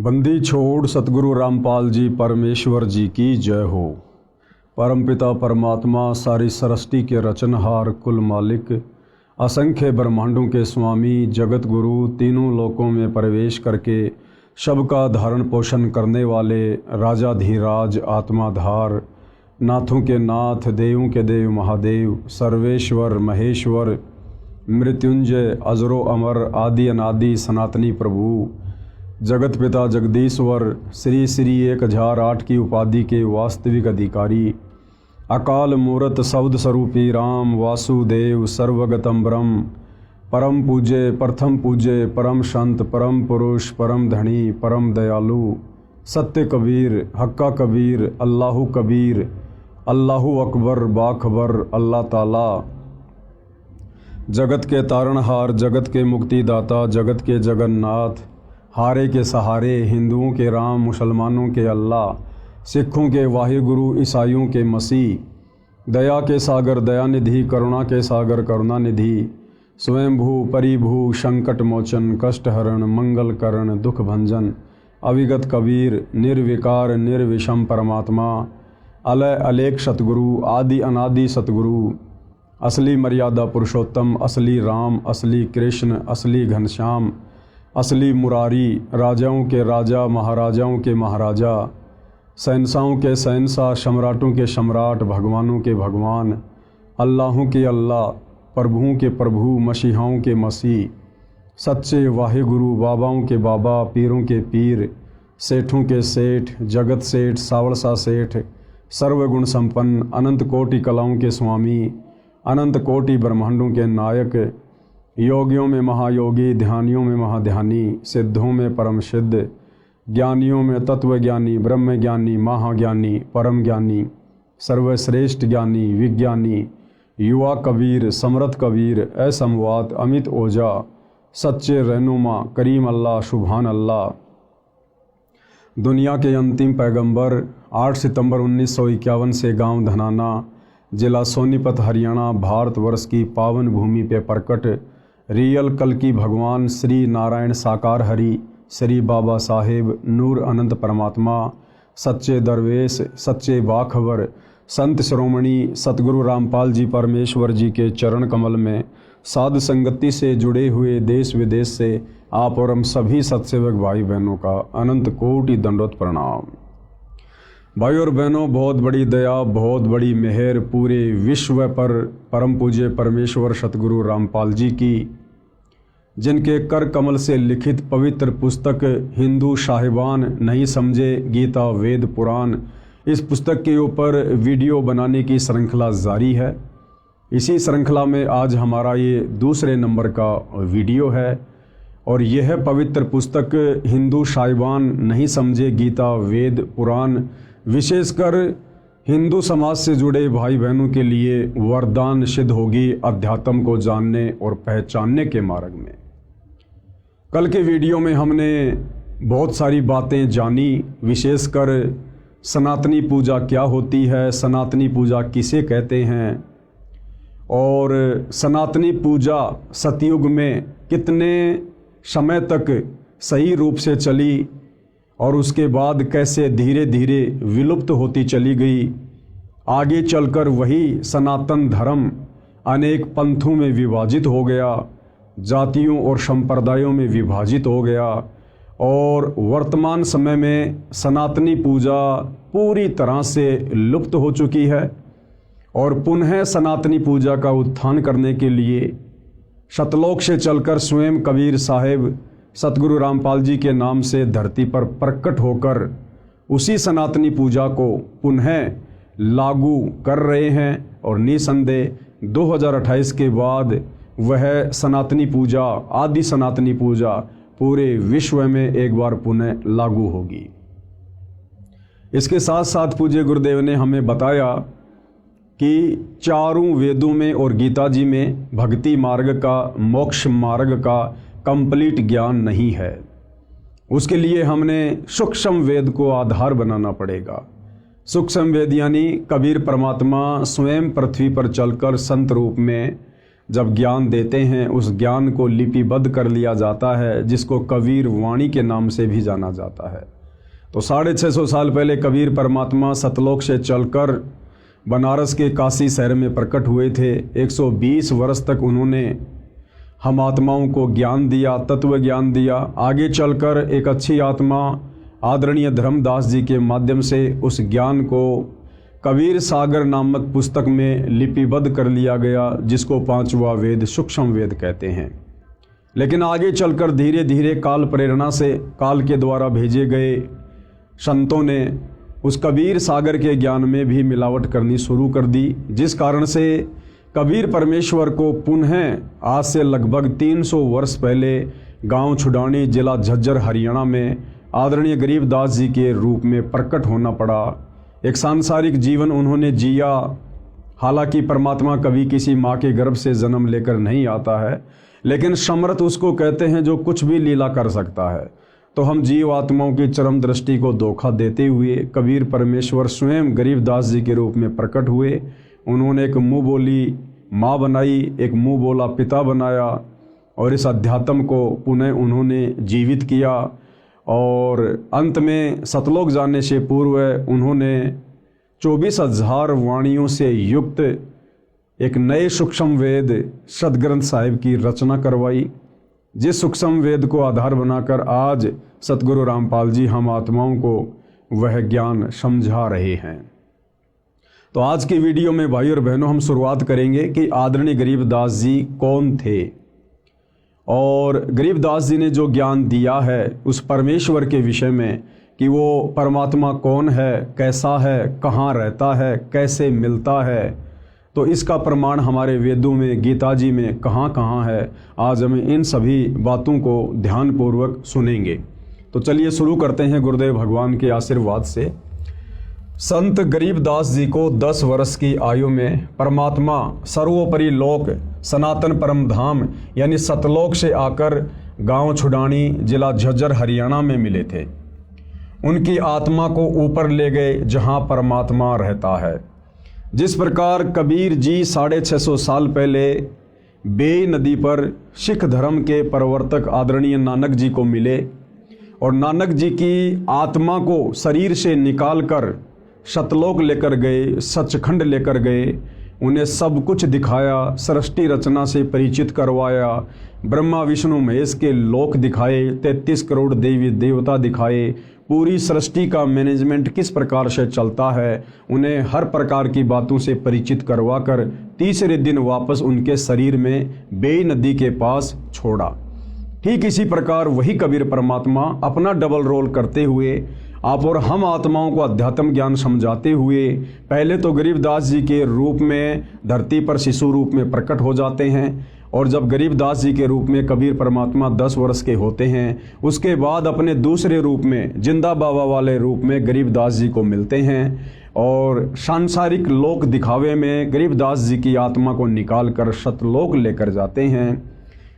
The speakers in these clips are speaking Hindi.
बंदी छोड़ सतगुरु रामपाल जी परमेश्वर जी की जय हो। परमपिता परमात्मा सारी सृष्टि के रचनहार कुल मालिक असंख्य ब्रह्मांडों के स्वामी जगत गुरु तीनों लोकों में प्रवेश करके सबका धारण पोषण करने वाले राजाधीराज आत्माधार नाथों के नाथ देवों के देव महादेव सर्वेश्वर महेश्वर मृत्युंजय अजरो अमर आदि अनादि सनातनी प्रभु जगत पिता जगदीश्वर श्री श्री 1008 की उपाधि के वास्तविक अधिकारी अकाल मूरत शब्द स्वरूपी राम वासुदेव सर्वगतम ब्रह्म परम पूज्य प्रथम पूज्य परम संत परम पुरुष परम धनी परम दयालु सत्य कबीर हक्का कबीर अल्लाहु कबीर अल्लाहु अकबर बाखबर अल्लाह ताला जगत के तारणहार जगत के मुक्तिदाता जगत के जगन्नाथ हारे के सहारे हिंदुओं के राम मुसलमानों के अल्लाह सिखों के वाहिगुरु ईसाइयों के मसीह दया के सागर दयानिधि करुणा के सागर करुणानिधि स्वयंभू परिभू संकट मोचन कष्टहरण मंगल करण दुख भंजन अविगत कबीर निर्विकार निर्विषम परमात्मा अलय अलेख सतगुरु आदि अनादि सतगुरु असली मर्यादा पुरुषोत्तम असली राम असली कृष्ण असली घनश्याम असली मुरारी राजाओं के राजा महाराजाओं के महाराजा शहंशाहों के शहंशाह सम्राटों के सम्राट भगवानों के भगवान अल्लाहों के अल्लाह प्रभुओं के प्रभु मसीहाओं के मसीह सच्चे वाहिगुरु बाबाओं के बाबा पीरों के पीर सेठों के सेठ जगत सेठ सावड़सा सेठ सर्वगुण संपन्न अनंत कोटि कलाओं के स्वामी अनंत कोटि ब्रह्मांडों के नायक योगियों में महायोगी ध्यानियों में महाध्यानी सिद्धों में परम सिद्ध ज्ञानियों में तत्वज्ञानी ब्रह्म ज्ञानी महाज्ञानी परम ज्ञानी सर्वश्रेष्ठ ज्ञानी विज्ञानी युवा कबीर समर्थ कबीर असमवात अमित ओझा सच्चे रहनुमा करीम अल्लाह सुभान अल्लाह दुनिया के अंतिम पैगंबर 8 सितंबर 1951 से गांव धनाना जिला सोनीपत हरियाणा भारतवर्ष की पावन भूमि पे प्रकट रियल कल की भगवान श्री नारायण साकार हरि श्री बाबा साहेब नूर अनंत परमात्मा सच्चे दरवेश सच्चे बाखबर संत श्रोमणी सतगुरु रामपाल जी परमेश्वर जी के चरण कमल में साध संगति से जुड़े हुए देश विदेश से आप और हम सभी सत्सेवक भाई बहनों का अनंत कोटि दंडोत प्रणाम। भाई और बहनों, बहुत बड़ी दया बहुत बड़ी मेहर पूरे विश्व पर परम पूज्य परमेश्वर सतगुरु रामपाल जी की, जिनके कर कमल से लिखित पवित्र पुस्तक हिंदू साहिबान नहीं समझे गीता वेद पुराण, इस पुस्तक के ऊपर वीडियो बनाने की श्रृंखला जारी है। इसी श्रृंखला में आज हमारा ये दूसरे नंबर का वीडियो है और यह पवित्र पुस्तक हिंदू साहिबान नहीं समझे गीता वेद पुराण विशेषकर हिंदू समाज से जुड़े भाई बहनों के लिए वरदान सिद्ध होगी अध्यात्म को जानने और पहचानने के मार्ग में। कल के वीडियो में हमने बहुत सारी बातें जानी, विशेषकर सनातनी पूजा क्या होती है, सनातनी पूजा किसे कहते हैं और सनातनी पूजा सतयुग में कितने समय तक सही रूप से चली और उसके बाद कैसे धीरे धीरे विलुप्त होती चली गई। आगे चलकर वही सनातन धर्म अनेक पंथों में विभाजित हो गया, जातियों और संप्रदायों में विभाजित हो गया और वर्तमान समय में सनातनी पूजा पूरी तरह से लुप्त हो चुकी है और पुनः सनातनी पूजा का उत्थान करने के लिए सतलोक से चलकर स्वयं कबीर साहेब सतगुरु रामपाल जी के नाम से धरती पर प्रकट होकर उसी सनातनी पूजा को पुनः लागू कर रहे हैं और निसंदेह 2028 के बाद वह सनातनी पूजा आदि सनातनी पूजा पूरे विश्व में एक बार पुनः लागू होगी। इसके साथ साथ पूज्य गुरुदेव ने हमें बताया कि चारों वेदों में और गीता जी में भक्ति मार्ग का मोक्ष मार्ग का कंप्लीट ज्ञान नहीं है। उसके लिए हमने सूक्ष्म वेद को आधार बनाना पड़ेगा। सूक्ष्म वेद यानी कबीर परमात्मा स्वयं पृथ्वी पर चलकर संत रूप में जब ज्ञान देते हैं उस ज्ञान को लिपिबद्ध कर लिया जाता है, जिसको कबीर वाणी के नाम से भी जाना जाता है। तो 650 साल पहले कबीर परमात्मा सतलोक से चलकर बनारस के काशी शहर में प्रकट हुए थे। 120 वर्ष तक उन्होंने हम आत्माओं को ज्ञान दिया, तत्व ज्ञान दिया। आगे चलकर एक अच्छी आत्मा आदरणीय धर्मदास जी के माध्यम से उस ज्ञान को कबीर सागर नामक पुस्तक में लिपिबद्ध कर लिया गया, जिसको 5वां वेद सूक्ष्म वेद कहते हैं। लेकिन आगे चलकर धीरे धीरे काल प्रेरणा से, काल के द्वारा भेजे गए संतों ने उस कबीर सागर के ज्ञान में भी मिलावट करनी शुरू कर दी, जिस कारण से कबीर परमेश्वर को पुनः आज से लगभग 300 वर्ष पहले गांव छुडानी, जिला झज्जर, हरियाणा में आदरणीय गरीबदास जी के रूप में प्रकट होना पड़ा। एक सांसारिक जीवन उन्होंने जिया। हालांकि परमात्मा कभी किसी माँ के गर्भ से जन्म लेकर नहीं आता है, लेकिन समर्थ उसको कहते हैं जो कुछ भी लीला कर सकता है। तो हम जीव आत्माओं की चरम दृष्टि को धोखा देते हुए कबीर परमेश्वर स्वयं गरीबदास जी के रूप में प्रकट हुए। उन्होंने एक मुँह बोली माँ बनाई, एक मुँह बोला पिता बनाया, और इस अध्यात्म को पुनः उन्होंने जीवित किया। और अंत में सतलोक जाने से पूर्व उन्होंने 24,000 वाणियों से युक्त एक नए सूक्ष्म वेद सदग्रंथ साहिब की रचना करवाई, जिस सूक्ष्म वेद को आधार बनाकर आज सतगुरु रामपाल जी हम आत्माओं को वह ज्ञान समझा रहे हैं। तो आज की वीडियो में भाई और बहनों हम शुरुआत करेंगे कि आदरणीय गरीबदास जी कौन थे और गरीबदास जी ने जो ज्ञान दिया है उस परमेश्वर के विषय में कि वो परमात्मा कौन है, कैसा है, कहाँ रहता है, कैसे मिलता है। तो इसका प्रमाण हमारे वेदों में, गीता जी में कहाँ कहाँ है। आज हम इन सभी बातों को ध्यानपूर्वक सुनेंगे। तो चलिए शुरू करते हैं गुरुदेव भगवान के आशीर्वाद से। संत गरीबदास जी को 10 वर्ष की आयु में परमात्मा सर्वोपरि लोक सनातन परम धाम यानी सतलोक से आकर गांव छुडानी, जिला झज्जर, हरियाणा में मिले थे। उनकी आत्मा को ऊपर ले गए जहां परमात्मा रहता है। जिस प्रकार कबीर जी 650 साल पहले बेई नदी पर सिख धर्म के प्रवर्तक आदरणीय नानक जी को मिले और नानक जी की आत्मा को शरीर से निकालकर सतलोक लेकर गए, सचखंड लेकर गए, उन्हें सब कुछ दिखाया, सृष्टि रचना से परिचित करवाया, ब्रह्मा विष्णु महेश के लोक दिखाए, 33 करोड़ देवी देवता दिखाए, पूरी सृष्टि का मैनेजमेंट किस प्रकार से चलता है, उन्हें हर प्रकार की बातों से परिचित करवाकर तीसरे दिन वापस उनके शरीर में बेई नदी के पास छोड़ा। ठीक इसी प्रकार वही कबीर परमात्मा अपना डबल रोल करते हुए आप और हम आत्माओं को अध्यात्म ज्ञान समझाते हुए पहले तो गरीबदास जी के रूप में धरती पर शिशु रूप में प्रकट हो जाते हैं, और जब गरीबदास जी के रूप में कबीर परमात्मा 10 वर्ष के होते हैं, उसके बाद अपने दूसरे रूप में जिंदा बाबा वाले रूप में गरीबदास जी को मिलते हैं और सांसारिक लोक दिखावे में गरीबदास जी की आत्मा को निकाल कर सतलोक लेकर जाते हैं।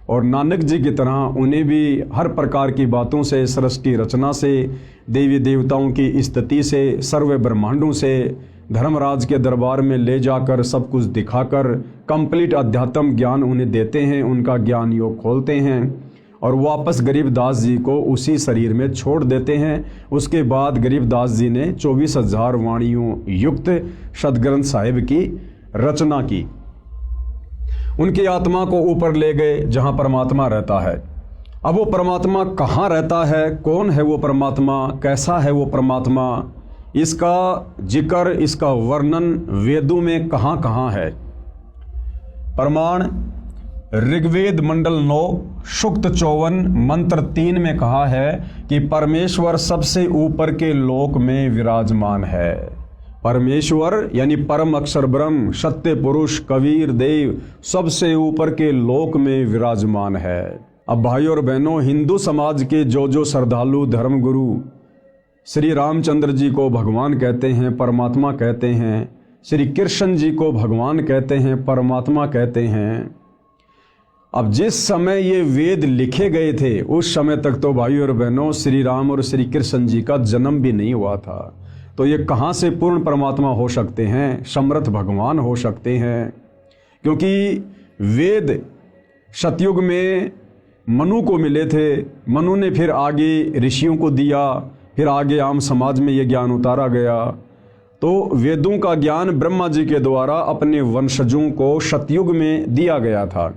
और नानक जी की तरह उन्हें भी हर प्रकार की बातों से, सृष्टि रचना से, देवी देवताओं की स्तुति से, सर्व ब्रह्मांडों से धर्मराज के दरबार में ले जाकर सब कुछ दिखाकर कंप्लीट अध्यात्म ज्ञान उन्हें देते हैं, उनका ज्ञान योग खोलते हैं और वापस गरीबदास जी को उसी शरीर में छोड़ देते हैं। उसके बाद गरीबदास जी ने 24,000 वाणियों युक्त सदग्रंथ साहिब की रचना की। उनकी आत्मा को ऊपर ले गए जहां परमात्मा रहता है। अब वो परमात्मा कहाँ रहता है, कौन है वो परमात्मा, कैसा है वो परमात्मा, इसका जिक्र, इसका वर्णन वेदों में कहाँ कहाँ है। प्रमाण ऋग्वेद मंडल 9 सूक्त 54 मंत्र 3 में कहा है कि परमेश्वर सबसे ऊपर के लोक में विराजमान है। परमेश्वर यानी परम अक्षर ब्रह्म, सत्य पुरुष, कबीर देव सबसे ऊपर के लोक में विराजमान है। अब भाई और बहनों, हिंदू समाज के जो श्रद्धालु धर्मगुरु श्री रामचंद्र जी को भगवान कहते हैं, परमात्मा कहते हैं, श्री कृष्ण जी को भगवान कहते हैं, परमात्मा कहते हैं। अब जिस समय ये वेद लिखे गए थे उस समय तक तो भाई और बहनों श्री राम और श्री कृष्ण जी का जन्म भी नहीं हुआ था। तो ये कहाँ से पूर्ण परमात्मा हो सकते हैं, समर्थ भगवान हो सकते हैं? क्योंकि वेद सतयुग में मनु को मिले थे, मनु ने फिर आगे ऋषियों को दिया, फिर आगे आम समाज में ये ज्ञान उतारा गया। तो वेदों का ज्ञान ब्रह्मा जी के द्वारा अपने वंशजों को सतयुग में दिया गया था,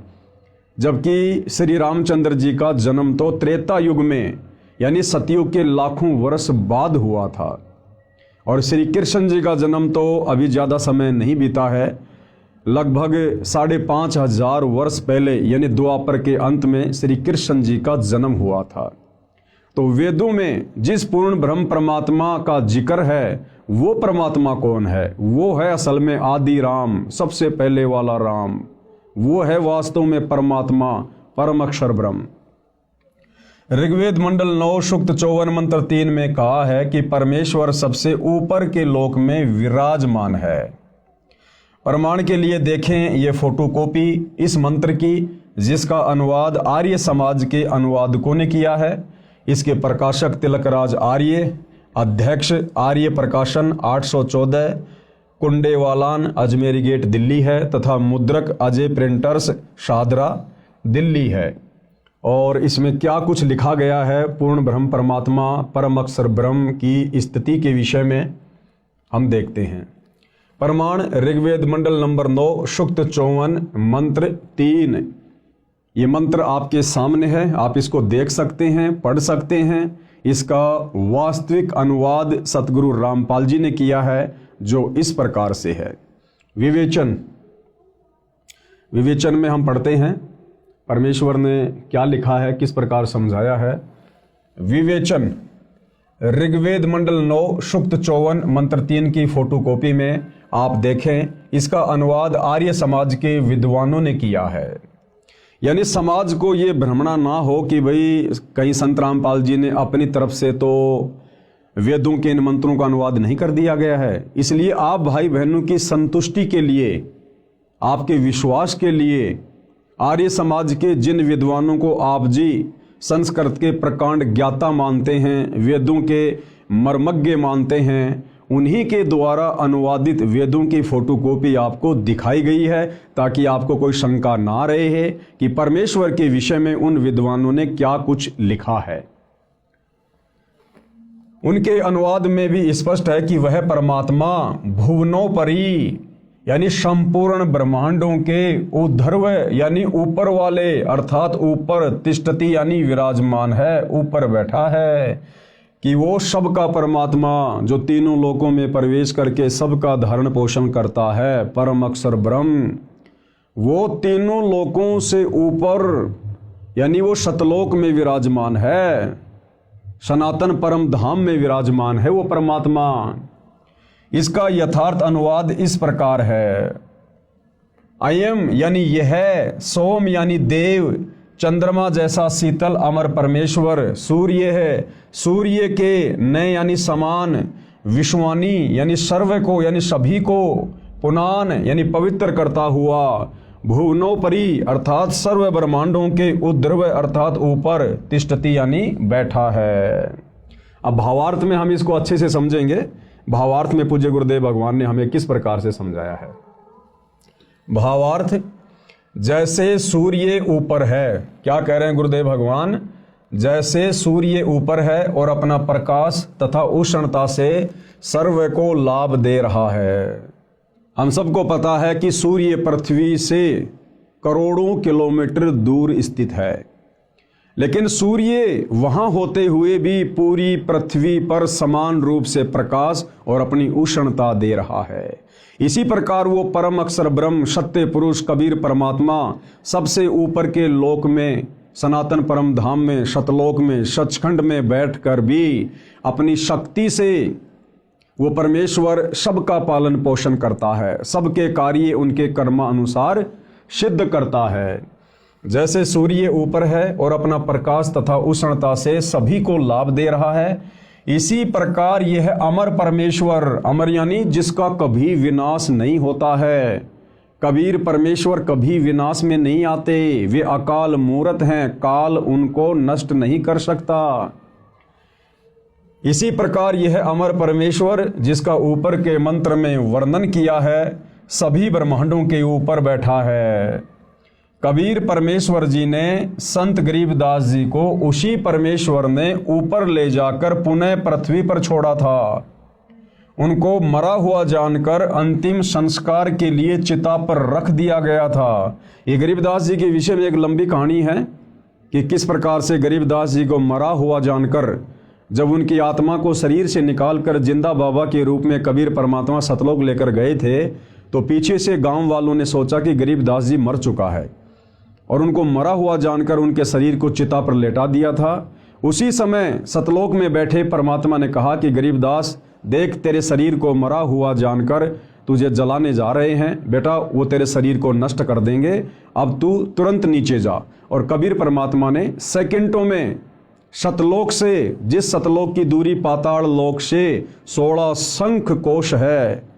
जबकि श्री रामचंद्र जी का जन्म तो त्रेता युग में यानी सतयुग के लाखों वर्ष बाद हुआ था, और श्री कृष्ण जी का जन्म तो अभी ज़्यादा समय नहीं बीता है, लगभग 5,500 वर्ष पहले यानी द्वापर के अंत में श्री कृष्ण जी का जन्म हुआ था। तो वेदों में जिस पूर्ण ब्रह्म परमात्मा का जिक्र है वो परमात्मा कौन है? वो है असल में आदि राम, सबसे पहले वाला राम। वो है वास्तव में परमात्मा, परम अक्षर ब्रह्म। ऋग्वेद मंडल 9 सूक्त 54 मंत्र 3 में कहा है कि परमेश्वर सबसे ऊपर के लोक में विराजमान है। प्रमाण के लिए देखें ये फोटोकॉपी इस मंत्र की, जिसका अनुवाद आर्य समाज के अनुवादकों ने किया है। इसके प्रकाशक तिलकराज आर्य, अध्यक्ष आर्य प्रकाशन 814, कुंडेवालान अजमेरी गेट दिल्ली है, तथा मुद्रक अजय प्रिंटर्स शादरा दिल्ली है। और इसमें क्या कुछ लिखा गया है पूर्ण ब्रह्म परमात्मा परम अक्षर ब्रह्म की स्थिति के विषय में हम देखते हैं। प्रमाण ऋग्वेद मंडल नंबर 9 सूक्त 54 मंत्र 3। ये मंत्र आपके सामने है, आप इसको देख सकते हैं, पढ़ सकते हैं। इसका वास्तविक अनुवाद सतगुरु रामपाल जी ने किया है, जो इस प्रकार से है। विवेचन में हम पढ़ते हैं परमेश्वर ने क्या लिखा है, किस प्रकार समझाया है। विवेचन ऋग्वेद मंडल 9 सूक्त 54 मंत्र 3 की फोटोकॉपी में आप देखें, इसका अनुवाद आर्य समाज के विद्वानों ने किया है। यानी समाज को ये भ्रमणा ना हो कि भाई कहीं संत रामपाल जी ने अपनी तरफ से तो वेदों के इन मंत्रों का अनुवाद नहीं कर दिया गया है। इसलिए आप भाई बहनों की संतुष्टि के लिए, आपके विश्वास के लिए, आर्य समाज के जिन विद्वानों को आप जी संस्कृत के प्रकांड ज्ञाता मानते हैं, वेदों के मर्मज्ञ मानते हैं, उन्हीं के द्वारा अनुवादित वेदों की फोटोकॉपी आपको दिखाई गई है, ताकि आपको कोई शंका ना रहे है कि परमेश्वर के विषय में उन विद्वानों ने क्या कुछ लिखा है। उनके अनुवाद में भी स्पष्ट है कि वह परमात्मा भुवनोपरि यानी संपूर्ण ब्रह्मांडों के ऊर्ध्व यानी ऊपर वाले, अर्थात ऊपर तिष्ठति यानी विराजमान है, ऊपर बैठा है, कि वो सबका परमात्मा जो तीनों लोकों में प्रवेश करके सबका धारण पोषण करता है, परम अक्षर ब्रह्म, वो तीनों लोकों से ऊपर यानी वो सतलोक में विराजमान है, सनातन परम धाम में विराजमान है वो परमात्मा। इसका यथार्थ अनुवाद इस प्रकार है। अयम यानी यह, सोम यानी देव, चंद्रमा जैसा शीतल अमर परमेश्वर, सूर्य है, सूर्य के नए यानी समान, विश्वानी यानी सर्व को यानी सभी को, पुनान यानी पवित्र करता हुआ, भुवनोपरि अर्थात सर्व ब्रह्मांडों के ऊर्ध्व अर्थात ऊपर, तिष्ठति यानी बैठा है। अब भावार्थ में हम इसको अच्छे से समझेंगे। भावार्थ में पूज्य गुरुदेव भगवान ने हमें किस प्रकार से समझाया है। भावार्थ, जैसे सूर्य ऊपर है, क्या कह रहे हैं गुरुदेव भगवान, जैसे सूर्य ऊपर है और अपना प्रकाश तथा उष्णता से सर्व को लाभ दे रहा है। हम सबको पता है कि सूर्य पृथ्वी से करोड़ों किलोमीटर दूर स्थित है, लेकिन सूर्य वहां होते हुए भी पूरी पृथ्वी पर समान रूप से प्रकाश और अपनी उष्णता दे रहा है। इसी प्रकार वो परम अक्षर ब्रह्म, सत्य पुरुष कबीर परमात्मा सबसे ऊपर के लोक में, सनातन परम धाम में, सतलोक में, सचखंड में बैठकर भी अपनी शक्ति से वो परमेश्वर सबका पालन पोषण करता है, सबके कार्य उनके कर्मानुसार सिद्ध करता है। जैसे सूर्य ऊपर है और अपना प्रकाश तथा उष्णता से सभी को लाभ दे रहा है, इसी प्रकार यह अमर परमेश्वर, अमर यानी जिसका कभी विनाश नहीं होता है, कबीर परमेश्वर कभी विनाश में नहीं आते, वे अकाल मूर्त हैं, काल उनको नष्ट नहीं कर सकता। इसी प्रकार यह अमर परमेश्वर जिसका ऊपर के मंत्र में वर्णन किया है, सभी ब्रह्मांडों के ऊपर बैठा है। कबीर परमेश्वर जी ने संत गरीबदास जी को उसी परमेश्वर ने ऊपर ले जाकर पुनः पृथ्वी पर छोड़ा था। उनको मरा हुआ जानकर अंतिम संस्कार के लिए चिता पर रख दिया गया था। ये गरीबदास जी के विषय में एक लंबी कहानी है कि किस प्रकार से गरीबदास जी को मरा हुआ जानकर जब उनकी आत्मा को शरीर से निकालकर जिंदा बाबा के रूप में कबीर परमात्मा सतलोक लेकर गए थे, तो पीछे से गांव वालों ने सोचा कि गरीबदास जी मर चुका है और उनको मरा हुआ जानकर उनके शरीर को चिता पर लेटा दिया था। उसी समय सतलोक में बैठे परमात्मा ने कहा कि गरीबदास देख, तेरे शरीर को मरा हुआ जानकर तुझे जलाने जा रहे हैं बेटा, वो तेरे शरीर को नष्ट कर देंगे, अब तू तुरंत नीचे जा। और कबीर परमात्मा ने सेकंडों में सतलोक से, जिस सतलोक की दूरी पाताल लोक से 16 शंख कोश है,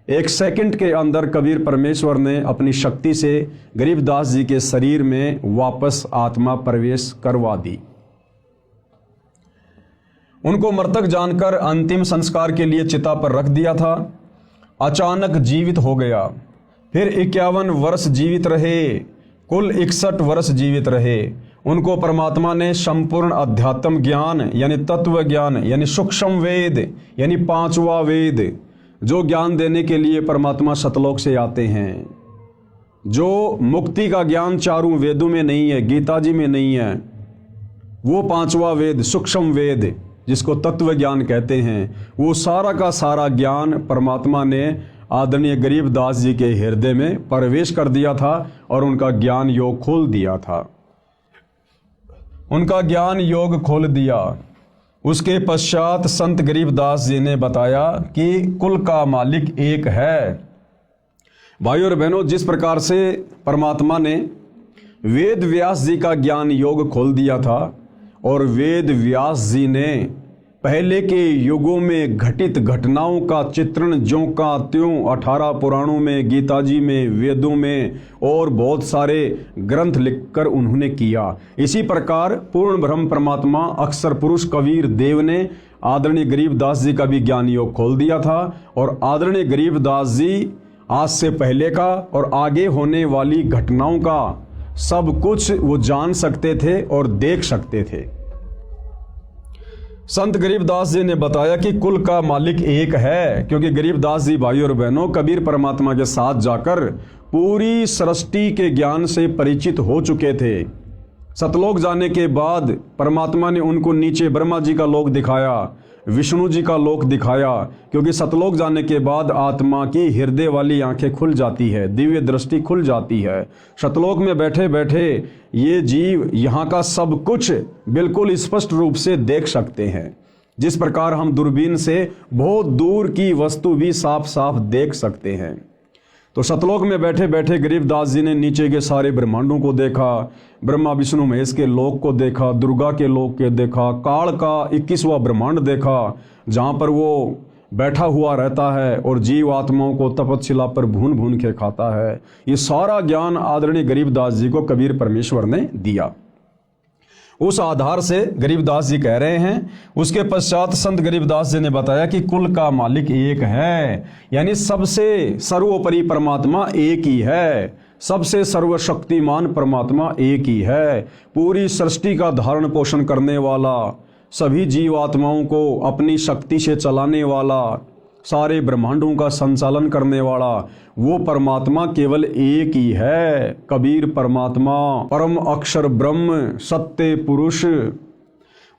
एक सेकंड के अंदर कबीर परमेश्वर ने अपनी शक्ति से गरीबदास जी के शरीर में वापस आत्मा प्रवेश करवा दी। उनको मृतक जानकर अंतिम संस्कार के लिए चिता पर रख दिया था। अचानक जीवित हो गया। फिर 51 वर्ष जीवित रहे, कुल 61 वर्ष जीवित रहे। उनको परमात्मा ने संपूर्ण अध्यात्म ज्ञान यानी तत्व ज्ञान यानी सूक्ष्म वेद यानी 5वां वेद, जो ज्ञान देने के लिए परमात्मा सतलोक से आते हैं, जो मुक्ति का ज्ञान चारों वेदों में नहीं है, गीता जी में नहीं है, वो 5वां वेद सूक्ष्म वेद जिसको तत्व ज्ञान कहते हैं, वो सारा का सारा ज्ञान परमात्मा ने आदरणीय गरीबदास जी के हृदय में प्रवेश कर दिया था और उनका ज्ञान योग खोल दिया था। उनका ज्ञान योग खोल दिया। उसके पश्चात संत गरीबदास जी ने बताया कि कुल का मालिक एक है। भाइयों और बहनों, जिस प्रकार से परमात्मा ने वेद व्यास जी का ज्ञान योग खोल दिया था और वेद व्यास जी ने पहले के युगों में घटित घटनाओं का चित्रण ज्यों का त्यों 18 पुराणों में, गीता जी में, वेदों में और बहुत सारे ग्रंथ लिखकर उन्होंने किया, इसी प्रकार पूर्ण ब्रह्म परमात्मा अक्षर पुरुष कबीर देव ने आदरणीय गरीबदास जी का भी ज्ञान योग खोल दिया था। और आदरणीय गरीबदास जी आज से पहले का और आगे होने वाली घटनाओं का सब कुछ वो जान सकते थे और देख सकते थे। संत गरीबदास जी ने बताया कि कुल का मालिक एक है, क्योंकि गरीबदास जी भाइयों और बहनों कबीर परमात्मा के साथ जाकर पूरी सृष्टि के ज्ञान से परिचित हो चुके थे। सतलोक जाने के बाद परमात्मा ने उनको नीचे ब्रह्मा जी का लोक दिखाया, विष्णु जी का लोक दिखाया, क्योंकि सतलोक जाने के बाद आत्मा की हृदय वाली आंखें खुल जाती है, दिव्य दृष्टि खुल जाती है। सतलोक में बैठे बैठे ये जीव यहाँ का सब कुछ बिल्कुल स्पष्ट रूप से देख सकते हैं, जिस प्रकार हम दूरबीन से बहुत दूर की वस्तु भी साफ साफ देख सकते हैं। तो सतलोक में बैठे बैठे गरीबदास जी ने नीचे के सारे ब्रह्मांडों को देखा, ब्रह्मा विष्णु महेश के लोक को देखा, दुर्गा के लोक के देखा, काल का 21वां ब्रह्मांड देखा जहाँ पर वो बैठा हुआ रहता है और जीव आत्माओं को तपस्या पर भून भून के खाता है। ये सारा ज्ञान आदरणीय गरीबदास जी को कबीर परमेश्वर ने दिया। उस आधार से गरीबदास जी कह रहे हैं। उसके पश्चात संत गरीबदास जी ने बताया कि कुल का मालिक एक है, यानी सबसे सर्वोपरि परमात्मा एक ही है, सबसे सर्वशक्तिमान परमात्मा एक ही है, पूरी सृष्टि का धारण पोषण करने वाला, सभी जीवात्माओं को अपनी शक्ति से चलाने वाला, सारे ब्रह्मांडों का संचालन करने वाला वो परमात्मा केवल एक ही है, कबीर परमात्मा, परम अक्षर ब्रह्म, सत्य पुरुष।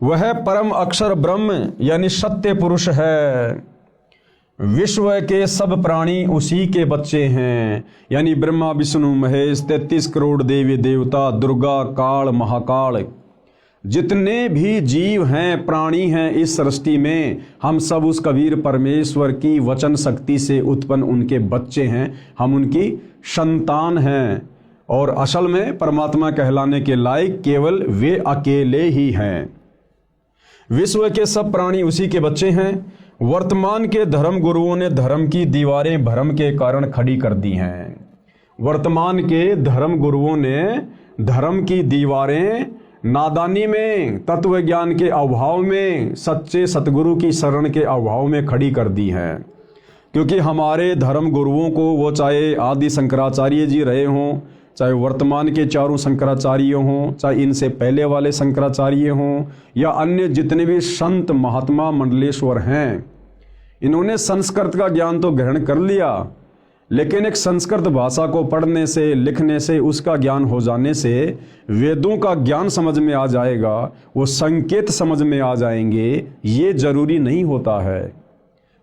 वह परम अक्षर ब्रह्म यानी सत्य पुरुष है। विश्व के सब प्राणी उसी के बच्चे हैं, यानी ब्रह्मा विष्णु महेश, 33 करोड़ देवी देवता, दुर्गा काल महाकाल, जितने भी जीव हैं प्राणी हैं इस सृष्टि में, हम सब उस कबीर परमेश्वर की वचन शक्ति से उत्पन्न उनके बच्चे हैं, हम उनकी संतान हैं। और असल में परमात्मा कहलाने के लायक केवल वे अकेले ही हैं। विश्व के सब प्राणी उसी के बच्चे हैं। वर्तमान के धर्म गुरुओं ने धर्म की दीवारें भ्रम के कारण खड़ी कर दी हैं। वर्तमान के धर्म गुरुओं ने धर्म की दीवारें नादानी में, तत्व ज्ञान के अभाव में, सच्चे सतगुरु की शरण के अभाव में खड़ी कर दी हैं। क्योंकि हमारे धर्म गुरुओं को, वो चाहे आदि शंकराचार्य जी रहे हों, चाहे वर्तमान के चारों शंकराचार्य हों, चाहे इनसे पहले वाले शंकराचार्य हों, या अन्य जितने भी संत महात्मा मंडलेश्वर हैं, इन्होंने संस्कृत का ज्ञान तो ग्रहण कर लिया, लेकिन एक संस्कृत भाषा को पढ़ने से, लिखने से, उसका ज्ञान हो जाने से वेदों का ज्ञान समझ में आ जाएगा, वो संकेत समझ में आ जाएंगे, ये जरूरी नहीं होता है।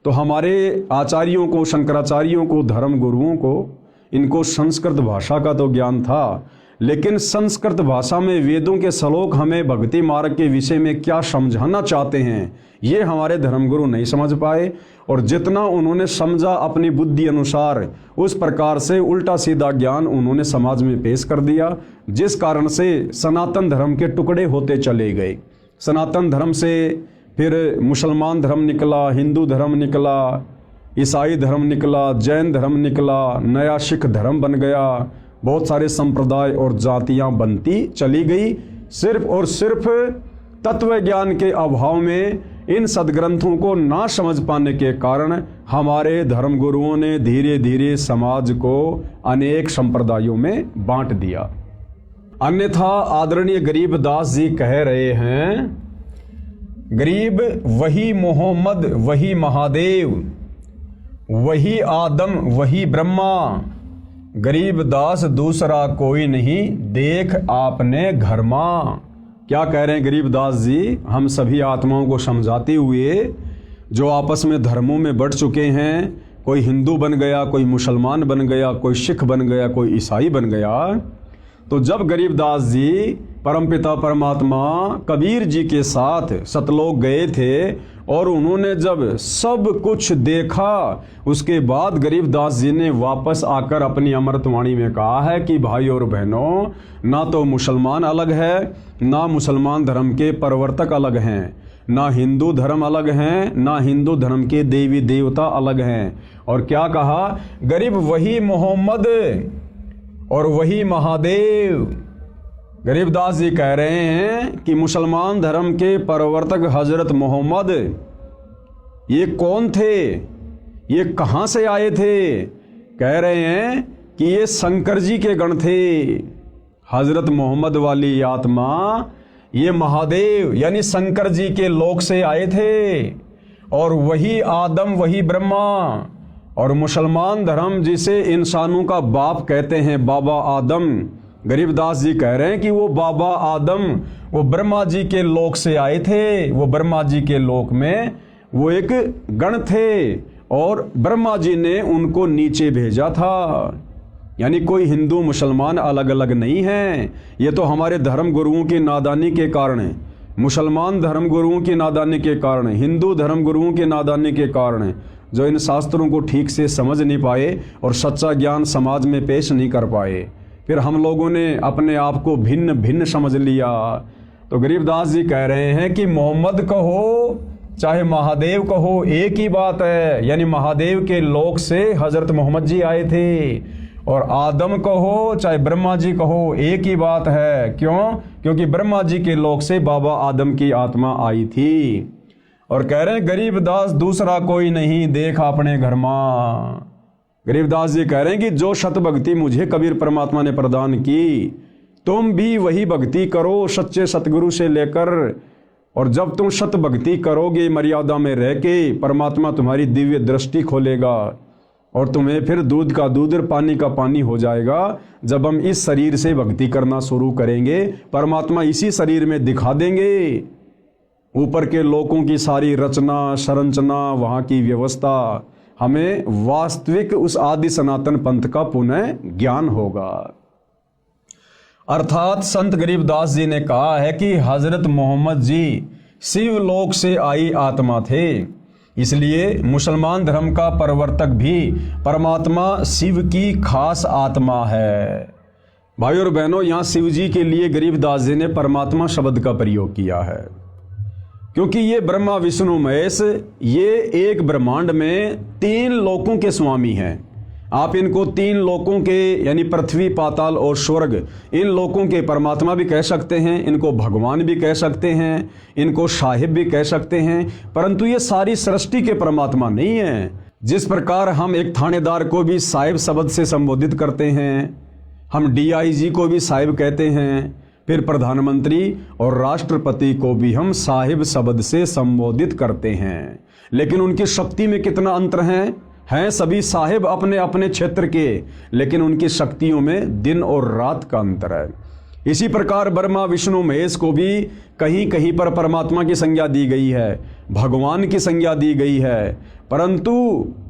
तो हमारे आचार्यों को, शंकराचार्यों को, धर्म गुरुओं को, इनको संस्कृत भाषा का तो ज्ञान था, लेकिन संस्कृत भाषा में वेदों के श्लोक हमें भक्ति मार्ग के विषय में क्या समझाना चाहते हैं, ये हमारे धर्मगुरु नहीं समझ पाए। और जितना उन्होंने समझा अपनी बुद्धि अनुसार, उस प्रकार से उल्टा सीधा ज्ञान उन्होंने समाज में पेश कर दिया, जिस कारण से सनातन धर्म के टुकड़े होते चले गए। सनातन धर्म से फिर मुसलमान धर्म निकला, हिंदू धर्म निकला, ईसाई धर्म निकला, जैन धर्म निकला, नया सिख धर्म बन गया, बहुत सारे संप्रदाय और जातियां बनती चली गई, सिर्फ और सिर्फ तत्व ज्ञान के अभाव में, इन सदग्रंथों को ना समझ पाने के कारण हमारे धर्मगुरुओं ने धीरे धीरे समाज को अनेक संप्रदायों में बांट दिया। अन्यथा आदरणीय गरीबदास जी कह रहे हैं, गरीब वही मोहम्मद, वही महादेव, वही आदम, वही ब्रह्मा, गरीबदास दूसरा कोई नहीं, देख आपने घर मां। क्या कह रहे हैं गरीबदास जी? हम सभी आत्माओं को समझाते हुए, जो आपस में धर्मों में बढ़ चुके हैं, कोई हिंदू बन गया, कोई मुसलमान बन गया, कोई सिख बन गया, कोई ईसाई बन गया, तो जब गरीबदास जी परमपिता परमात्मा कबीर जी के साथ सतलोक गए थे और उन्होंने जब सब कुछ देखा, उसके बाद गरीबदास जी ने वापस आकर अपनी अमृतवाणी में कहा है कि भाई और बहनों, ना तो मुसलमान अलग है, ना मुसलमान धर्म के प्रवर्तक अलग हैं, ना हिंदू धर्म अलग हैं, ना हिंदू धर्म के देवी देवता अलग हैं। और क्या कहा? गरीब वही मोहम्मद और वही महादेव। गरीबदास जी कह रहे हैं कि मुसलमान धर्म के प्रवर्तक हजरत मोहम्मद, ये कौन थे, ये कहाँ से आए थे? कह रहे हैं कि ये शंकर जी के गण थे। हजरत मोहम्मद वाली आत्मा, ये महादेव यानी शंकर जी के लोक से आए थे, और वही आदम, वही ब्रह्मा। और मुसलमान धर्म जिसे इंसानों का बाप कहते हैं, बाबा आदम, गरीबदास जी कह रहे हैं कि वो बाबा आदम, वो ब्रह्मा जी के लोक से आए थे। वो ब्रह्मा जी के लोक में वो एक गण थे और ब्रह्मा जी ने उनको नीचे भेजा था। यानी कोई हिंदू मुसलमान अलग अलग नहीं है। ये तो हमारे धर्म गुरुओं की नादानी के कारण है, मुसलमान धर्म गुरुओं की नादानी के कारण, हिंदू धर्म गुरुओं की नादानी के कारण, जो इन शास्त्रों को ठीक से समझ नहीं पाए और सच्चा ज्ञान समाज में पेश नहीं कर पाए। फिर हम लोगों ने अपने आप को भिन्न भिन्न समझ लिया। तो गरीबदास जी कह रहे हैं कि मोहम्मद कहो चाहे महादेव कहो, एक ही बात है। यानी महादेव के लोक से हजरत मोहम्मद जी आए थे, और आदम कहो चाहे ब्रह्मा जी कहो, एक ही बात है। क्यों? क्योंकि ब्रह्मा जी के लोक से बाबा आदम की आत्मा आई थी। और कह रहे हैं गरीबदास दूसरा कोई नहीं, देख अपने घर मां। गरीबदास जी कह रहे हैं कि जो सत भक्ति मुझे कबीर परमात्मा ने प्रदान की, तुम भी वही भक्ति करो सच्चे सतगुरु से लेकर। और जब तुम सत भक्ति करोगे मर्यादा में रह के, परमात्मा तुम्हारी दिव्य दृष्टि खोलेगा और तुम्हें फिर दूध का दूध और पानी का पानी हो जाएगा। जब हम इस शरीर से भक्ति करना शुरू करेंगे, परमात्मा इसी शरीर में दिखा देंगे ऊपर के लोकों की सारी रचना संरचना, वहाँ की व्यवस्था। हमें वास्तविक उस आदि सनातन पंथ का पुनः ज्ञान होगा। अर्थात संत गरीबदास जी ने कहा है कि हजरत मोहम्मद जी शिव लोक से आई आत्मा थे, इसलिए मुसलमान धर्म का प्रवर्तक भी परमात्मा शिव की खास आत्मा है। भाई और बहनों, यहाँ शिव जी के लिए गरीबदास जी ने परमात्मा शब्द का प्रयोग किया है, क्योंकि ये ब्रह्मा विष्णु महेश, ये एक ब्रह्मांड में 3 लोकों के स्वामी हैं। आप इनको 3 लोकों के यानी पृथ्वी, पाताल और स्वर्ग, इन लोकों के परमात्मा भी कह सकते हैं, इनको भगवान भी कह सकते हैं, इनको साहिब भी कह सकते हैं, परंतु ये सारी सृष्टि के परमात्मा नहीं है। जिस प्रकार हम एक थानेदार को भी साहिब शब्द से संबोधित करते हैं, हम डीआईजी को भी साहिब कहते हैं, फिर प्रधानमंत्री और राष्ट्रपति को भी हम साहिब शब्द से संबोधित करते हैं। लेकिन उनकी शक्ति में कितना अंतर हैं सभी साहिब अपने अपने क्षेत्र के, लेकिन उनकी शक्तियों में दिन और रात का अंतर है। इसी प्रकार ब्रह्मा विष्णु महेश को भी कहीं कहीं पर परमात्मा की संज्ञा दी गई है, भगवान की संज्ञा दी गई है, परंतु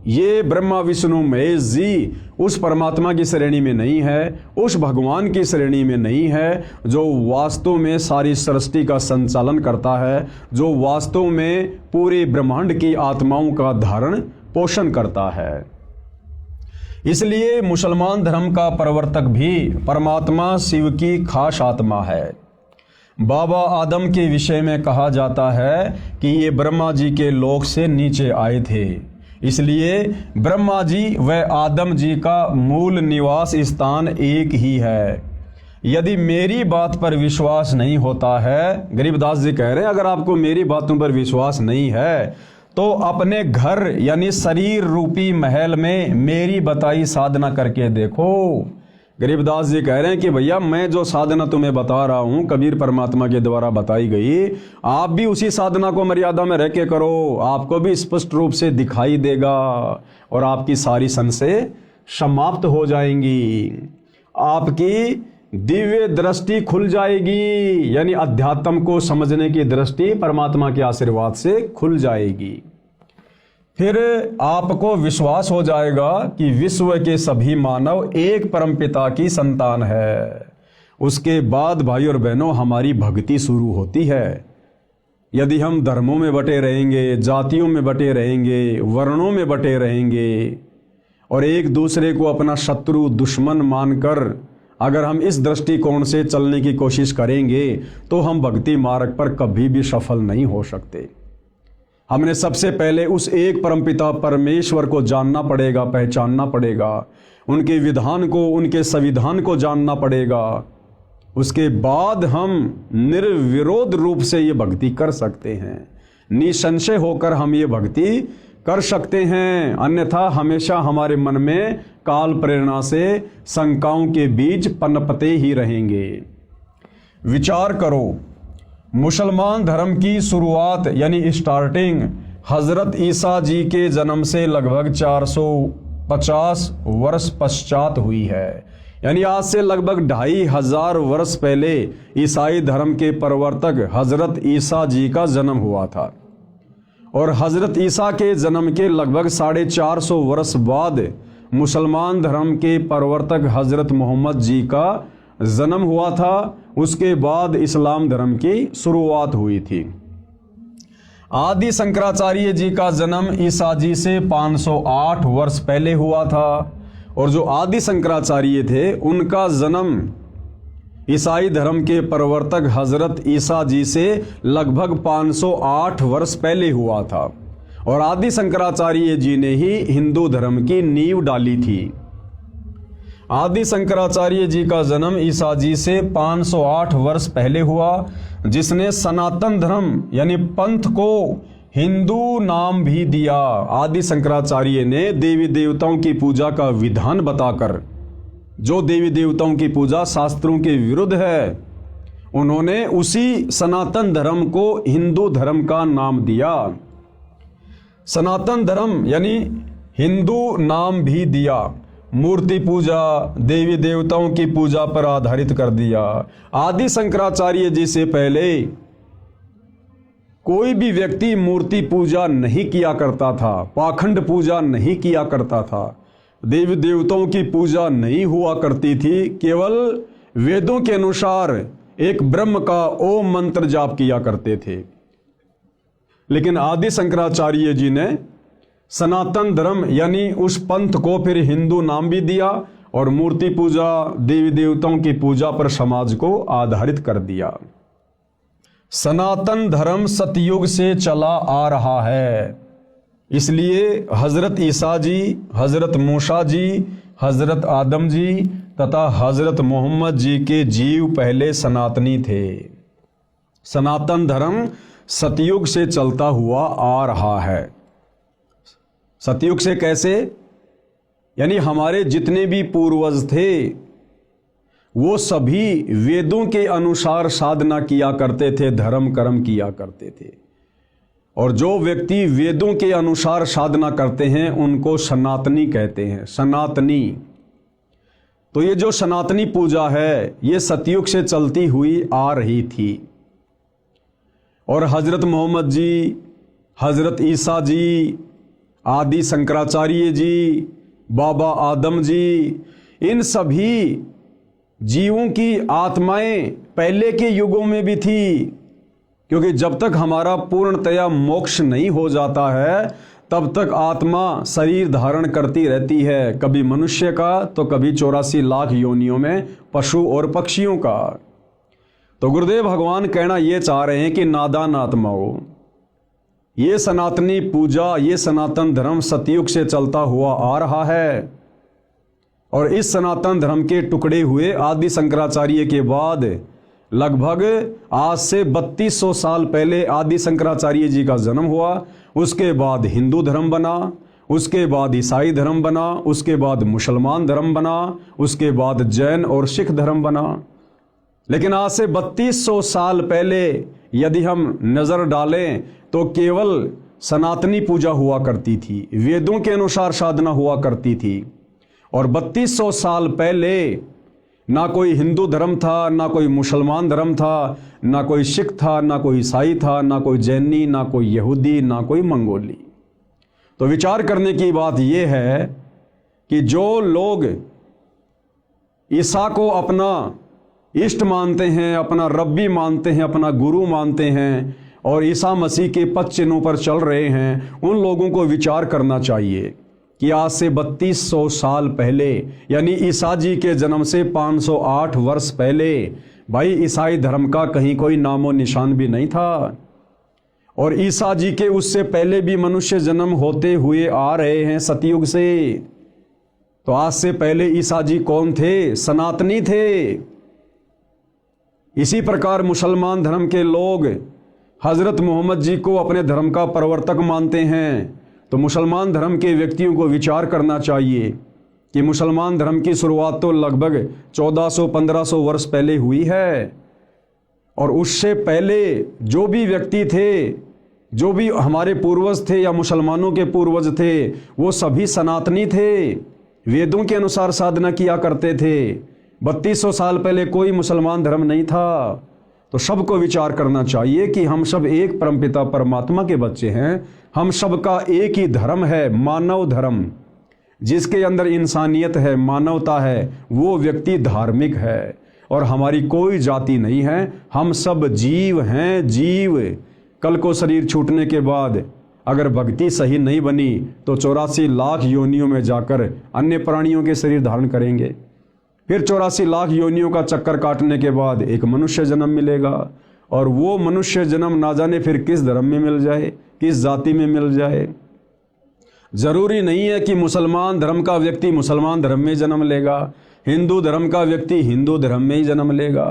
ये ब्रह्मा विष्णु महेश जी उस परमात्मा की श्रेणी में नहीं है, उस भगवान की श्रेणी में नहीं है जो वास्तव में सारी सृष्टि का संचालन करता है, जो वास्तव में पूरे ब्रह्मांड की आत्माओं का धारण पोषण करता है। इसलिए मुसलमान धर्म का प्रवर्तक भी परमात्मा शिव की खास आत्मा है। बाबा आदम के विषय में कहा जाता है कि ये ब्रह्मा जी के लोक से नीचे आए थे, इसलिए ब्रह्मा जी व आदम जी का मूल निवास स्थान एक ही है। यदि मेरी बात पर विश्वास नहीं होता है, गरीबदास जी कह रहे हैं, अगर आपको मेरी बातों पर विश्वास नहीं है तो अपने घर यानी शरीर रूपी महल में मेरी बताई साधना करके देखो। गरीबदास जी कह रहे हैं कि भैया मैं जो साधना तुम्हें बता रहा हूं कबीर परमात्मा के द्वारा बताई गई, आप भी उसी साधना को मर्यादा में रह के करो, आपको भी स्पष्ट रूप से दिखाई देगा और आपकी सारी संशय समाप्त हो जाएंगी, आपकी दिव्य दृष्टि खुल जाएगी, यानी अध्यात्म को समझने की दृष्टि परमात्मा के आशीर्वाद से खुल जाएगी। फिर आपको विश्वास हो जाएगा कि विश्व के सभी मानव एक परमपिता की संतान है। उसके बाद भाई और बहनों हमारी भक्ति शुरू होती है। यदि हम धर्मों में बटे रहेंगे, जातियों में बटे रहेंगे, वर्णों में बटे रहेंगे और एक दूसरे को अपना शत्रु दुश्मन मानकर अगर हम इस दृष्टिकोण से चलने की कोशिश करेंगे तो हम भक्ति मार्ग पर कभी भी सफल नहीं हो सकते। हमने सबसे पहले उस एक परमपिता परमेश्वर को जानना पड़ेगा, पहचानना पड़ेगा, उनके विधान को, उनके संविधान को जानना पड़ेगा। उसके बाद हम निर्विरोध रूप से ये भक्ति कर सकते हैं, निसंशय होकर हम ये भक्ति कर सकते हैं। अन्यथा हमेशा हमारे मन में काल प्रेरणा से शंकाओं के बीज पनपते ही रहेंगे। विचार करो, मुसलमान धर्म की शुरुआत यानी स्टार्टिंग हजरत ईसा जी के जन्म से लगभग 450 वर्ष पश्चात हुई है, यानी आज से लगभग 2500 वर्ष पहले ईसाई धर्म के प्रवर्तक हजरत ईसा जी का जन्म हुआ था और हजरत ईसा के जन्म के लगभग 450 वर्ष बाद मुसलमान धर्म के प्रवर्तक हजरत मोहम्मद जी का जन्म हुआ था। उसके बाद इस्लाम धर्म की शुरुआत हुई थी। आदि शंकराचार्य जी का जन्म ईसा जी से 508 वर्ष पहले हुआ था और जो आदि शंकराचार्य थे उनका जन्म ईसाई धर्म के प्रवर्तक हजरत ईसा जी से लगभग 508 वर्ष पहले हुआ था और आदि शंकराचार्य जी ने ही हिंदू धर्म की नींव डाली थी। आदि शंकराचार्य जी का जन्म ईसा जी से 508 वर्ष पहले हुआ, जिसने सनातन धर्म यानी पंथ को हिंदू नाम भी दिया। आदि शंकराचार्य ने देवी देवताओं की पूजा का विधान बताकर, जो देवी देवताओं की पूजा शास्त्रों के विरुद्ध है, उन्होंने उसी सनातन धर्म को हिंदू धर्म का नाम दिया। सनातन धर्म यानी हिंदू नाम भी दिया। मूर्ति पूजा, देवी देवताओं की पूजा पर आधारित कर दिया। आदि शंकराचार्य जी से पहले कोई भी व्यक्ति मूर्ति पूजा नहीं किया करता था, पाखंड पूजा नहीं किया करता था, देवी देवताओं की पूजा नहीं हुआ करती थी। केवल वेदों के अनुसार एक ब्रह्म का ओम मंत्र जाप किया करते थे। लेकिन आदि शंकराचार्य जी ने सनातन धर्म यानी उस पंथ को फिर हिंदू नाम भी दिया और मूर्ति पूजा, देवी देवताओं की पूजा पर समाज को आधारित कर दिया। सनातन धर्म सतयुग से चला आ रहा है, इसलिए हजरत ईसा जी, हजरत मूसा जी, हजरत आदम जी तथा हजरत मोहम्मद जी के जीव पहले सनातनी थे। सनातन धर्म सतयुग से चलता हुआ आ रहा है। सतयुग से कैसे? यानी हमारे जितने भी पूर्वज थे वो सभी वेदों के अनुसार साधना किया करते थे, धर्म कर्म किया करते थे। और जो व्यक्ति वेदों के अनुसार साधना करते हैं उनको सनातनी कहते हैं, सनातनी। तो ये जो सनातनी पूजा है ये सतयुग से चलती हुई आ रही थी। और हजरत मोहम्मद जी, हजरत ईसा जी, आदि शंकराचार्य जी, बाबा आदम जी, इन सभी जीवों की आत्माएं पहले के युगों में भी थी, क्योंकि जब तक हमारा पूर्णतया मोक्ष नहीं हो जाता है तब तक आत्मा शरीर धारण करती रहती है, कभी मनुष्य का तो कभी 84 लाख योनियों में पशु और पक्षियों का। तो गुरुदेव भगवान कहना ये चाह रहे हैं कि नादान आत्माओं, ये सनातनी पूजा, ये सनातन धर्म सतयुग से चलता हुआ आ रहा है। और इस सनातन धर्म के टुकड़े हुए आदि शंकराचार्य के बाद लगभग आज से 3200 साल पहले आदि शंकराचार्य जी का जन्म हुआ। उसके बाद हिंदू धर्म बना, उसके बाद ईसाई धर्म बना, उसके बाद मुसलमान धर्म बना, उसके बाद जैन और सिख धर्म बना। लेकिन आज से 3200 साल पहले यदि हम नज़र डालें तो केवल सनातनी पूजा हुआ करती थी, वेदों के अनुसार साधना हुआ करती थी। और 3200 साल पहले ना कोई हिंदू धर्म था, ना कोई मुसलमान धर्म था, ना कोई सिख था, ना कोई ईसाई था, ना कोई जैनी, ना कोई यहूदी, ना कोई मंगोली। तो विचार करने की बात यह है कि जो लोग ईसा को अपना इष्ट मानते हैं, अपना रब्बी मानते हैं, अपना गुरु मानते हैं और ईसा मसीह के पद चिन्हों पर चल रहे हैं, उन लोगों को विचार करना चाहिए कि आज से 3200 साल पहले, यानी ईसा जी के जन्म से 508 वर्ष पहले, भाई ईसाई धर्म का कहीं कोई नामो निशान भी नहीं था। और ईसा जी के उससे पहले भी मनुष्य जन्म होते हुए आ रहे हैं सतयुग से। तो आज से पहले ईसा जी कौन थे? सनातनी थे। इसी प्रकार मुसलमान धर्म के लोग हजरत मोहम्मद जी को अपने धर्म का प्रवर्तक मानते हैं। तो मुसलमान धर्म के व्यक्तियों को विचार करना चाहिए कि मुसलमान धर्म की शुरुआत तो लगभग 1400-1500 वर्ष पहले हुई है। और उससे पहले जो भी व्यक्ति थे, जो भी हमारे पूर्वज थे या मुसलमानों के पूर्वज थे, वो सभी सनातनी थे, वेदों के अनुसार साधना किया करते थे। 3200 साल पहले कोई मुसलमान धर्म नहीं था। तो सबको विचार करना चाहिए कि हम सब एक परमपिता परमात्मा के बच्चे हैं। हम सबका एक ही धर्म है, मानव धर्म, जिसके अंदर इंसानियत है, मानवता है, वो व्यक्ति धार्मिक है। और हमारी कोई जाति नहीं है, हम सब जीव हैं, जीव। कल को शरीर छूटने के बाद अगर भक्ति सही नहीं बनी तो 84 लाख योनियों में जाकर अन्य प्राणियों के शरीर धारण करेंगे। फिर 84 लाख योनियों का चक्कर काटने के बाद एक मनुष्य जन्म मिलेगा। और वो मनुष्य जन्म ना जाने फिर किस धर्म में मिल जाए, किस जाति में मिल जाए। जरूरी नहीं है कि मुसलमान धर्म का व्यक्ति मुसलमान धर्म में जन्म लेगा, हिंदू धर्म का व्यक्ति हिंदू धर्म में ही जन्म लेगा।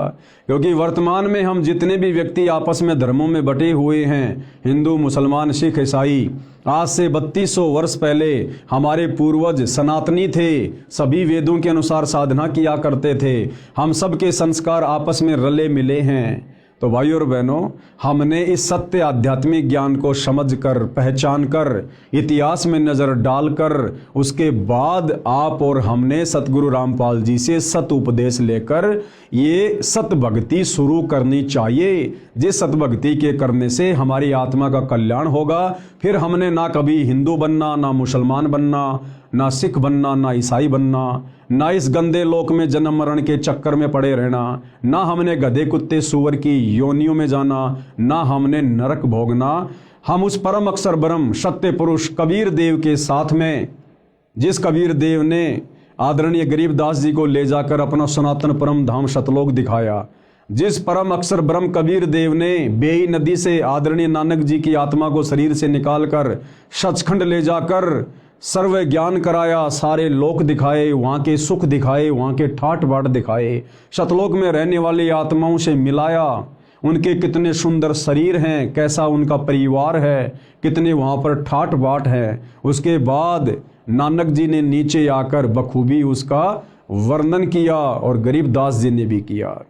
क्योंकि वर्तमान में हम जितने भी व्यक्ति आपस में धर्मों में बटे हुए हैं, हिंदू, मुसलमान, सिख, ईसाई, आज से 3200 वर्ष पहले हमारे पूर्वज सनातनी थे, सभी वेदों के अनुसार साधना किया करते थे। हम सब के संस्कार आपस में रले मिले हैं। तो भाइयों और बहनों, हमने इस सत्य आध्यात्मिक ज्ञान को समझकर, पहचान कर, इतिहास में नज़र डालकर, उसके बाद आप और हमने सतगुरु रामपाल जी से सत उपदेश लेकर ये सत भक्ति शुरू करनी चाहिए। जिस सत भक्ति के करने से हमारी आत्मा का कल्याण होगा। फिर हमने ना कभी हिंदू बनना, ना मुसलमान बनना, ना सिख बनना, ना ईसाई बनना, ना इस गंदे लोक में जन्म मरण के चक्कर में पड़े रहना, ना हमने गधे कुत्ते सूअर की योनियों में जाना, ना हमने नरक भोगना। हम उस परम अक्षर ब्रह्म सत्य पुरुष कबीर देव के साथ में, जिस कबीर देव ने आदरणीय गरीबदास जी को ले जाकर अपना सनातन परम धाम सतलोक दिखाया, जिस परम अक्षर ब्रह्म कबीर देव ने बेई नदी से आदरणीय नानक जी की आत्मा को शरीर से निकालकर सचखंड ले जाकर सर्व ज्ञान कराया, सारे लोक दिखाए, वहाँ के सुख दिखाए, वहाँ के ठाट बाट दिखाए, सतलोक में रहने वाली आत्माओं से मिलाया, उनके कितने सुंदर शरीर हैं, कैसा उनका परिवार है, कितने वहाँ पर ठाट बाट है। उसके बाद नानक जी ने नीचे आकर बखूबी उसका वर्णन किया और गरीबदास जी ने भी किया।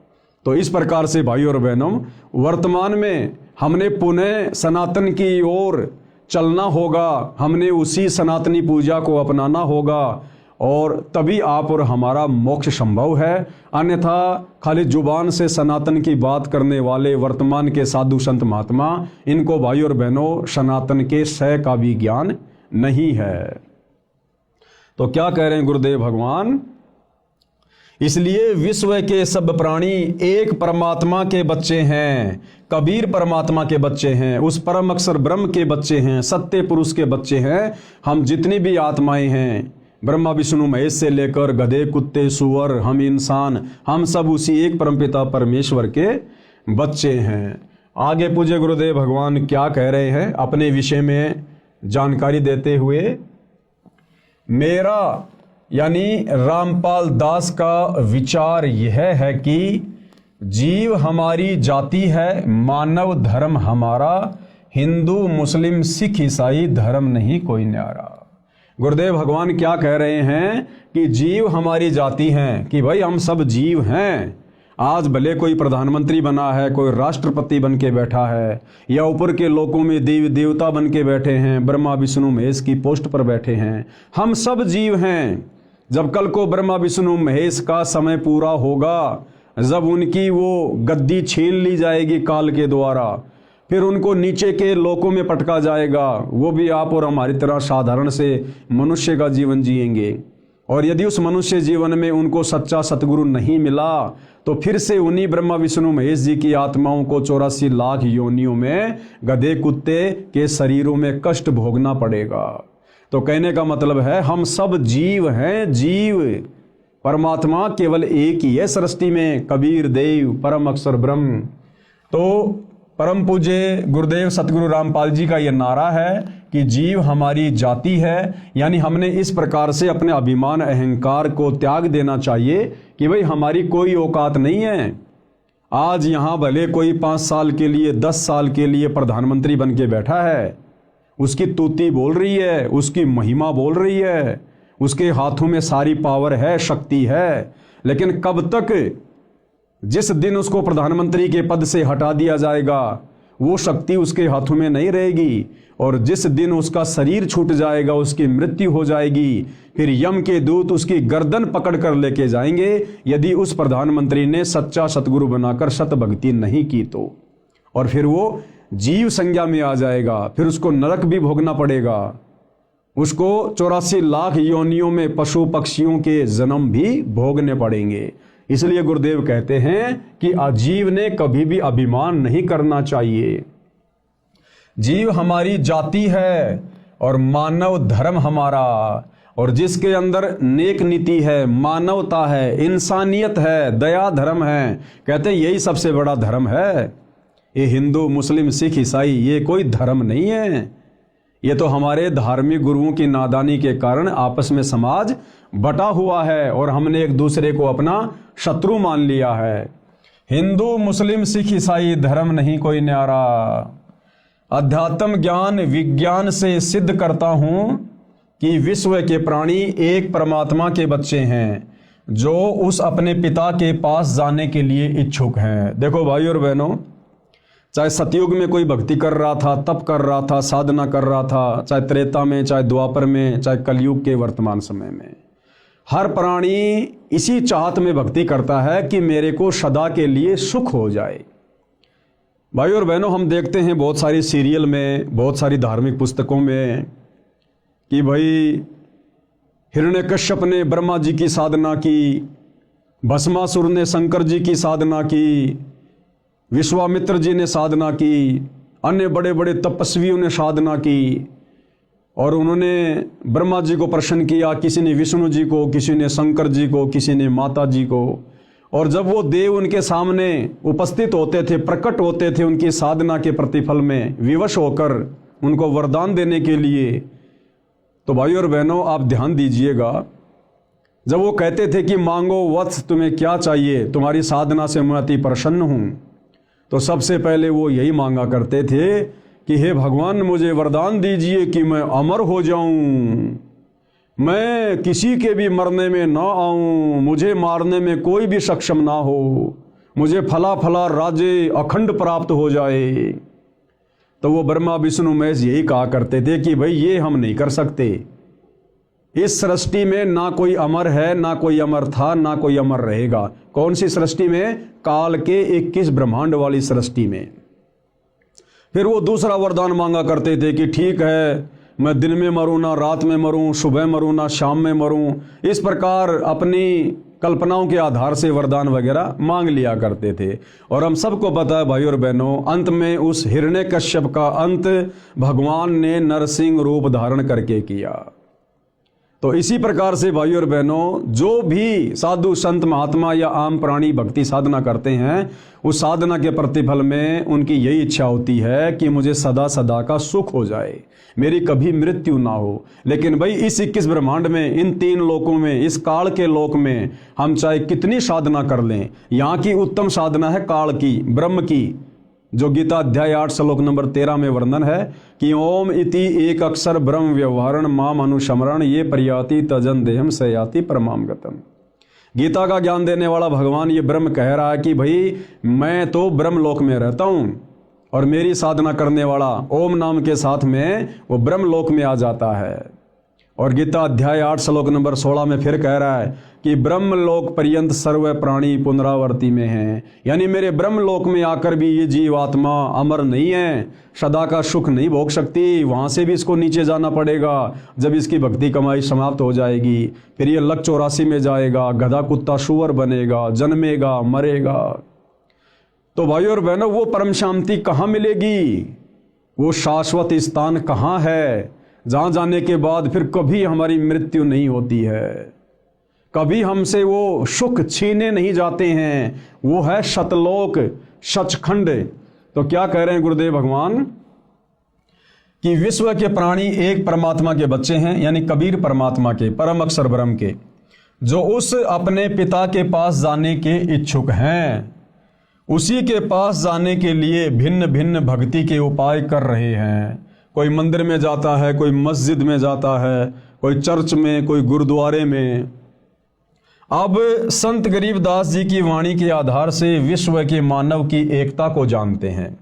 तो इस प्रकार से भाई और बहनों, वर्तमान में हमने पुनः सनातन की ओर चलना होगा, हमने उसी सनातनी पूजा को अपनाना होगा और तभी आप और हमारा मोक्ष संभव है। अन्यथा खाली जुबान से सनातन की बात करने वाले वर्तमान के साधु संत महात्मा, इनको भाई और बहनों सनातन के सह का भी ज्ञान नहीं है। तो क्या कह रहे हैं गुरुदेव भगवान? इसलिए विश्व के सब प्राणी एक परमात्मा के बच्चे हैं, कबीर परमात्मा के बच्चे हैं, उस परम अक्षर ब्रह्म के बच्चे हैं, सत्य पुरुष के बच्चे हैं। हम जितनी भी आत्माएं हैं, ब्रह्मा विष्णु महेश से लेकर गधे कुत्ते सूअर, हम इंसान, हम सब उसी एक परमपिता परमेश्वर के बच्चे हैं। आगे पूज्य गुरुदेव भगवान क्या कह रहे हैं अपने विषय में जानकारी देते हुए? मेरा यानी रामपाल दास का विचार यह है कि जीव हमारी जाति है, मानव धर्म हमारा, हिंदू मुस्लिम सिख ईसाई धर्म नहीं कोई न्यारा। गुरुदेव भगवान क्या कह रहे हैं कि जीव हमारी जाति हैं, कि भाई हम सब जीव हैं। आज भले कोई प्रधानमंत्री बना है, कोई राष्ट्रपति बन के बैठा है, या ऊपर के लोकों में देवी देवता बन के बैठे हैं, ब्रह्मा विष्णु महेश की पोस्ट पर बैठे हैं, हम सब जीव हैं। जब कल को ब्रह्मा विष्णु महेश का समय पूरा होगा, जब उनकी वो गद्दी छीन ली जाएगी काल के द्वारा, फिर उनको नीचे के लोकों में पटका जाएगा, वो भी आप और हमारी तरह साधारण से मनुष्य का जीवन जिएंगे। और यदि उस मनुष्य जीवन में उनको सच्चा सतगुरु नहीं मिला, तो फिर से उन्हीं ब्रह्मा विष्णु महेश जी की आत्माओं को 84 लाख योनियों में गधे कुत्ते के शरीरों में कष्ट भोगना पड़ेगा। तो कहने का मतलब है हम सब जीव हैं, जीव। परमात्मा केवल एक ही है सृष्टि में, कबीर देव परम अक्षर ब्रह्म। तो परम पूज्य गुरुदेव सतगुरु रामपाल जी का यह नारा है कि जीव हमारी जाति है, यानी हमने इस प्रकार से अपने अभिमान अहंकार को त्याग देना चाहिए कि भाई हमारी कोई औकात नहीं है। आज यहाँ भले कोई 5 साल के लिए 10 साल के लिए प्रधानमंत्री बन के बैठा है, उसकी तूती बोल रही है, उसकी महिमा बोल रही है, उसके हाथों में सारी पावर है, शक्ति है, लेकिन कब तक? जिस दिन उसको प्रधानमंत्री के पद से हटा दिया जाएगा, वो शक्ति उसके हाथों में नहीं रहेगी। और जिस दिन उसका शरीर छूट जाएगा, उसकी मृत्यु हो जाएगी, फिर यम के दूत उसकी गर्दन पकड़ कर लेके जाएंगे, यदि उस प्रधानमंत्री ने सच्चा सतगुरु बनाकर सत भक्ति नहीं की तो। और फिर वो जीव संज्ञा में आ जाएगा, फिर उसको नरक भी भोगना पड़ेगा, उसको 84 लाख योनियों में पशु पक्षियों के जन्म भी भोगने पड़ेंगे। इसलिए गुरुदेव कहते हैं कि अजीव ने कभी भी अभिमान नहीं करना चाहिए। जीव हमारी जाति है और मानव धर्म हमारा, और जिसके अंदर नेक नीति है, मानवता है, इंसानियत है, दया धर्म है, कहते हैं यही सबसे बड़ा धर्म है। ये हिंदू मुस्लिम सिख ईसाई ये कोई धर्म नहीं है, ये तो हमारे धार्मिक गुरुओं की नादानी के कारण आपस में समाज बटा हुआ है और हमने एक दूसरे को अपना शत्रु मान लिया है। हिंदू मुस्लिम सिख ईसाई धर्म नहीं कोई न्यारा। अध्यात्म ज्ञान विज्ञान से सिद्ध करता हूं कि विश्व के प्राणी एक परमात्मा के बच्चे हैं, जो उस अपने पिता के पास जाने के लिए इच्छुक हैं। देखो भाई और बहनों, चाहे सतयुग में कोई भक्ति कर रहा था, तप कर रहा था, साधना कर रहा था, चाहे त्रेता में, चाहे द्वापर में, चाहे कलयुग के वर्तमान समय में, हर प्राणी इसी चाहत में भक्ति करता है कि मेरे को सदा के लिए सुख हो जाए। भाई और बहनों, हम देखते हैं बहुत सारी सीरियल में, बहुत सारी धार्मिक पुस्तकों में कि भाई हिरण्यकश्यप ने ब्रह्मा जी की साधना की, भस्मासुर ने शंकर जी की साधना की, विश्वामित्र जी ने साधना की, अन्य बड़े बड़े तपस्वियों ने साधना की, और उन्होंने ब्रह्मा जी को प्रसन्न किया, किसी ने विष्णु जी को, किसी ने शंकर जी को, किसी ने माता जी को। और जब वो देव उनके सामने उपस्थित होते थे, प्रकट होते थे उनकी साधना के प्रतिफल में विवश होकर उनको वरदान देने के लिए, तो भाई और बहनों आप ध्यान दीजिएगा, जब वो कहते थे कि मांगो वत्स तुम्हें क्या चाहिए, तुम्हारी साधना से मैं अति प्रसन्न हूँ, तो सबसे पहले वो यही मांगा करते थे कि हे भगवान मुझे वरदान दीजिए कि मैं अमर हो जाऊं, मैं किसी के भी मरने में ना आऊं, मुझे मारने में कोई भी सक्षम ना हो, मुझे फला फला राज्य अखंड प्राप्त हो जाए। तो वो ब्रह्मा विष्णु महेश यही कहा करते थे कि भाई ये हम नहीं कर सकते। इस सृष्टि में ना कोई अमर है, ना कोई अमर था, ना कोई अमर रहेगा। कौन सी सृष्टि में? काल के 21 ब्रह्मांड वाली सृष्टि में। फिर वो दूसरा वरदान मांगा करते थे कि ठीक है, मैं दिन में मरूं ना रात में मरूं, सुबह मरूं ना शाम में मरूं। इस प्रकार अपनी कल्पनाओं के आधार से वरदान वगैरह मांग लिया करते थे। और हम सबको पता है भाई और बहनों, अंत में उस हिरण्यकश्यप का अंत भगवान ने नरसिंह रूप धारण करके किया। तो इसी प्रकार से भाई और बहनों, जो भी साधु संत महात्मा या आम प्राणी भक्ति साधना करते हैं, उस साधना के प्रतिफल में उनकी यही इच्छा होती है कि मुझे सदा सदा का सुख हो जाए, मेरी कभी मृत्यु ना हो। लेकिन भाई इस 21 ब्रह्मांड में, इन 3 लोकों में, इस काल के लोक में हम चाहे कितनी साधना कर लें, यहाँ की उत्तम साधना है काल की, ब्रह्म की, जो गीता अध्याय 8 श्लोक नंबर 13 में वर्णन है कि ओम इति एक अक्षर ब्रह्म व्यवहारण माम अनुशमरण ये प्रयाति तजन देहम सयाति परमाम गतम। गीता का ज्ञान देने वाला भगवान ये ब्रह्म कह रहा है कि भाई मैं तो ब्रह्म लोक में रहता हूँ, और मेरी साधना करने वाला ओम नाम के साथ में वो ब्रह्म लोक में आ जाता है। और गीता अध्याय 8 श्लोक नंबर 16 में फिर कह रहा है कि ब्रह्म लोक पर्यंत सर्व प्राणी पुनरावर्ती में हैं। यानी मेरे ब्रह्म लोक में आकर भी ये जीवात्मा अमर नहीं है, सदा का सुख नहीं भोग सकती, वहाँ से भी इसको नीचे जाना पड़ेगा। जब इसकी भक्ति कमाई समाप्त हो जाएगी, फिर ये लक 84 में जाएगा, गधा कुत्ता सुअर बनेगा, जन्मेगा, मरेगा। तो भाई और बहनों, वो परम शांति कहाँ मिलेगी? वो शाश्वत स्थान कहाँ है जहाँ जाने के बाद फिर कभी हमारी मृत्यु नहीं होती है, कभी हमसे वो सुख छीने नहीं जाते हैं? वो है सतलोक, सचखंड। तो क्या कह रहे हैं गुरुदेव भगवान कि विश्व के प्राणी एक परमात्मा के बच्चे हैं, यानी कबीर परमात्मा के, परम अक्षर ब्रह्म के, जो उस अपने पिता के पास जाने के इच्छुक हैं। उसी के पास जाने के लिए भिन्न भिन्न भक्ति के उपाय कर रहे हैं। कोई मंदिर में जाता है, कोई मस्जिद में जाता है, कोई चर्च में, कोई गुरुद्वारे में। अब संत गरीबदास जी की वाणी के आधार से विश्व के मानव की एकता को जानते हैं।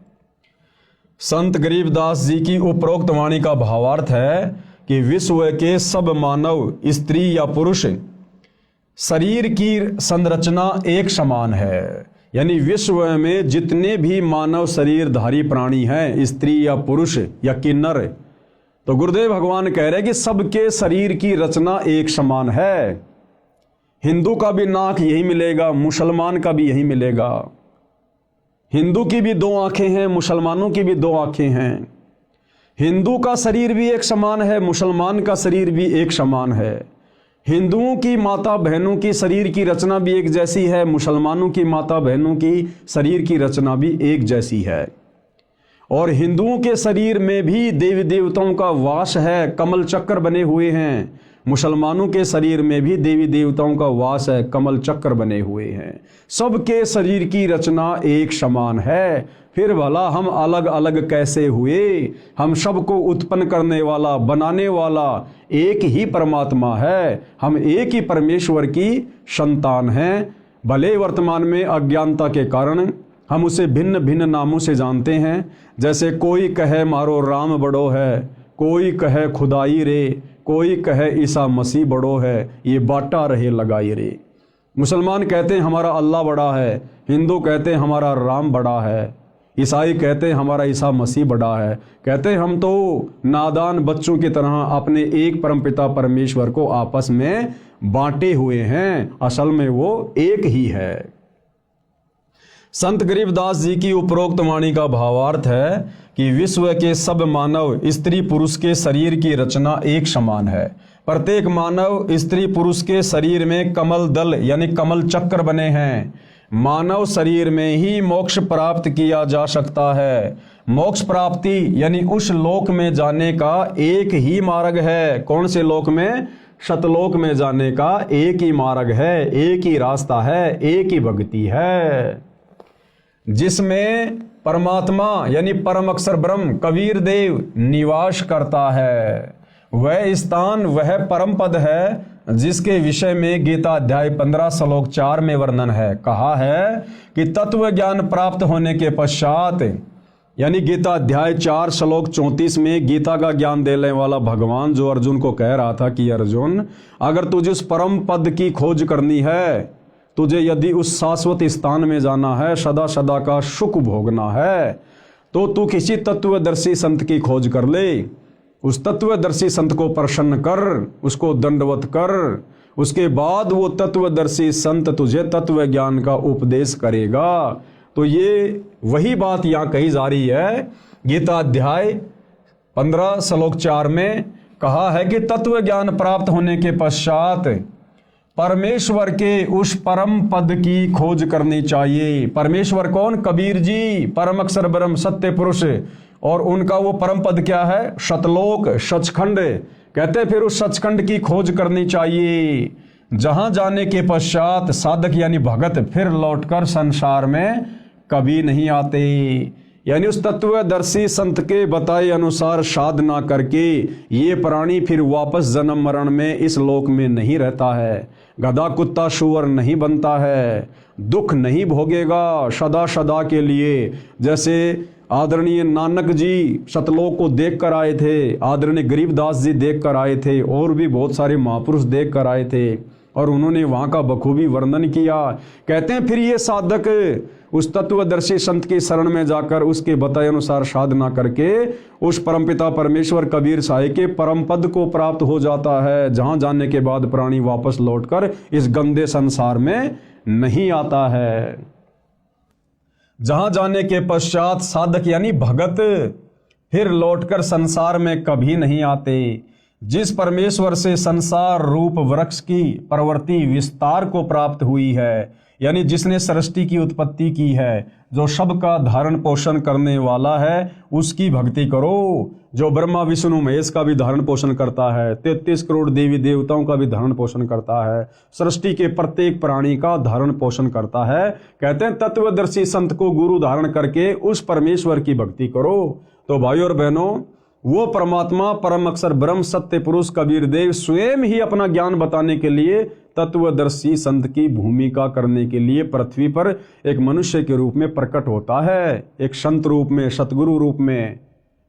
संत गरीबदास जी की उपरोक्त वाणी का भावार्थ है कि विश्व के सब मानव, स्त्री या पुरुष, शरीर की संरचना एक समान है। यानी विश्व में जितने भी मानव शरीरधारी प्राणी हैं, स्त्री या पुरुष या किन्नर, तो गुरुदेव भगवान कह रहे हैं कि सबके शरीर की रचना एक समान है। हिंदू का भी नाक यही मिलेगा, मुसलमान का भी यही मिलेगा। हिंदू की भी 2 आंखें हैं, मुसलमानों की भी 2 आंखें हैं। हिंदू का शरीर भी एक समान है, मुसलमान का शरीर भी एक समान है। हिंदुओं की माता बहनों की शरीर की रचना भी एक जैसी है, मुसलमानों की माता बहनों की शरीर की रचना भी एक जैसी है। और हिंदुओं के शरीर में भी देवी देवताओं का वास है, कमल चक्र बने हुए हैं। मुसलमानों के शरीर में भी देवी देवताओं का वास है, कमल चक्र बने हुए हैं। सबके शरीर की रचना एक समान है। फिर भला हम अलग अलग कैसे हुए? हम सबको उत्पन्न करने वाला, बनाने वाला एक ही परमात्मा है। हम एक ही परमेश्वर की संतान हैं। भले वर्तमान में अज्ञानता के कारण हम उसे भिन्न भिन्न नामों से जानते हैं। जैसे कोई कहे मारो राम बड़ो है, कोई कहे खुदाई रे, कोई कहे ईसा मसीह बड़ो है, ये बाटा रहे लगाई रे। मुसलमान कहते हैं हमारा अल्लाह बड़ा है, हिंदू कहते हैं हमारा राम बड़ा है, ईसाई कहते हैं हमारा ईसा मसीह बड़ा है। कहते हैं हम तो नादान बच्चों की तरह अपने एक परमपिता परमेश्वर को आपस में बांटे हुए हैं, असल में वो एक ही है। संत गरीबदास जी की उपरोक्त वाणी का भावार्थ है कि विश्व के सब मानव, स्त्री पुरुष के शरीर की रचना एक समान है। प्रत्येक मानव, स्त्री पुरुष के शरीर में कमल दल यानी कमल चक्र बने हैं। मानव शरीर में ही मोक्ष प्राप्त किया जा सकता है। मोक्ष प्राप्ति यानी उस लोक में जाने का एक ही मार्ग है। कौन से लोक में? सतलोक में जाने का एक ही मार्ग है, एक ही रास्ता है, एक ही भक्ति है, जिसमें परमात्मा यानी परम अक्षर ब्रह्म कबीर देव निवास करता है। वह स्थान वह परम पद है जिसके विषय में गीता अध्याय 15 श्लोक 4 में वर्णन है। कहा है कि तत्व ज्ञान प्राप्त होने के पश्चात, यानी गीता अध्याय 4 श्लोक 34 में गीता का ज्ञान देने वाला भगवान जो अर्जुन को कह रहा था कि अर्जुन, अगर तुझे उस परम पद की खोज करनी है, तुझे यदि उस शाश्वत स्थान में जाना है, सदा सदा का सुख भोगना है, तो तू किसी तत्वदर्शी संत की खोज कर ले। उस तत्वदर्शी संत को प्रसन्न कर, उसको दंडवत कर, उसके बाद वो तत्वदर्शी संत तुझे तत्व ज्ञान का उपदेश करेगा। तो ये वही बात यहाँ कही जा रही है। गीता अध्याय 15 श्लोक 4 में कहा है कि तत्व ज्ञान प्राप्त होने के पश्चात परमेश्वर के उस परम पद की खोज करनी चाहिए। परमेश्वर कौन? कबीर जी, परम अक्षर ब्रह्म सत्य पुरुष। और उनका वो परम पद क्या है? सतलोक, सचखंड। कहते फिर उस सचखंड की खोज करनी चाहिए, जहां जाने के पश्चात साधक यानी भगत फिर लौटकर संसार में कभी नहीं आते। यानी उस तत्वदर्शी संत के बताए अनुसार साधना करके ये प्राणी फिर वापस जन्म मरण में इस लोक में नहीं रहता है, गधा कुत्ता सुअर नहीं बनता है, दुख नहीं भोगेगा सदा सदा के लिए। जैसे आदरणीय नानक जी सतलोक को देख कर आए थे, आदरणीय गरीबदास जी देख कर आए थे, और भी बहुत सारे महापुरुष देख कर आए थे, और उन्होंने वहाँ का बखूबी वर्णन किया। कहते हैं फिर ये साधक उस तत्वदर्शी संत की शरण में जाकर उसके बताए अनुसार साधना करके उस परमपिता परमेश्वर कबीर साहिब के परम पद को प्राप्त हो जाता है, जहां जाने के बाद प्राणी वापस लौटकर इस गंदे संसार में नहीं आता है। जहां जाने के पश्चात साधक यानी भगत फिर लौटकर संसार में कभी नहीं आते। जिस परमेश्वर से संसार रूप वृक्ष की प्रवृत्ति विस्तार को प्राप्त हुई है, यानी जिसने सृष्टि की उत्पत्ति की है, जो सबका धारण पोषण करने वाला है, उसकी भक्ति करो। जो ब्रह्मा विष्णु महेश का भी धारण पोषण करता है, 33 करोड़ देवी देवताओं का भी धारण पोषण करता है, सृष्टि के प्रत्येक प्राणी का धारण पोषण करता है। कहते हैं तत्वदर्शी संत को गुरु धारण करके उस परमेश्वर की भक्ति करो। तो भाइयों और बहनों, वो परमात्मा परम अक्षर ब्रह्म सत्य पुरुष कबीर देव स्वयं ही अपना ज्ञान बताने के लिए तत्वदर्शी संत की भूमिका करने के लिए पृथ्वी पर एक मनुष्य के रूप में प्रकट होता है, एक संत रूप में, सतगुरु रूप में।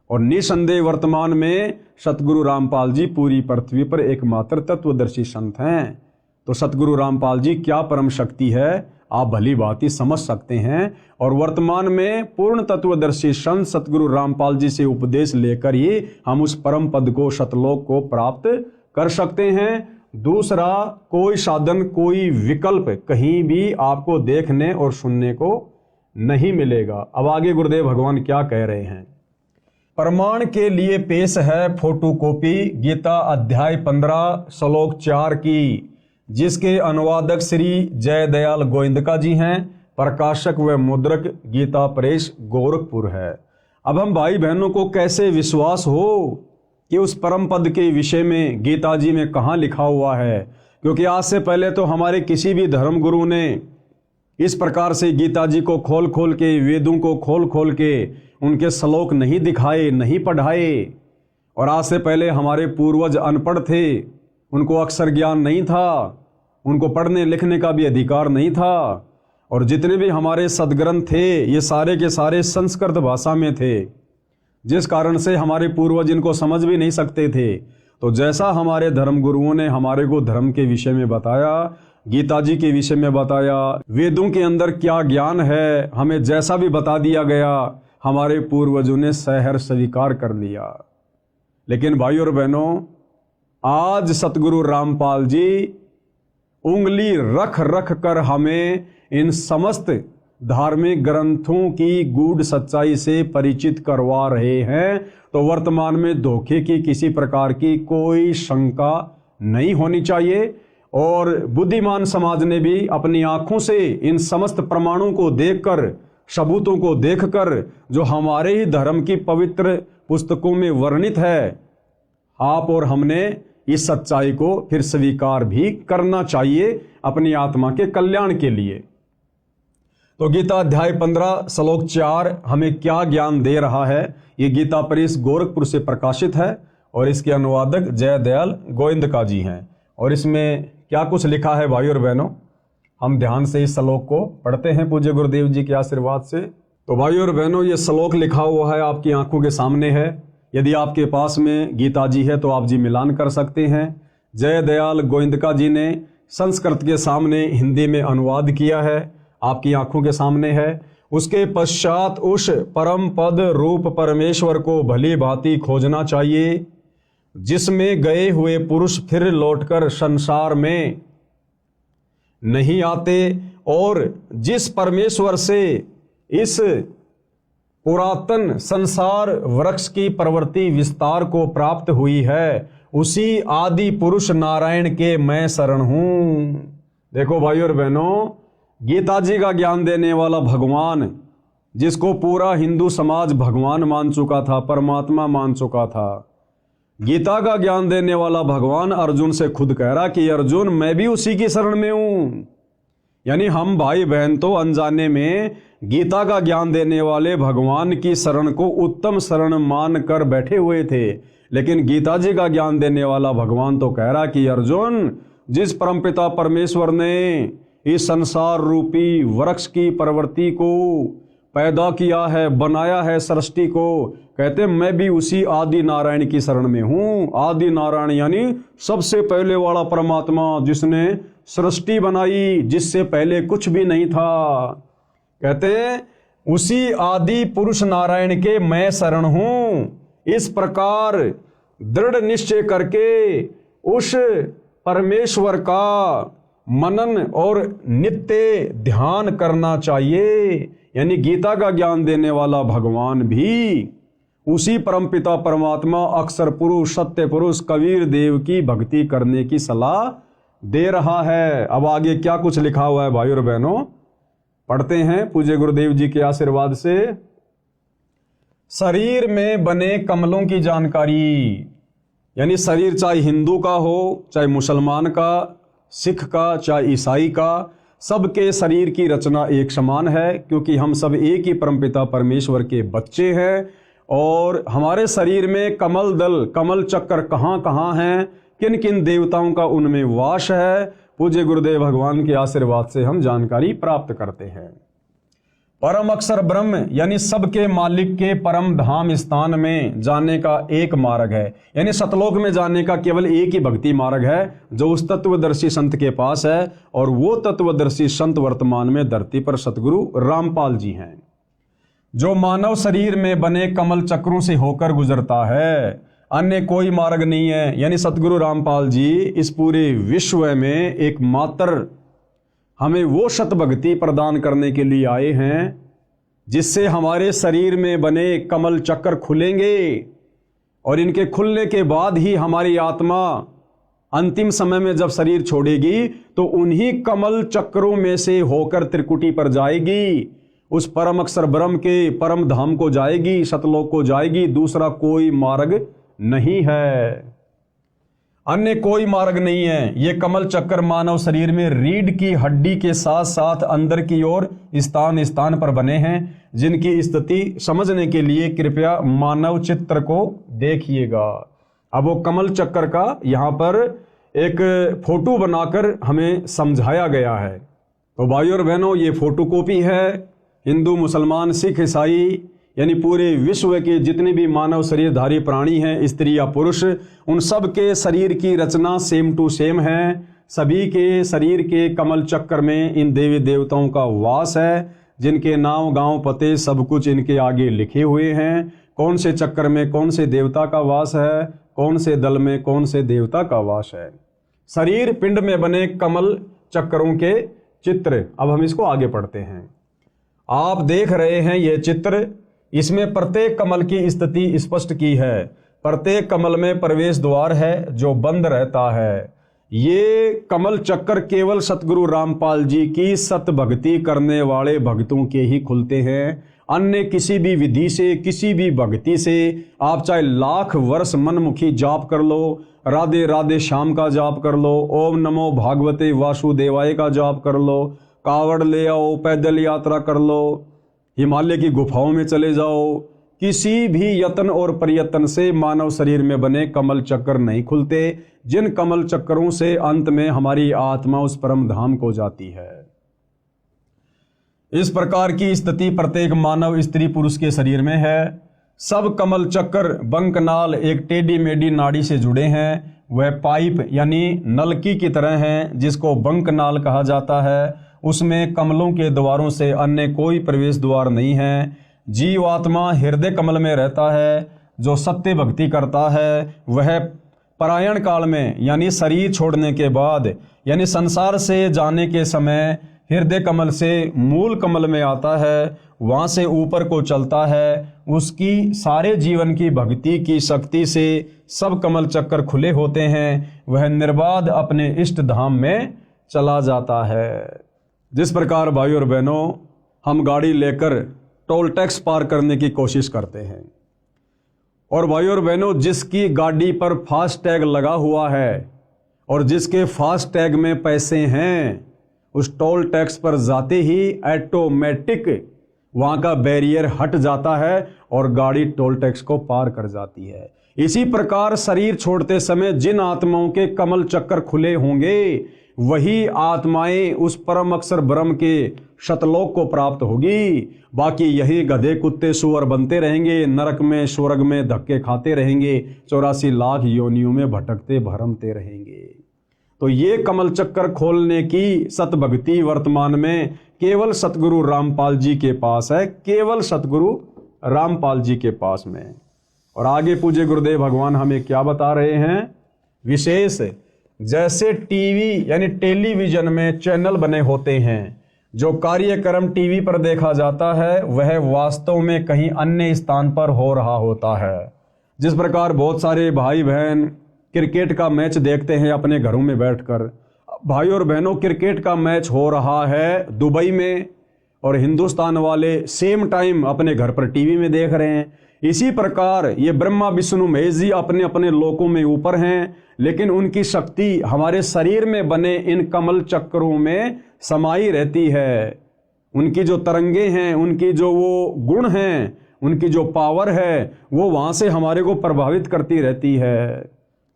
और निसंदेह वर्तमान में सतगुरु रामपाल जी पूरी पृथ्वी पर एकमात्र तत्वदर्शी संत हैं। तो सतगुरु रामपाल जी क्या परम शक्ति है, आप भली बात ही समझ सकते हैं। और वर्तमान में पूर्ण तत्वदर्शी संत सतगुरु रामपाल जी से उपदेश लेकर ही हम उस परम पद को, सतलोक को प्राप्त कर सकते हैं। दूसरा कोई साधन, कोई विकल्प कहीं भी आपको देखने और सुनने को नहीं मिलेगा। अब आगे गुरुदेव भगवान क्या कह रहे हैं। प्रमाण के लिए पेश है फोटोकॉपी गीता अध्याय 15 श्लोक 4 की, जिसके अनुवादक श्री जय दयाल गोविंदका जी हैं, प्रकाशक व मुद्रक गीता प्रेस गोरखपुर है। अब हम भाई बहनों को कैसे विश्वास हो कि उस परम पद के विषय में गीता जी में कहाँ लिखा हुआ है, क्योंकि आज से पहले तो हमारे किसी भी धर्म गुरु ने इस प्रकार से गीता जी को खोल खोल के, वेदों को खोल खोल के उनके श्लोक नहीं दिखाए, नहीं पढ़ाए। और आज से पहले हमारे पूर्वज अनपढ़ थे, उनको अक्षर ज्ञान नहीं था, उनको पढ़ने लिखने का भी अधिकार नहीं था। और जितने भी हमारे सदग्रंथ थे ये सारे के सारे संस्कृत भाषा में थे, जिस कारण से हमारे पूर्वज इनको समझ भी नहीं सकते थे। तो जैसा हमारे धर्म गुरुओं ने हमारे को धर्म के विषय में बताया, गीता जी के विषय में बताया, वेदों के अंदर क्या ज्ञान है हमें जैसा भी बता दिया गया, हमारे पूर्वजों ने सहर्ष स्वीकार कर लिया। लेकिन भाइयों और बहनों, आज सतगुरु रामपाल जी उंगली रख रख कर हमें इन समस्त धार्मिक ग्रंथों की गूढ़ सच्चाई से परिचित करवा रहे हैं। तो वर्तमान में धोखे की किसी प्रकार की कोई शंका नहीं होनी चाहिए। और बुद्धिमान समाज ने भी अपनी आंखों से इन समस्त प्रमाणों को देखकर, सबूतों को देखकर, जो हमारे ही धर्म की पवित्र पुस्तकों में वर्णित है, आप और हमने इस सच्चाई को फिर स्वीकार भी करना चाहिए अपनी आत्मा के कल्याण के लिए। तो गीता अध्याय 15 श्लोक 4 हमें क्या ज्ञान दे रहा है, ये गीता प्रेस गोरखपुर से प्रकाशित है और इसके अनुवादक जयदयाल गोविंदका जी हैं। और इसमें क्या कुछ लिखा है भाई और बहनों, हम ध्यान से इस श्लोक को पढ़ते हैं पूज्य गुरुदेव जी के आशीर्वाद से। तो भाई और बहनों, ये श्लोक लिखा हुआ है, आपकी आंखों के सामने है। यदि आपके पास में गीता जी है तो आप जी मिलान कर सकते हैं। जयदयाल गोविंदका जी ने संस्कृत के सामने हिंदी में अनुवाद किया है, आपकी आंखों के सामने है। उसके पश्चात उस परम पद रूप परमेश्वर को भली भांति खोजना चाहिए, जिसमें गए हुए पुरुष फिर लौटकर संसार में नहीं आते, और जिस परमेश्वर से इस पुरातन संसार वृक्ष की प्रवृत्ति विस्तार को प्राप्त हुई है, उसी आदि पुरुष नारायण के मैं शरण हूं। देखो भाई और बहनों, गीता जी का ज्ञान देने वाला भगवान, जिसको पूरा हिंदू समाज भगवान मान चुका था, परमात्मा मान चुका था, गीता का ज्ञान देने वाला भगवान अर्जुन से खुद कह रहा कि अर्जुन मैं भी उसी की शरण में हूं। यानी हम भाई बहन तो अनजाने में गीता का ज्ञान देने वाले भगवान की शरण को उत्तम शरण मान कर बैठे हुए थे, लेकिन गीता जी का ज्ञान देने वाला भगवान तो कह रहा कि अर्जुन, जिस परमपिता परमेश्वर ने इस संसार रूपी वृक्ष की प्रवृत्ति को पैदा किया है, बनाया है सृष्टि को, कहते मैं भी उसी आदि नारायण की शरण में हूं। आदि नारायण यानी सबसे पहले वाला परमात्मा, जिसने सृष्टि बनाई, जिससे पहले कुछ भी नहीं था। कहते उसी आदि पुरुष नारायण के मैं शरण हूं। इस प्रकार दृढ़ निश्चय करके उस परमेश्वर का मनन और नित्य ध्यान करना चाहिए। यानी गीता का ज्ञान देने वाला भगवान भी उसी परमपिता परमात्मा अक्षर पुरुष सत्य पुरुष कबीर देव की भक्ति करने की सलाह दे रहा है। अब आगे क्या कुछ लिखा हुआ है भाई और बहनों, पढ़ते हैं पूज्य गुरुदेव जी के आशीर्वाद से। शरीर में बने कमलों की जानकारी, यानी शरीर चाहे हिंदू का हो, चाहे मुसलमान का, सिख का, चाहे ईसाई का, सबके शरीर की रचना एक समान है, क्योंकि हम सब एक ही परमपिता परमेश्वर के बच्चे हैं। और हमारे शरीर में कमल दल, कमल चक्कर कहाँ कहाँ हैं, किन किन देवताओं का उनमें वास है, पूज्य गुरुदेव भगवान के आशीर्वाद से हम जानकारी प्राप्त करते हैं। परम अक्षर ब्रह्म यानी सबके मालिक के परम धाम स्थान में जाने का एक मार्ग है, यानी सतलोक में जाने का केवल एक ही भक्ति मार्ग है, जो उस तत्वदर्शी संत के पास है। और वो तत्वदर्शी संत वर्तमान में धरती पर सतगुरु रामपाल जी हैं, जो मानव शरीर में बने कमल चक्रों से होकर गुजरता है, अन्य कोई मार्ग नहीं है। यानी सतगुरु रामपाल जी इस पूरे विश्व में एकमात्र हमें वो सत भक्ति प्रदान करने के लिए आए हैं, जिससे हमारे शरीर में बने कमल चक्र खुलेंगे, और इनके खुलने के बाद ही हमारी आत्मा अंतिम समय में जब शरीर छोड़ेगी तो उन्हीं कमल चक्रों में से होकर त्रिकुटी पर जाएगी, उस परम अक्षर ब्रह्म के परम धाम को जाएगी, सतलोक को जाएगी। दूसरा कोई मार्ग नहीं है, अन्य कोई मार्ग नहीं है। ये कमल चक्कर मानव शरीर में रीढ़ की हड्डी के साथ साथ अंदर की ओर स्थान स्थान पर बने हैं, जिनकी स्थिति समझने के लिए कृपया मानव चित्र को देखिएगा। अब वो कमल चक्कर का यहाँ पर एक फोटो बनाकर हमें समझाया गया है। तो भाइयों और बहनों, ये फोटोकॉपी है। हिंदू, मुसलमान, सिख, ईसाई यानी पूरे विश्व के जितने भी मानव शरीरधारी प्राणी हैं, स्त्री या पुरुष, उन सब के शरीर की रचना सेम टू सेम है। सभी के शरीर के कमल चक्र में इन देवी देवताओं का वास है, जिनके नाम, गांव, पते सब कुछ इनके आगे लिखे हुए हैं। कौन से चक्र में कौन से देवता का वास है, कौन से दल में कौन से देवता का वास है। शरीर पिंड में बने कमल चक्रों के चित्र। अब हम इसको आगे पढ़ते हैं। आप देख रहे हैं यह चित्र, इसमें प्रत्येक कमल की स्थिति स्पष्ट की है। प्रत्येक कमल में प्रवेश द्वार है जो बंद रहता है। ये कमल चक्कर केवल सतगुरु रामपाल जी की सत भक्ति करने वाले भक्तों के ही खुलते हैं। अन्य किसी भी विधि से, किसी भी भक्ति से आप चाहे लाख वर्ष मनमुखी जाप कर लो, राधे राधे श्याम का जाप कर लो, ओम नमो भागवते वासुदेवाय का जाप कर लो, कावड़ ले आओ, पैदल यात्रा कर लो, हिमालय की गुफाओं में चले जाओ, किसी भी यत्न और प्रयत्न से मानव शरीर में बने कमल चक्र नहीं खुलते, जिन कमल चक्रों से अंत में हमारी आत्मा उस परम धाम को जाती है। इस प्रकार की स्थिति प्रत्येक मानव स्त्री पुरुष के शरीर में है। सब कमल चक्र बंकनाल एक टेढ़ी मेढ़ी नाड़ी से जुड़े हैं। वह पाइप यानी नलकी की तरह हैं, जिसको बंकनाल कहा जाता है। उसमें कमलों के द्वारों से अन्य कोई प्रवेश द्वार नहीं है। जीवात्मा हृदय कमल में रहता है। जो सत्य भक्ति करता है वह परायण काल में यानी शरीर छोड़ने के बाद यानी संसार से जाने के समय हृदय कमल से मूल कमल में आता है, वहाँ से ऊपर को चलता है। उसकी सारे जीवन की भक्ति की शक्ति से सब कमल चक्कर खुले होते हैं। वह निर्बाध अपने इष्ट धाम में चला जाता है। जिस प्रकार भाई और बहनों हम गाड़ी लेकर टोल टैक्स पार करने की कोशिश करते हैं, और भाई और बहनों जिसकी गाड़ी पर फास्ट टैग लगा हुआ है और जिसके फास्ट टैग में पैसे हैं, उस टोल टैक्स पर जाते ही ऑटोमेटिक वहाँ का बैरियर हट जाता है और गाड़ी टोल टैक्स को पार कर जाती है। इसी प्रकार शरीर छोड़ते समय जिन आत्माओं के कमल चक्कर खुले होंगे वही आत्माएं उस परम अक्षर ब्रह्म के शतलोक को प्राप्त होगी। बाकी यही गधे कुत्ते सुअर बनते रहेंगे, नरक में स्वर्ग में धक्के खाते रहेंगे, 84 लाख योनियों में भटकते भरमते रहेंगे। तो ये कमल चक्कर खोलने की सतभक्ति वर्तमान में केवल सतगुरु रामपाल जी के पास है, केवल सतगुरु रामपाल जी के पास में। और आगे पूज्य गुरुदेव भगवान हमें क्या बता रहे हैं विशेष, जैसे टीवी यानी टेलीविजन में चैनल बने होते हैं, जो कार्यक्रम टीवी पर देखा जाता है वह वास्तव में कहीं अन्य स्थान पर हो रहा होता है। जिस प्रकार बहुत सारे भाई बहन क्रिकेट का मैच देखते हैं अपने घरों में बैठकर। भाई और बहनों क्रिकेट का मैच हो रहा है दुबई में और हिंदुस्तान वाले सेम टाइम अपने घर पर टीवी में देख रहे हैं। इसी प्रकार ये ब्रह्मा विष्णु महेश जी अपने अपने लोकों में ऊपर हैं, लेकिन उनकी शक्ति हमारे शरीर में बने इन कमल चक्रों में समाई रहती है। उनकी जो तरंगे हैं, उनकी जो वो गुण हैं, उनकी जो पावर है वो वहाँ से हमारे को प्रभावित करती रहती है।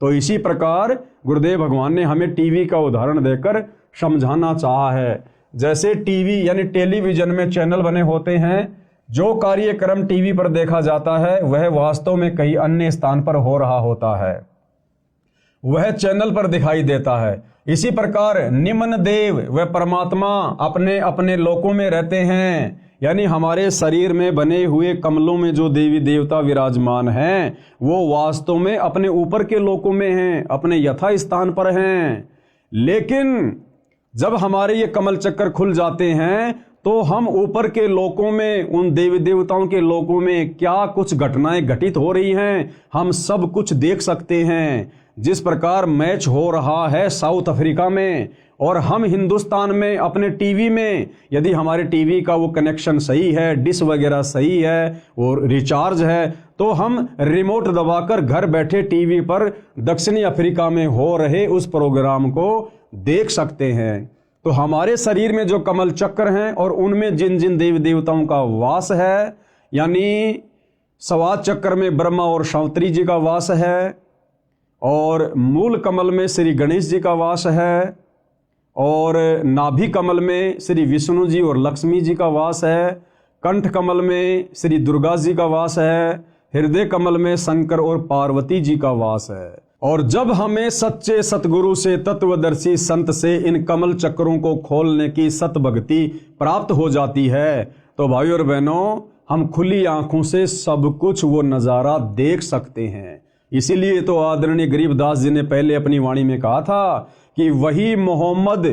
तो इसी प्रकार गुरुदेव भगवान ने हमें टीवी का उदाहरण देकर समझाना चाहा है। जैसे टीवी यानी टेलीविजन में चैनल बने होते हैं, जो कार्यक्रम टीवी पर देखा जाता है वह वास्तव में कहीं अन्य स्थान पर हो रहा होता है, वह चैनल पर दिखाई देता है। इसी प्रकार निम्न देव व परमात्मा अपने अपने लोकों में रहते हैं, यानी हमारे शरीर में बने हुए कमलों में जो देवी देवता विराजमान हैं वो वास्तव में अपने ऊपर के लोकों में हैं, अपने यथा स्थान पर हैं। लेकिन जब हमारे ये कमल चक्कर खुल जाते हैं तो हम ऊपर के लोकों में, उन देवी देवताओं के लोकों में क्या कुछ घटनाएं घटित हो रही हैं हम सब कुछ देख सकते हैं। जिस प्रकार मैच हो रहा है साउथ अफ्रीका में और हम हिंदुस्तान में अपने टीवी में, यदि हमारे टीवी का वो कनेक्शन सही है, डिश वगैरह सही है और रिचार्ज है, तो हम रिमोट दबाकर घर बैठे टीवी पर दक्षिणी अफ्रीका में हो रहे उस प्रोग्राम को देख सकते हैं। तो हमारे शरीर में जो कमल चक्र हैं और उनमें जिन जिन देवी देवताओं का वास है, यानी स्वाद चक्र में ब्रह्मा और शावत्री जी का वास है, और मूल कमल में श्री गणेश जी का वास है, और नाभि कमल में श्री विष्णु जी और लक्ष्मी जी का वास है, कंठ कमल में श्री दुर्गा जी का वास है, हृदय कमल में शंकर और पार्वती जी का वास है। और जब हमें सच्चे सतगुरु से, तत्वदर्शी संत से इन कमल चक्रों को खोलने की सतभक्ति प्राप्त हो जाती है तो भाई और बहनों हम खुली आंखों से सब कुछ वो नज़ारा देख सकते हैं। इसीलिए तो आदरणीय गरीबदास जी ने पहले अपनी वाणी में कहा था कि वही मोहम्मद,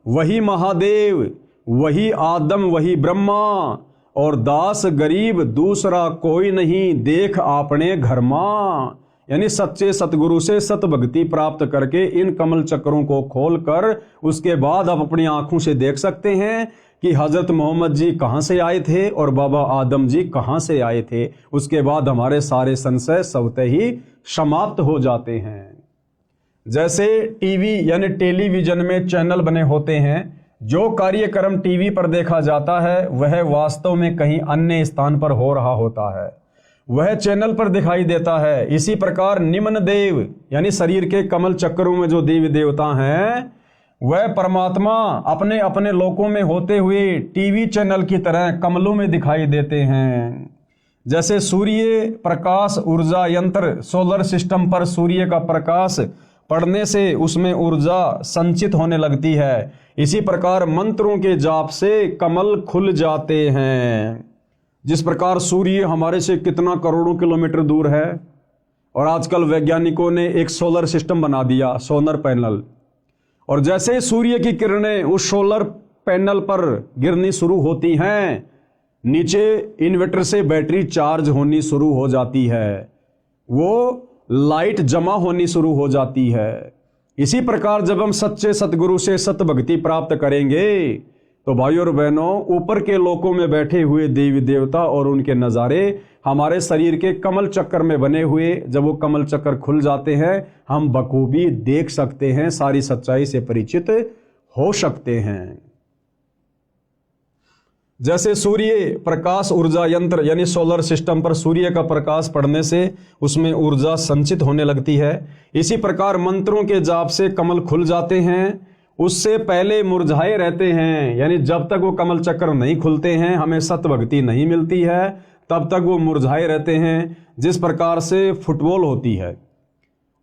वही महादेव, वही आदम, वही ब्रह्मा, और दास गरीब दूसरा कोई नहीं, देख आपने घर मां। यानी सच्चे सतगुरु से सतभक्ति प्राप्त करके इन कमल चक्रों को खोलकर उसके बाद आप अपनी आंखों से देख सकते हैं कि हजरत मोहम्मद जी कहाँ से आए थे और बाबा आदम जी कहाँ से आए थे। उसके बाद हमारे सारे संशय स्वतः ही समाप्त हो जाते हैं। जैसे टीवी यानी टेलीविजन में चैनल बने होते हैं, जो कार्यक्रम टीवी पर देखा जाता है वह वास्तव में कहीं अन्य स्थान पर हो रहा होता है। वह चैनल पर दिखाई देता है। इसी प्रकार निम्न देव यानी शरीर के कमल चक्रों में जो देवी देवता हैं वह परमात्मा अपने अपने लोकों में होते हुए टीवी चैनल की तरह कमलों में दिखाई देते हैं। जैसे सूर्य प्रकाश ऊर्जा यंत्र सोलर सिस्टम पर सूर्य का प्रकाश पड़ने से उसमें ऊर्जा संचित होने लगती है, इसी प्रकार मंत्रों के जाप से कमल खुल जाते हैं। जिस प्रकार सूर्य हमारे से कितना करोड़ों किलोमीटर दूर है और आजकल वैज्ञानिकों ने एक सोलर सिस्टम बना दिया, सोलर पैनल, और जैसे सूर्य की किरणें उस सोलर पैनल पर गिरनी शुरू होती हैं, नीचे इन्वर्टर से बैटरी चार्ज होनी शुरू हो जाती है, वो लाइट जमा होनी शुरू हो जाती है। इसी प्रकार जब हम सच्चे सतगुरु से सत भक्ति प्राप्त करेंगे तो भाइयों और बहनों, ऊपर के लोकों में बैठे हुए देवी देवता और उनके नज़ारे हमारे शरीर के कमल चक्कर में बने हुए, जब वो कमल चक्कर खुल जाते हैं हम बखूबी देख सकते हैं, सारी सच्चाई से परिचित हो सकते हैं। जैसे सूर्य प्रकाश ऊर्जा यंत्र यानी सोलर सिस्टम पर सूर्य का प्रकाश पड़ने से उसमें ऊर्जा संचित होने लगती है, इसी प्रकार मंत्रों के जाप से कमल खुल जाते हैं। उससे पहले मुरझाए रहते हैं, यानी जब तक वो कमल चक्र नहीं खुलते हैं, हमें सत भक्ति नहीं मिलती है, तब तक वो मुरझाए रहते हैं। जिस प्रकार से फुटबॉल होती है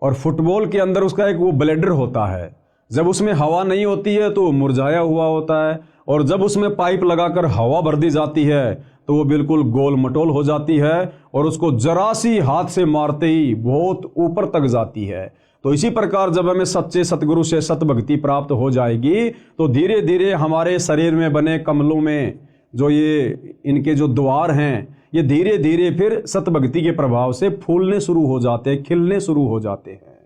और फुटबॉल के अंदर उसका एक वो ब्लेडर होता है, जब उसमें हवा नहीं होती है तो मुरझाया हुआ होता है, और जब उसमें पाइप लगाकर हवा भर दी जाती है तो वो बिल्कुल गोल मटोल हो जाती है और उसको जरा सी हाथ से मारते ही बहुत ऊपर तक जाती है। तो इसी प्रकार जब हमें सच्चे सतगुरु से सत भक्ति प्राप्त हो जाएगी तो धीरे धीरे हमारे शरीर में बने कमलों में जो ये इनके जो द्वार हैं, ये धीरे धीरे फिर सत भक्ति के प्रभाव से फूलने शुरू हो जाते हैं, खिलने शुरू हो जाते हैं।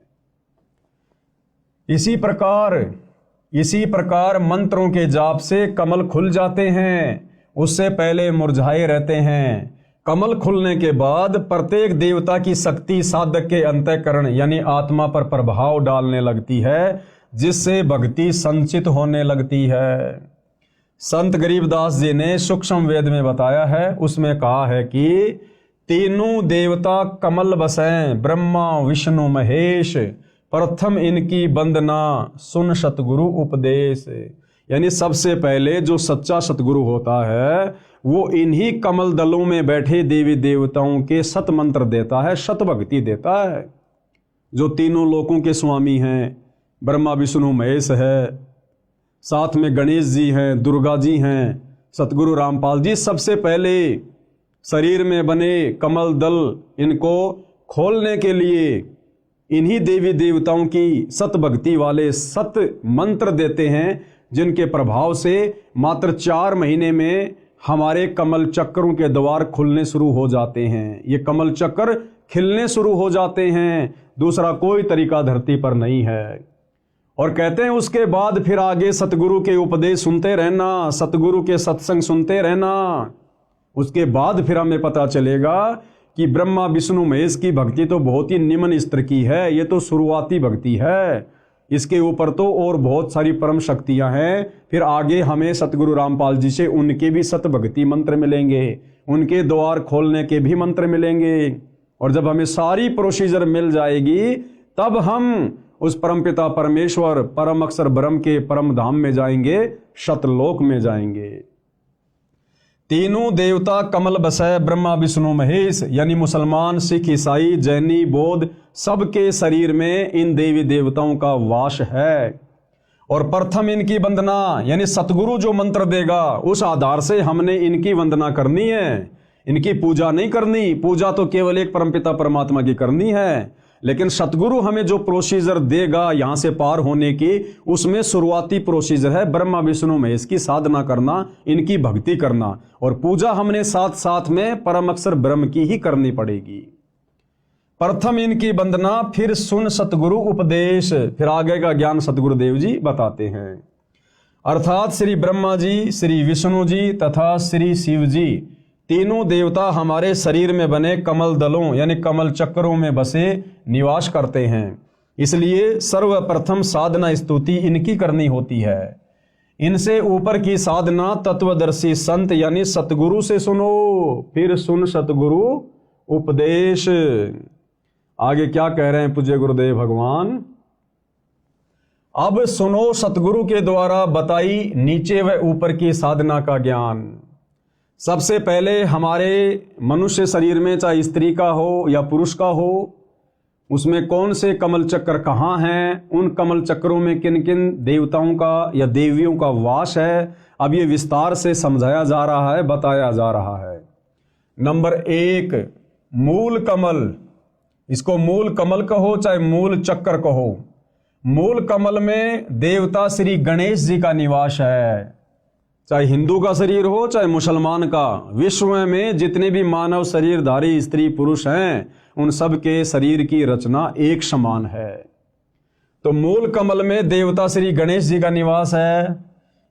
इसी प्रकार मंत्रों के जाप से कमल खुल जाते हैं, उससे पहले मुरझाए रहते हैं। कमल खुलने के बाद प्रत्येक देवता की शक्ति साधक के अंतःकरण यानी आत्मा पर प्रभाव डालने लगती है, जिससे भक्ति संचित होने लगती है। संत गरीबदास जी ने सूक्ष्म वेद में बताया है, उसमें कहा है कि तीनों देवता कमल बसें ब्रह्मा विष्णु महेश, प्रथम इनकी वंदना सुन सतगुरु उपदेश। यानी सबसे पहले जो सच्चा सतगुरु होता है वो इन्हीं कमल दलों में बैठे देवी देवताओं के सत मंत्र देता है, सत भक्ति देता है। जो तीनों लोकों के स्वामी हैं, ब्रह्मा विष्णु महेश है, साथ में गणेश जी हैं, दुर्गा जी हैं, सतगुरु रामपाल जी, सबसे पहले शरीर में बने कमल दल इनको खोलने के लिए इन्हीं देवी देवताओं की सत भक्ति वाले सत मंत्र देते हैं, जिनके प्रभाव से मात्र 4 महीने में हमारे कमल चक्रों के द्वार खुलने शुरू हो जाते हैं। ये कमल चक्र खिलने शुरू हो जाते हैं, दूसरा कोई तरीका धरती पर नहीं है। और कहते हैं उसके बाद फिर आगे सतगुरु के उपदेश सुनते रहना, सतगुरु के सत्संग सुनते रहना। उसके बाद फिर हमें पता चलेगा कि ब्रह्मा विष्णु महेश की भक्ति तो बहुत ही निम्न स्तर की है, ये तो शुरुआती भक्ति है, इसके ऊपर तो और बहुत सारी परम शक्तियां हैं। फिर आगे हमें सतगुरु रामपाल जी से उनके भी सत भक्ति मंत्र मिलेंगे, उनके द्वार खोलने के भी मंत्र मिलेंगे, और जब हमें सारी प्रोसीजर मिल जाएगी तब हम उस परमपिता परमेश्वर परम अक्षर ब्रह्म के परम धाम में जाएंगे, सतलोक में जाएंगे। तीनों देवता कमल बसै ब्रह्मा विष्णु महेश, यानी मुसलमान सिख ईसाई जैनी बौद्ध सबके शरीर में इन देवी देवताओं का वास है। और प्रथम इनकी वंदना यानी सतगुरु जो मंत्र देगा उस आधार से हमने इनकी वंदना करनी है, इनकी पूजा नहीं करनी। पूजा तो केवल एक परमपिता परमात्मा की करनी है, लेकिन सतगुरु हमें जो प्रोसीजर देगा यहाँ से पार होने की, उसमें शुरुआती प्रोसीजर है ब्रह्मा विष्णु महेश की साधना करना, इनकी भक्ति करना, और पूजा हमने साथ साथ में परम अक्षर ब्रह्म की ही करनी पड़ेगी। प्रथम इनकी वंदना, फिर सुन सतगुरु उपदेश, फिर आगे का ज्ञान सतगुरुदेव जी बताते हैं। अर्थात श्री ब्रह्मा जी, श्री विष्णु जी तथा श्री शिव जी तीनों देवता हमारे शरीर में बने कमल दलों यानी कमल चक्रों में बसे निवास करते हैं। इसलिए सर्वप्रथम साधना स्तुति इनकी करनी होती है। इनसे ऊपर की साधना तत्वदर्शी संत यानी सतगुरु से सुनो, फिर सुन सतगुरु उपदेश। आगे क्या कह रहे हैं पूज्य गुरुदेव भगवान? अब सुनो सतगुरु के द्वारा बताई नीचे व ऊपर की साधना का ज्ञान। सबसे पहले हमारे मनुष्य शरीर में, चाहे स्त्री का हो या पुरुष का हो, उसमें कौन से कमल चक्र कहाँ हैं, उन कमल चक्रों में किन किन देवताओं का या देवियों का वास है, अब ये विस्तार से समझाया जा रहा है, बताया जा रहा है। नंबर 1, मूल कमल। इसको मूल कमल कहो चाहे मूल चक्र कहो। मूल कमल में देवता श्री गणेश जी का निवास है। चाहे हिंदू का शरीर हो चाहे मुसलमान का, विश्व में जितने भी मानव शरीरधारी स्त्री पुरुष हैं, उन सब के शरीर की रचना एक समान है। तो मूल कमल में देवता श्री गणेश जी का निवास है।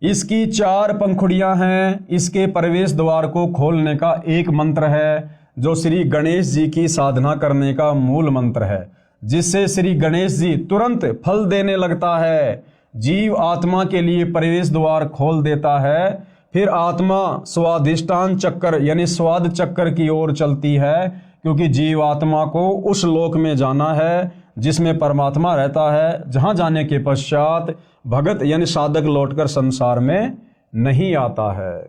इसकी 4 पंखुड़ियां हैं। इसके प्रवेश द्वार को खोलने का एक मंत्र है, जो श्री गणेश जी की साधना करने का मूल मंत्र है, जिससे श्री गणेश जी तुरंत फल देने लगता है। जीव आत्मा के लिए प्रवेश द्वार खोल देता है। फिर आत्मा स्वादिष्टान चक्र यानी स्वाद चक्र की ओर चलती है, क्योंकि जीव आत्मा को उस लोक में जाना है जिसमें परमात्मा रहता है, जहां जाने के पश्चात भगत यानी साधक लौटकर संसार में नहीं आता है।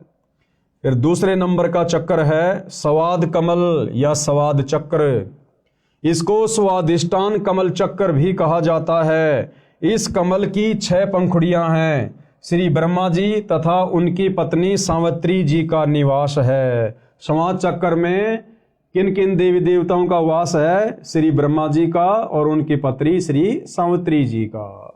फिर दूसरे नंबर का चक्र है स्वाद कमल या स्वाद चक्र। इसको स्वादिष्टान कमल चक्र भी कहा जाता है। इस कमल की 6 पंखुड़ियां हैं। श्री ब्रह्मा जी तथा उनकी पत्नी सावित्री जी का निवास है। स्वाद चक्र में किन किन देवी देवताओं का वास है? श्री ब्रह्मा जी का और उनकी पत्नी श्री सावित्री जी का।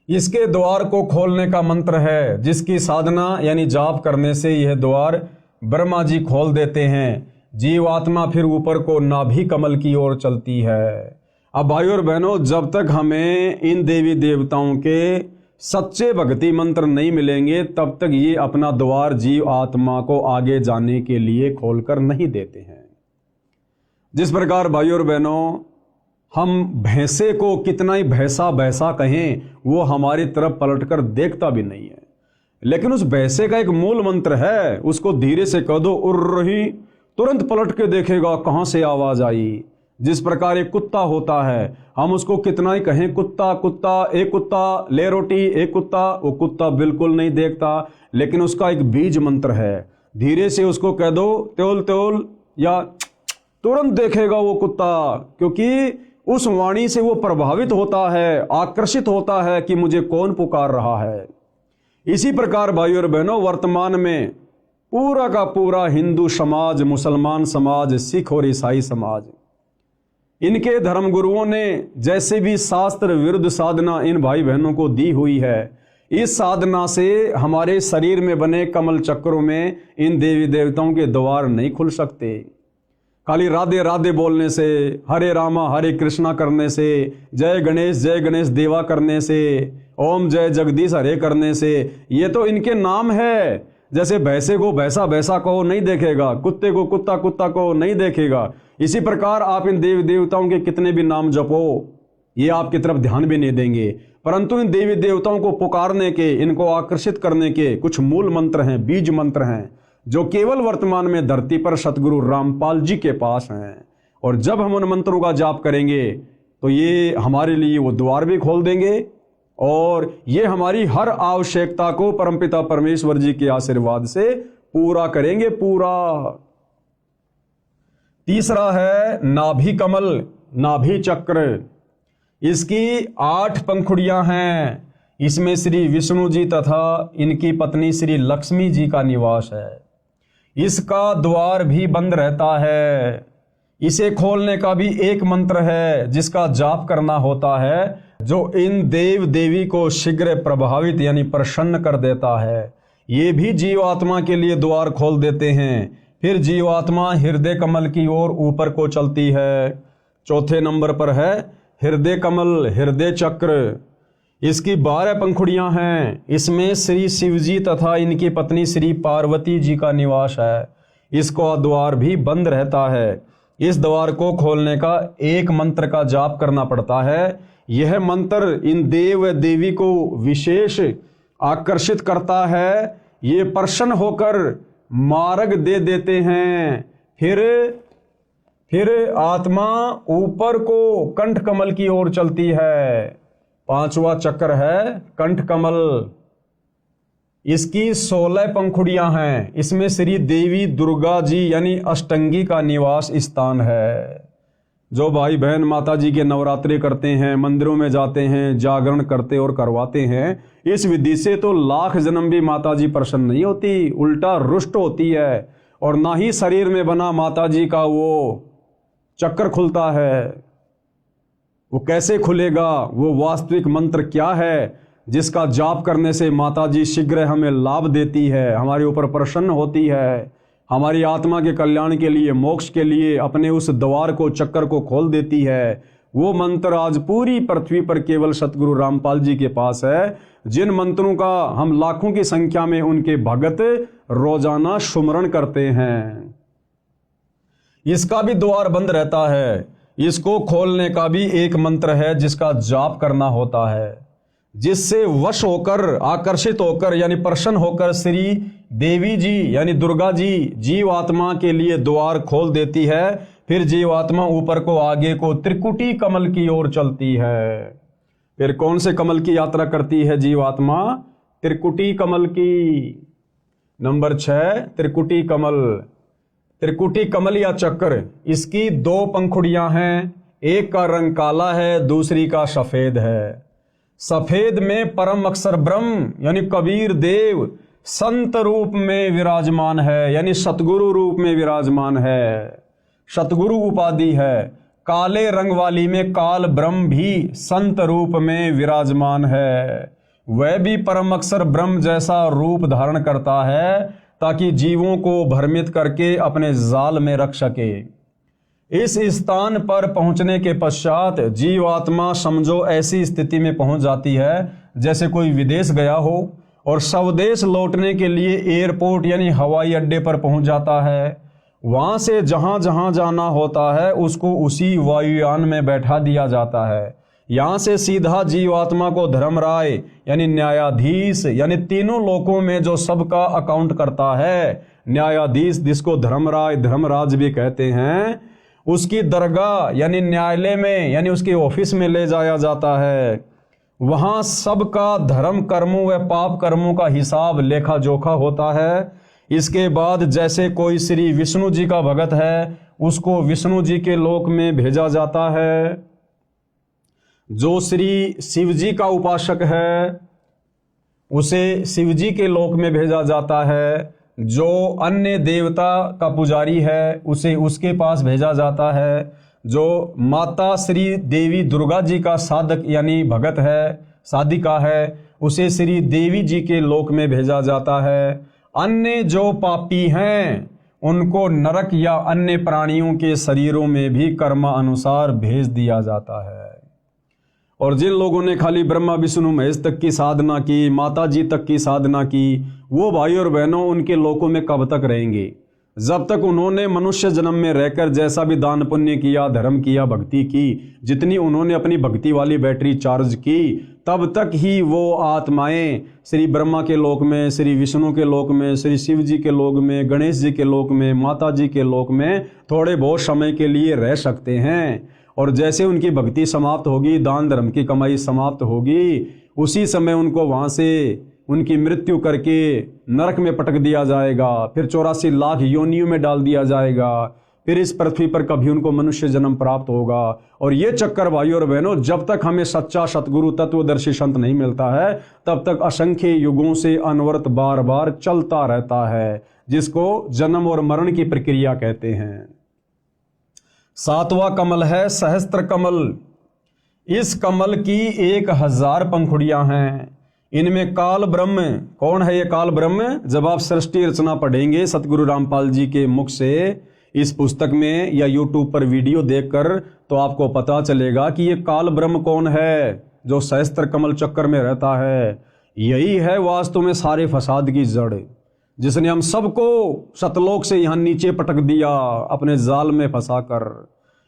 इसके द्वार को खोलने का मंत्र है, जिसकी साधना यानी जाप करने से यह द्वार ब्रह्मा जी खोल देते हैं। जीव आत्मा फिर ऊपर को नाभि कमल की ओर चलती है। अब भाइयों और बहनों, जब तक हमें इन देवी देवताओं के सच्चे भक्ति मंत्र नहीं मिलेंगे, तब तक ये अपना द्वार जीव आत्मा को आगे जाने के लिए खोलकर नहीं देते हैं। जिस प्रकार भाइयों और बहनों, हम भैंसे को कितना ही भैंसा भैंसा कहें, वो हमारी तरफ पलटकर देखता भी नहीं है। लेकिन उस भैंसे का एक मूल मंत्र है, उसको धीरे से कह दो उड़ रही, तुरंत पलट के देखेगा कहां से आवाज आई। जिस प्रकार एक कुत्ता होता है, हम उसको कितना ही कहें कुत्ता कुत्ता, एक कुत्ता ले रोटी, एक कुत्ता, वो कुत्ता बिल्कुल नहीं देखता। लेकिन उसका एक बीज मंत्र है, धीरे से उसको कह दो त्योल त्योल या तुरंत देखेगा वो कुत्ता, क्योंकि उस वाणी से वो प्रभावित होता है, आकर्षित होता है कि मुझे कौन पुकार रहा है। इसी प्रकार भाइयों और बहनों, वर्तमान में पूरा का पूरा हिंदू समाज, मुसलमान समाज, सिख और ईसाई समाज, इनके धर्म गुरुओं ने जैसे भी शास्त्र विरुद्ध साधना इन भाई बहनों को दी हुई है, इस साधना से हमारे शरीर में बने कमल चक्रों में इन देवी देवताओं के द्वार नहीं खुल सकते। खाली राधे राधे बोलने से, हरे रामा हरे कृष्णा करने से, जय गणेश देवा करने से, ओम जय जगदीश हरे करने से, ये तो इनके नाम है। जैसे भैंसे को भैंसा भैंसा को नहीं देखेगा, कुत्ते को कुत्ता कुत्ता को नहीं देखेगा, इसी प्रकार आप इन देवी देवताओं के कितने भी नाम जपो, ये आपकी तरफ ध्यान भी नहीं देंगे। परंतु इन देवी देवताओं को पुकारने के, इनको आकर्षित करने के कुछ मूल मंत्र हैं, बीज मंत्र हैं, जो केवल वर्तमान में धरती पर सतगुरु रामपाल जी के पास हैं। और जब हम उन मंत्रों का जाप करेंगे तो ये हमारे लिए वो द्वार भी खोल देंगे, और ये हमारी हर आवश्यकता को परमपिता परमेश्वर जी के आशीर्वाद से पूरा करेंगे, पूरा। तीसरा है नाभि कमल, नाभि चक्र। इसकी 8 पंखुड़ियां हैं। इसमें श्री विष्णु जी तथा इनकी पत्नी श्री लक्ष्मी जी का निवास है। इसका द्वार भी बंद रहता है। इसे खोलने का भी एक मंत्र है, जिसका जाप करना होता है, जो इन देव देवी को शीघ्र प्रभावित यानी प्रसन्न कर देता है। ये भी जीवात्मा के लिए द्वार खोल देते हैं। फिर जीवात्मा हृदय कमल की ओर ऊपर को चलती है। चौथे नंबर पर है हृदय कमल, हृदय चक्र। इसकी 12 पंखुड़ियां हैं। इसमें श्री शिव जी तथा इनकी पत्नी श्री पार्वती जी का निवास है। इसका द्वार भी बंद रहता है। इस द्वार को खोलने का एक मंत्र का जाप करना पड़ता है। यह मंत्र इन देव देवी को विशेष आकर्षित करता है। ये प्रसन्न होकर मार्ग दे देते हैं। फिर आत्मा ऊपर को कंठ कमल की ओर चलती है। पांचवा चक्र है कंठ कमल। इसकी 16 पंखुड़ियां हैं। इसमें श्री देवी दुर्गा जी यानी अष्टंगी का निवास स्थान है। जो भाई बहन माता जी के नवरात्रि करते हैं, मंदिरों में जाते हैं, जागरण करते और करवाते हैं, इस विधि से तो लाख जन्म भी माता जी प्रसन्न नहीं होती, उल्टा रुष्ट होती है। और ना ही शरीर में बना माता जी का वो चक्र खुलता है। वो कैसे खुलेगा? वो वास्तविक मंत्र क्या है जिसका जाप करने से माता जी शीघ्र हमें लाभ देती है, हमारे ऊपर प्रसन्न होती है, हमारी आत्मा के कल्याण के लिए, मोक्ष के लिए अपने उस द्वार को, चक्कर को खोल देती है। वो मंत्र आज पूरी पृथ्वी पर केवल सतगुरु रामपाल जी के पास है, जिन मंत्रों का हम लाखों की संख्या में उनके भगत रोजाना सुमरण करते हैं। इसका भी द्वार बंद रहता है। इसको खोलने का भी एक मंत्र है जिसका जाप करना होता है, जिससे वश होकर, आकर्षित होकर यानी प्रसन्न होकर श्री देवी जी यानी दुर्गा जी जीवात्मा के लिए द्वार खोल देती है। फिर जीवात्मा ऊपर को, आगे को त्रिकुटी कमल की ओर चलती है। फिर कौन से कमल की यात्रा करती है जीवात्मा? त्रिकुटी कमल की। नंबर 6 त्रिकुटी कमल। त्रिकुटी कमल या चक्र, इसकी 2 पंखुड़ियां हैं। एक का रंग काला है, दूसरी का सफेद है। सफेद में परम अक्षर ब्रह्म यानी कबीर देव संत रूप में विराजमान है, यानी सतगुरु रूप में विराजमान है, सतगुरु उपाधि है। काले रंग वाली में काल ब्रह्म भी संत रूप में विराजमान है। वह भी परम अक्षर ब्रह्म जैसा रूप धारण करता है ताकि जीवों को भ्रमित करके अपने जाल में रख सके। इस स्थान पर पहुंचने के पश्चात जीवात्मा समझो ऐसी स्थिति में पहुंच जाती है जैसे कोई विदेश गया हो और स्वदेश लौटने के लिए एयरपोर्ट यानी हवाई अड्डे पर पहुंच जाता है। वहां से जहां जहां जाना होता है उसको उसी वायुयान में बैठा दिया जाता है। यहां से सीधा जीवात्मा को धर्मराय यानी न्यायाधीश यानी तीनों लोकों में जो सबका अकाउंट करता है, न्यायाधीश जिसको धर्मराय धर्मराज भी कहते हैं, उसकी दरगाह यानी न्यायालय में यानी उसके ऑफिस में ले जाया जाता है। वहां सबका धर्म कर्मों व पाप कर्मों का हिसाब लेखा जोखा होता है। इसके बाद जैसे कोई श्री विष्णु जी का भगत है उसको विष्णु जी के लोक में भेजा जाता है। जो श्री शिव जी का उपासक है उसे शिव जी के लोक में भेजा जाता है। जो अन्य देवता का पुजारी है उसे उसके पास भेजा जाता है। जो माता श्री देवी दुर्गा जी का साधक यानी भगत है, साधिका है, उसे श्री देवी जी के लोक में भेजा जाता है। अन्य जो पापी हैं उनको नरक या अन्य प्राणियों के शरीरों में भी कर्मानुसार भेज दिया जाता है। और जिन लोगों ने खाली ब्रह्मा विष्णु महेश तक की साधना की, माता जी तक की साधना की, वो भाई और बहनों उनके लोकों में कब तक रहेंगे? जब तक उन्होंने मनुष्य जन्म में रहकर जैसा भी दान पुण्य किया, धर्म किया, भक्ति की, जितनी उन्होंने अपनी भक्ति वाली बैटरी चार्ज की, तब तक ही वो आत्माएं श्री ब्रह्मा के लोक में, श्री विष्णु के लोक में, श्री शिव जी के लोक में, गणेश जी के लोक में, माता जी के लोक में थोड़े बहुत समय के लिए रह सकते हैं। और जैसे उनकी भक्ति समाप्त होगी, दान धर्म की कमाई समाप्त होगी, उसी समय उनको वहाँ से उनकी मृत्यु करके नरक में पटक दिया जाएगा। फिर 84 लाख योनियों में डाल दिया जाएगा। फिर इस पृथ्वी पर कभी उनको मनुष्य जन्म प्राप्त होगा। और ये चक्कर भाइयों और बहनों, जब तक हमें सच्चा सतगुरु तत्वदर्शी संत नहीं मिलता है तब तक असंख्य युगों से अनवरत बार बार चलता रहता है, जिसको जन्म और मरण की प्रक्रिया कहते हैं। 7वां कमल है सहस्त्र कमल। इस कमल की 1000 पंखुड़ियां हैं। इनमें काल ब्रह्म, कौन है ये काल ब्रह्म? जब आप सृष्टि रचना पढ़ेंगे सतगुरु रामपाल जी के मुख से इस पुस्तक में या यूट्यूब पर वीडियो देखकर, तो आपको पता चलेगा कि ये काल ब्रह्म कौन है जो सहस्त्र कमल चक्कर में रहता है। यही है वास्तव में सारे फसाद की जड़, जिसने हम सबको सतलोक से यहाँ नीचे पटक दिया अपने जाल में फंसाकर।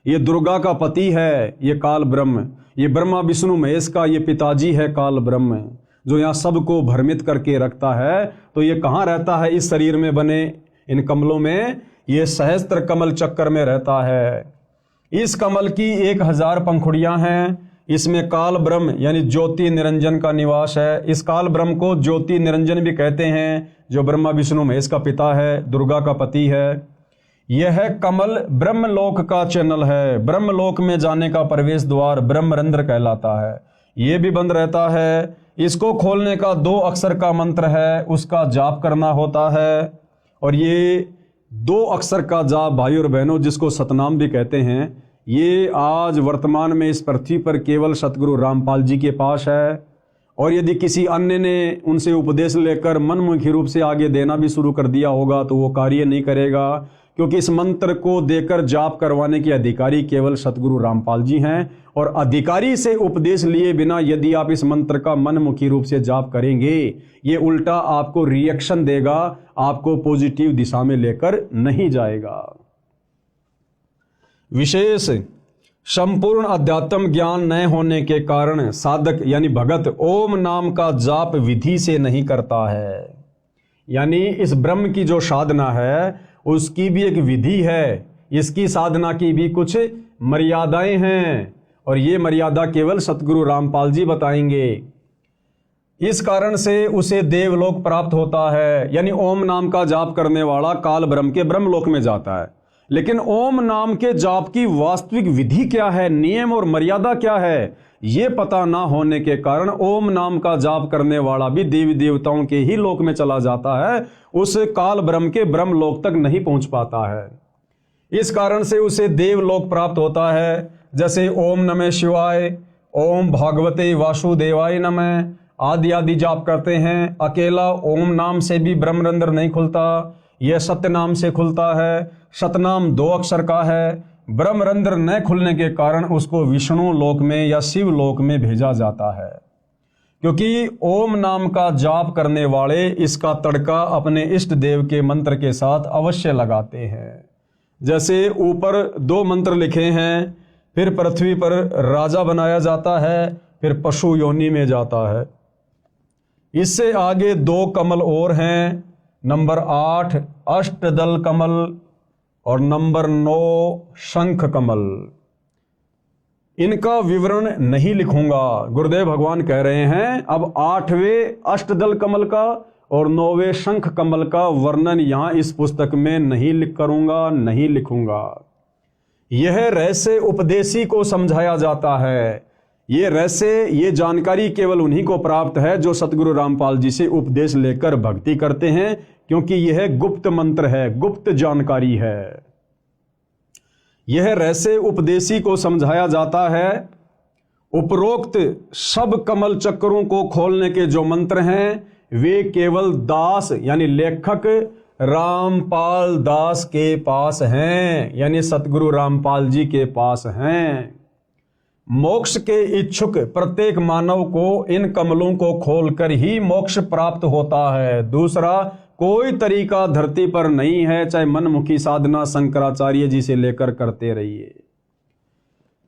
ये दुर्गा का पति है ये काल ब्रह्म, ये ब्रह्मा विष्णु महेश का ये पिताजी है काल ब्रह्म, जो यहाँ सबको भ्रमित करके रखता है। तो ये कहाँ रहता है? इस शरीर में बने इन कमलों में। ये सहस्त्र कमल चक्कर में रहता है। इस कमल की 1000 पंखुड़ियां हैं। इसमें काल ब्रह्म यानी ज्योति निरंजन का निवास है। इस काल ब्रह्म को ज्योति निरंजन भी कहते हैं, जो ब्रह्मा विष्णु महेश का पिता है, दुर्गा का पति है। यह कमल ब्रह्मलोक का चैनल है। ब्रह्मलोक में जाने का प्रवेश द्वार ब्रह्मरंध्र कहलाता है। ये भी बंद रहता है। इसको खोलने का 2 अक्षर का मंत्र है, उसका जाप करना होता है। और ये 2 अक्षर का जाप भाई और बहनों, जिसको सतनाम भी कहते हैं, ये आज वर्तमान में इस पृथ्वी पर केवल सतगुरु रामपाल जी के पास है। और यदि किसी अन्य ने उनसे उपदेश लेकर मनमुखी रूप से आगे देना भी शुरू कर दिया होगा तो वो कार्य नहीं करेगा, क्योंकि इस मंत्र को देकर जाप करवाने के अधिकारी केवल सतगुरु रामपाल जी हैं। और अधिकारी से उपदेश लिए बिना यदि आप इस मंत्र का मनमुखी रूप से जाप करेंगे, ये उल्टा आपको रिएक्शन देगा, आपको पॉजिटिव दिशा में लेकर नहीं जाएगा। विशेष संपूर्ण अध्यात्म ज्ञान न होने के कारण साधक यानी भगत ओम नाम का जाप विधि से नहीं करता है। यानी इस ब्रह्म की जो साधना है उसकी भी एक विधि है, इसकी साधना की भी कुछ मर्यादाएं हैं, और ये मर्यादा केवल सतगुरु रामपाल जी बताएंगे। इस कारण से उसे देवलोक प्राप्त होता है। यानी ओम नाम का जाप करने वाला काल ब्रह्म के ब्रह्मलोक में जाता है। लेकिन ओम नाम के जाप की वास्तविक विधि क्या है, नियम और मर्यादा क्या है, ये पता ना होने के कारण ओम नाम का जाप करने वाला भी देवी देवताओं के ही लोक में चला जाता है, उस काल ब्रह्म के ब्रह्मलोक तक नहीं पहुंच पाता है। इस कारण से उसे देवलोक प्राप्त होता है। जैसे ओम नमः शिवाय, ओम भागवते वासुदेवाय नमः आदि आदि जाप करते हैं। अकेला ओम नाम से भी ब्रह्मरंध्र नहीं खुलता, यह सत्य नाम से खुलता है। सतनाम 2 अक्षर का है। ब्रह्मरंध्र न खुलने के कारण उसको विष्णु लोक में या शिव लोक में भेजा जाता है, क्योंकि ओम नाम का जाप करने वाले इसका तड़का अपने इष्ट देव के मंत्र के साथ अवश्य लगाते हैं। जैसे ऊपर 2 मंत्र लिखे हैं, फिर पृथ्वी पर राजा बनाया जाता है, फिर पशु योनि में जाता है। इससे आगे 2 कमल और हैं, नंबर 8 अष्टदल कमल और नंबर 9 शंख कमल। इनका विवरण नहीं लिखूंगा, गुरुदेव भगवान कह रहे हैं अब 8वें अष्टदल कमल का और 9वें शंख कमल का वर्णन यहां इस पुस्तक में नहीं लिखूंगा। यह रहस्य उपदेशी को समझाया जाता है। ये रहस्य, ये जानकारी केवल उन्हीं को प्राप्त है जो सतगुरु रामपाल जी से उपदेश लेकर भक्ति करते हैं, क्योंकि यह गुप्त मंत्र है, गुप्त जानकारी है। यह रहस्य उपदेशी को समझाया जाता है। उपरोक्त सब कमल चक्रों को खोलने के जो मंत्र हैं वे केवल दास यानी लेखक रामपाल दास के पास हैं, यानी सतगुरु रामपाल जी के पास हैं। मोक्ष के इच्छुक प्रत्येक मानव को इन कमलों को खोलकर ही मोक्ष प्राप्त होता है। दूसरा कोई तरीका धरती पर नहीं है, चाहे मनमुखी साधना शंकराचार्य जी से लेकर करते रहिए।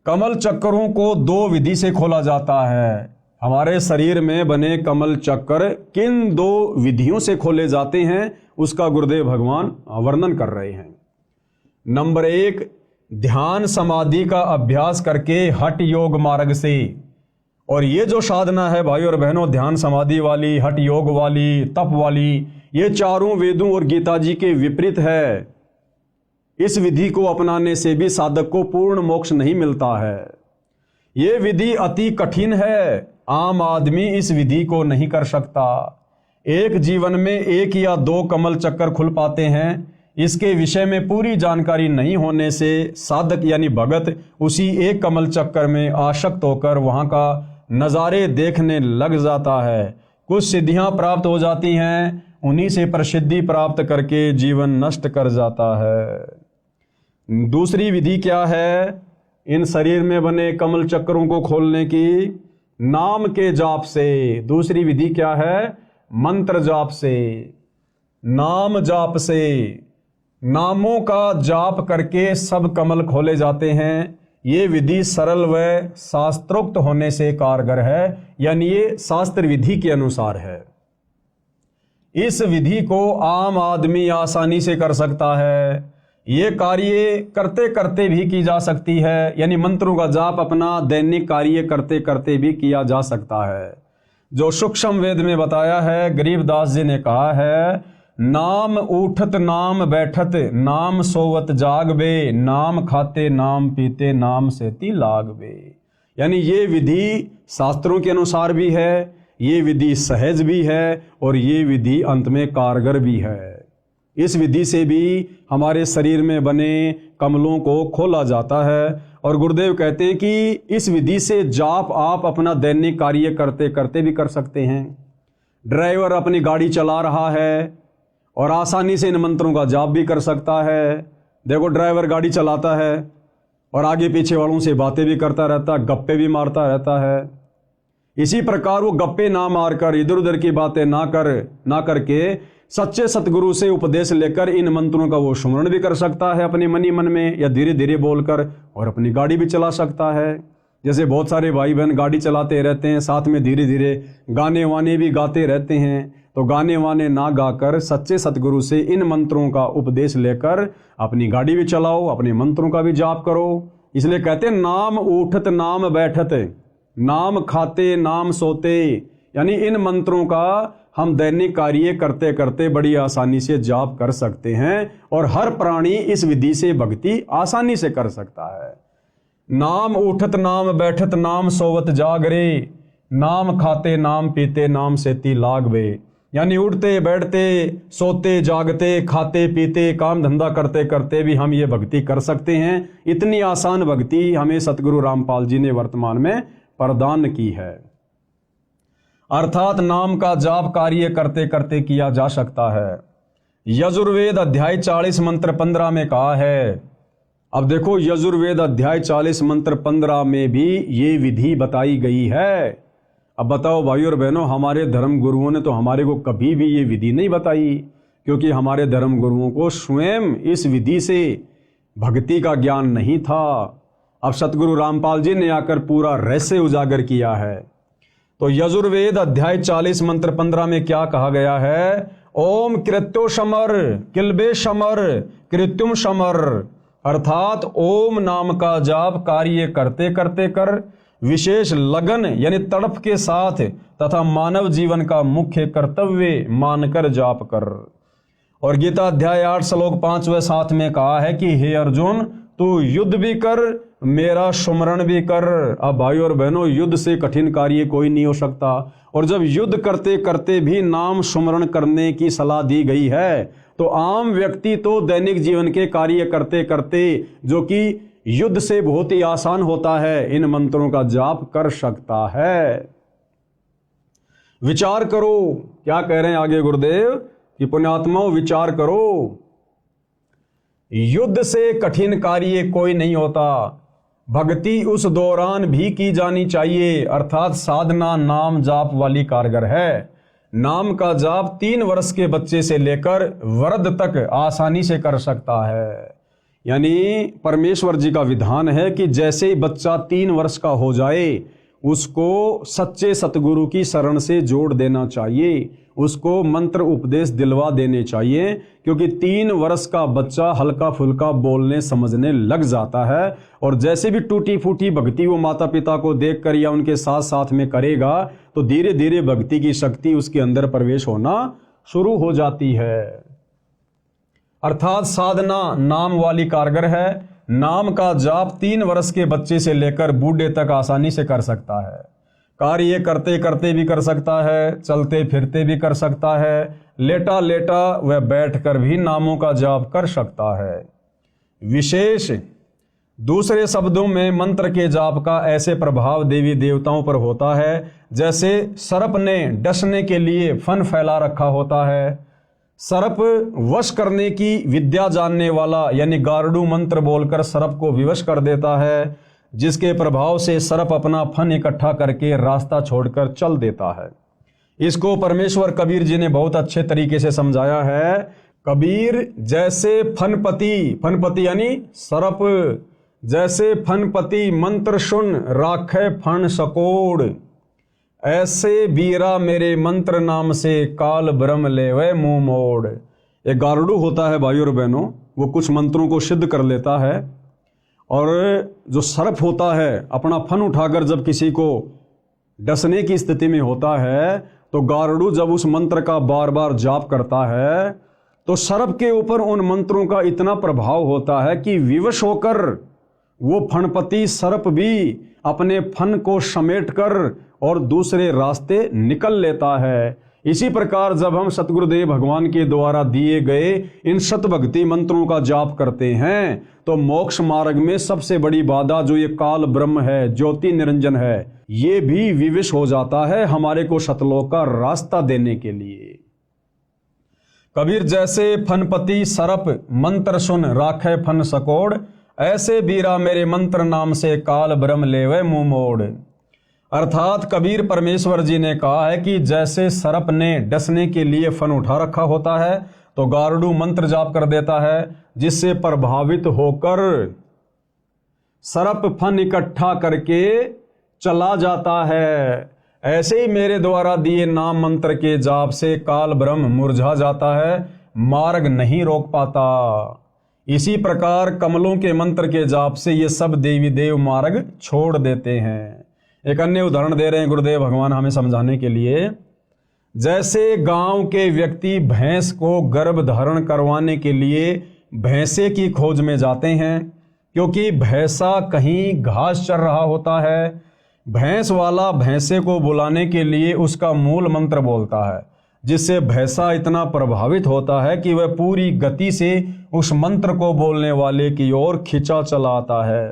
कमल चक्रों को 2 विधि से खोला जाता है। हमारे शरीर में बने कमल चक्र किन 2 विधियों से खोले जाते हैं उसका गुरुदेव भगवान वर्णन कर रहे हैं। नंबर 1 ध्यान समाधि का अभ्यास करके हठ योग मार्ग से। और ये जो साधना है भाई और बहनों, ध्यान समाधि वाली, हठ योग वाली, तप वाली, ये चारों वेदों और गीता जी के विपरीत है। इस विधि को अपनाने से भी साधक को पूर्ण मोक्ष नहीं मिलता है। ये विधि अति कठिन है, आम आदमी इस विधि को नहीं कर सकता। एक जीवन में 1 या 2 कमल चक्कर खुल पाते हैं। इसके विषय में पूरी जानकारी नहीं होने से साधक यानी भगत उसी एक कमल चक्कर में आसक्त होकर वहां का नज़ारे देखने लग जाता है। कुछ सिद्धियां प्राप्त हो जाती हैं, उन्हीं से प्रसिद्धि प्राप्त करके जीवन नष्ट कर जाता है। दूसरी विधि क्या है इन शरीर में बने कमल चक्रों को खोलने की? नाम के जाप से। दूसरी विधि क्या है? मंत्र जाप से, नाम जाप से। नामों का जाप करके सब कमल खोले जाते हैं। ये विधि सरल व शास्त्रोक्त होने से कारगर है, यानी ये शास्त्र विधि के अनुसार है। इस विधि को आम आदमी आसानी से कर सकता है। ये कार्य करते करते भी की जा सकती है, यानी मंत्रों का जाप अपना दैनिक कार्य करते करते भी किया जा सकता है। जो सूक्ष्म वेद में बताया है, गरीबदास जी ने कहा है, नाम उठत नाम बैठत नाम सोवत जागबे, नाम खाते नाम पीते नाम सेती लागबे। यानी ये विधि शास्त्रों के अनुसार भी है, ये विधि सहज भी है और ये विधि अंत में कारगर भी है। इस विधि से भी हमारे शरीर में बने कमलों को खोला जाता है और गुरुदेव कहते हैं कि इस विधि से जाप आप अपना दैनिक कार्य करते करते भी कर सकते हैं। ड्राइवर अपनी गाड़ी चला रहा है और आसानी से इन मंत्रों का जाप भी कर सकता है। देखो, ड्राइवर गाड़ी चलाता है और आगे पीछे वालों से बातें भी करता रहता है, गप्पे भी मारता रहता है। इसी प्रकार वो गप्पे ना मारकर, इधर उधर की बातें ना करके सच्चे सतगुरु से उपदेश लेकर इन मंत्रों का वो स्मरण भी कर सकता है अपने मन ही मन में, या धीरे धीरे बोलकर, और अपनी गाड़ी भी चला सकता है। जैसे बहुत सारे भाई बहन गाड़ी चलाते रहते हैं, साथ में धीरे धीरे गाने वाने भी गाते रहते हैं। तो गाने वाने ना गाकर सच्चे सतगुरु से इन मंत्रों का उपदेश लेकर अपनी गाड़ी भी चलाओ, अपने मंत्रों का भी जाप करो। इसलिए कहते हैं, नाम उठत नाम बैठत नाम खाते नाम सोते, यानी इन मंत्रों का हम दैनिक कार्य करते करते बड़ी आसानी से जाप कर सकते हैं और हर प्राणी इस विधि से भक्ति आसानी से कर सकता है। नाम उठत नाम बैठत नाम सोवत जागरे, नाम खाते नाम पीते नाम सेती लागबे। यानी उठते बैठते सोते जागते खाते पीते काम धंधा करते करते भी हम ये भक्ति कर सकते हैं। इतनी आसान भक्ति हमें सतगुरु रामपाल जी ने वर्तमान में प्रदान की है। अर्थात नाम का जाप कार्य करते करते किया जा सकता है। यजुर्वेद अध्याय 40 मंत्र 15 में कहा है। अब देखो, यजुर्वेद अध्याय 40 मंत्र 15 में भी ये विधि बताई गई है। अब बताओ भाई और बहनों, हमारे धर्म गुरुओं ने तो हमारे को कभी भी ये विधि नहीं बताई, क्योंकि हमारे धर्म गुरुओं को स्वयं इस विधि से भक्ति का ज्ञान नहीं था। अब सतगुरु रामपाल जी ने आकर पूरा रहस्य उजागर किया है। तो यजुर्वेद अध्याय 40 मंत्र 15 में क्या कहा गया है? ओम कृत्यो समर किलबे समर कृत्युम समर, अर्थात ओम नाम का जाप कार्य करते करते कर, विशेष लगन यानी तड़प के साथ तथा मानव जीवन का मुख्य कर्तव्य मानकर जाप कर। और गीता अध्याय 8 श्लोक 5 व 7 में कहा है कि हे अर्जुन, तू युद्ध भी कर मेरा सुमरण भी कर। अब भाई और बहनों, युद्ध से कठिन कार्य कोई नहीं हो सकता, और जब युद्ध करते करते भी नाम सुमरण करने की सलाह दी गई है, तो आम व्यक्ति तो दैनिक जीवन के कार्य करते करते, जो कि युद्ध से बहुत ही आसान होता है, इन मंत्रों का जाप कर सकता है। विचार करो, क्या कह रहे हैं आगे गुरुदेव कि पुण्यात्माओं विचार करो, युद्ध से कठिन कार्य कोई नहीं होता। भक्ति उस दौरान भी की जानी चाहिए, अर्थात साधना नाम जाप वाली कारगर है। नाम का जाप 3 वर्ष के बच्चे से लेकर वृद्ध तक आसानी से कर सकता है। यानी परमेश्वर जी का विधान है कि जैसे ही बच्चा 3 वर्ष का हो जाए, उसको सच्चे सतगुरु की शरण से जोड़ देना चाहिए, उसको मंत्र उपदेश दिलवा देने चाहिए, क्योंकि 3 वर्ष का बच्चा हल्का फुल्का बोलने समझने लग जाता है, और जैसे भी टूटी फूटी भक्ति वो माता पिता को देखकर या उनके साथ साथ में करेगा, तो धीरे धीरे भक्ति की शक्ति उसके अंदर प्रवेश होना शुरू हो जाती है। अर्थात साधना नाम वाली कारगर है। नाम का जाप 3 वर्ष के बच्चे से लेकर बूढ़े तक आसानी से कर सकता है। कार्य करते करते भी कर सकता है, चलते फिरते भी कर सकता है, लेटा लेटा व बैठकर भी नामों का जाप कर सकता है। विशेष दूसरे शब्दों में मंत्र के जाप का ऐसे प्रभाव देवी देवताओं पर होता है जैसे सर्प ने डसने के लिए फन फैला रखा होता है। सर्प वश करने की विद्या जानने वाला यानी गारुड़ मंत्र बोलकर सर्प को विवश कर देता है, जिसके प्रभाव से सर्प अपना फन इकट्ठा करके रास्ता छोड़कर चल देता है। इसको परमेश्वर कबीर जी ने बहुत अच्छे तरीके से समझाया है। कबीर जैसे फनपति यानी सर्प, जैसे फनपति मंत्र सुन राखे फन सकोड़, ऐसे बीरा मेरे मंत्र नाम से काल ब्रह्म लेवे मुंह मोड़। एक गारुड़ होता है भाइयों और बहनों, वो कुछ मंत्रों को सिद्ध कर लेता है, और जो सर्प होता है अपना फन उठाकर जब किसी को डसने की स्थिति में होता है, तो गारुड़ जब उस मंत्र का बार बार जाप करता है तो सर्प के ऊपर उन मंत्रों का इतना प्रभाव होता है कि विवश होकर वो फणपति सर्प भी अपने फन को समेटकर और दूसरे रास्ते निकल लेता है। इसी प्रकार जब हम सतगुरुदेव भगवान के द्वारा दिए गए इन शतभक्ति मंत्रों का जाप करते हैं तो मोक्ष मार्ग में सबसे बड़ी बाधा जो ये काल ब्रह्म है, ज्योति निरंजन है, ये भी विवश हो जाता है हमारे को सतलोक का रास्ता देने के लिए। कबीर जैसे फनपति सरप मंत्र सुन राखे फन सकोड़, ऐसे बीरा मेरे मंत्र नाम से काल ब्रह्म लेवे मुंह मोड़। अर्थात कबीर परमेश्वर जी ने कहा है कि जैसे सरप ने डसने के लिए फन उठा रखा होता है तो गारुड़ मंत्र जाप कर देता है, जिससे प्रभावित होकर सरप फन इकट्ठा करके चला जाता है। ऐसे ही मेरे द्वारा दिए नाम मंत्र के जाप से काल ब्रह्म मुरझा जाता है, मार्ग नहीं रोक पाता। इसी प्रकार कमलों के मंत्र के जाप से ये सब देवी देव मार्ग छोड़ देते हैं। एक अन्य उदाहरण दे रहे हैं गुरुदेव भगवान हमें समझाने के लिए। जैसे गांव के व्यक्ति भैंस को गर्भ धारण करवाने के लिए भैंसे की खोज में जाते हैं, क्योंकि भैंसा कहीं घास चर रहा होता है। भैंस वाला भैंसे को बुलाने के लिए उसका मूल मंत्र बोलता है, जिससे भैंसा इतना प्रभावित होता है कि वह पूरी गति से उस मंत्र को बोलने वाले की ओर खिंचा चला आता है।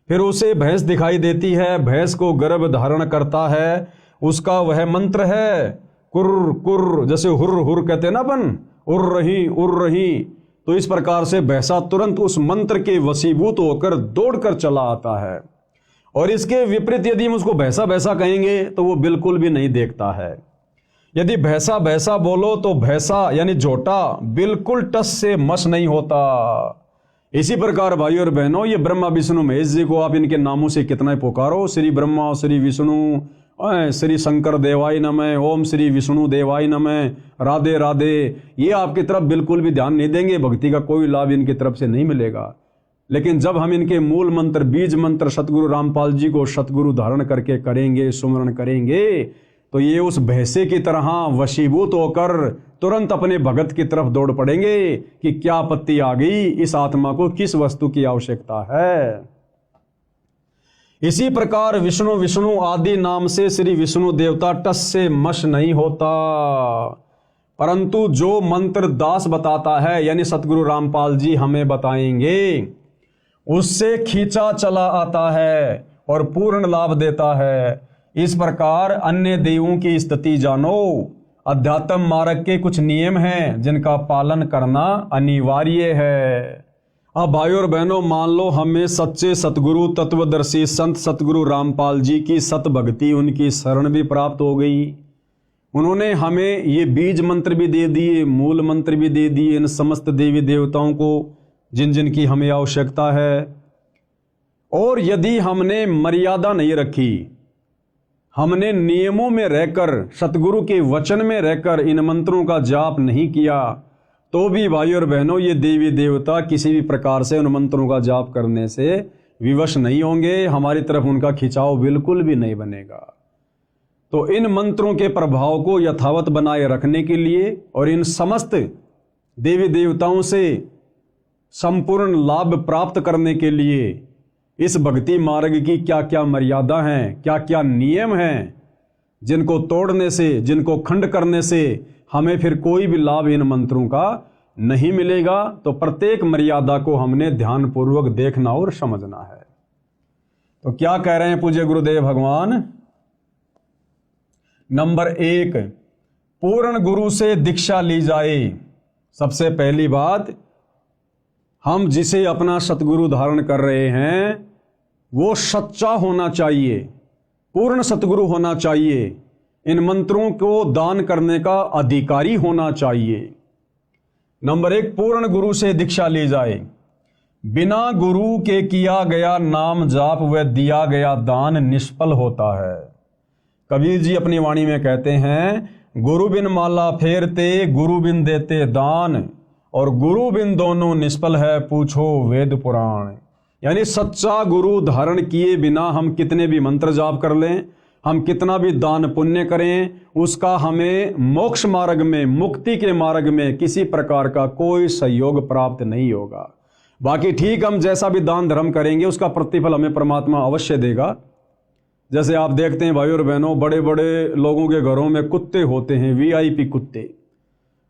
फिर उसे भैंस दिखाई देती है, भैंस को गर्भ धारण करता है, उसका वह मंत्र है कुर्र कुर्र, जैसे हुर्र हुर्र कहते हैं ना अपन, उर्र रही। तो इस प्रकार से भैंसा तुरंत उस मंत्र के वशीभूत होकर दौड़कर चला आता है। और इसके विपरीत यदि हम उसको भैंसा भैंसा कहेंगे तो वो बिल्कुल भी नहीं देखता है। यदि भैंसा भैंसा बोलो तो भैंसा यानी झोटा बिल्कुल टस से मस नहीं होता। इसी प्रकार भाइयों और बहनों, ये ब्रह्मा विष्णु महेश जी को आप इनके नामों से कितना ही पुकारो, श्री ब्रह्मा, श्री विष्णु, श्री शंकर देवाय नमः, ओम श्री विष्णु देवाय नमः, राधे राधे, ये आपकी तरफ बिल्कुल भी ध्यान नहीं देंगे, भक्ति का कोई लाभ इनकी तरफ से नहीं मिलेगा। लेकिन जब हम इनके मूल मंत्र, बीज मंत्र सतगुरु रामपाल जी को सतगुरु धारण करके करेंगे, सुमरण करेंगे, तो ये उस भैंसे की तरह वशीभूत होकर तुरंत अपने भगत की तरफ दौड़ पड़ेंगे कि क्या आपत्ति आ गई, इस आत्मा को किस वस्तु की आवश्यकता है। इसी प्रकार विष्णु विष्णु आदि नाम से श्री विष्णु देवता टस से मश नहीं होता, परंतु जो मंत्र दास बताता है यानी सतगुरु रामपाल जी हमें बताएंगे, उससे खींचा चला आता है और पूर्ण लाभ देता है। इस प्रकार अन्य देवों की स्थिति जानो। अध्यात्म मार्ग के कुछ नियम हैं जिनका पालन करना अनिवार्य है। अब भाइयों और बहनों, मान लो हमें सच्चे सतगुरु तत्वदर्शी संत सतगुरु रामपाल जी की सत भक्ति, उनकी शरण भी प्राप्त हो गई। उन्होंने हमें ये बीज मंत्र भी दे दिए, मूल मंत्र भी दे दिए इन समस्त देवी देवताओं को जिन जिन की हमें आवश्यकता है। और यदि हमने मर्यादा नहीं रखी, हमने नियमों में रहकर, सतगुरु के वचन में रहकर इन मंत्रों का जाप नहीं किया, तो भी भाइयों और बहनों ये देवी देवता किसी भी प्रकार से उन मंत्रों का जाप करने से विवश नहीं होंगे, हमारी तरफ उनका खिंचाव बिल्कुल भी नहीं बनेगा। तो इन मंत्रों के प्रभाव को यथावत बनाए रखने के लिए और इन समस्त देवी देवताओं से संपूर्ण लाभ प्राप्त करने के लिए इस भक्ति मार्ग की क्या क्या मर्यादा हैं, क्या क्या नियम हैं, जिनको तोड़ने से, जिनको खंड करने से हमें फिर कोई भी लाभ इन मंत्रों का नहीं मिलेगा। तो प्रत्येक मर्यादा को हमने ध्यानपूर्वक देखना और समझना है। तो क्या कह रहे हैं पूज्य गुरुदेव भगवान? नंबर 1, पूर्ण गुरु से दीक्षा ली जाए। सबसे पहली बात, हम जिसे अपना सतगुरु धारण कर रहे हैं वो सच्चा होना चाहिए, पूर्ण सतगुरु होना चाहिए, इन मंत्रों को दान करने का अधिकारी होना चाहिए। नंबर 1, पूर्ण गुरु से दीक्षा ली जाए। बिना गुरु के किया गया नाम जाप व दिया गया दान निष्फल होता है। कबीर जी अपनी वाणी में कहते हैं, गुरु बिन माला फेरते, गुरु बिन देते दान, और गुरु बिन दोनों निष्फल है, पूछो वेद पुराण। यानी सच्चा गुरु धारण किए बिना हम कितने भी मंत्र जाप कर लें, हम कितना भी दान पुण्य करें, उसका हमें मोक्ष मार्ग में, मुक्ति के मार्ग में किसी प्रकार का कोई सहयोग प्राप्त नहीं होगा। बाकी ठीक, हम जैसा भी दान धर्म करेंगे उसका प्रतिफल हमें परमात्मा अवश्य देगा। जैसे आप देखते हैं भाइयों और बहनों, बड़े बड़े लोगों के घरों में कुत्ते होते हैं, वीआईपी कुत्ते,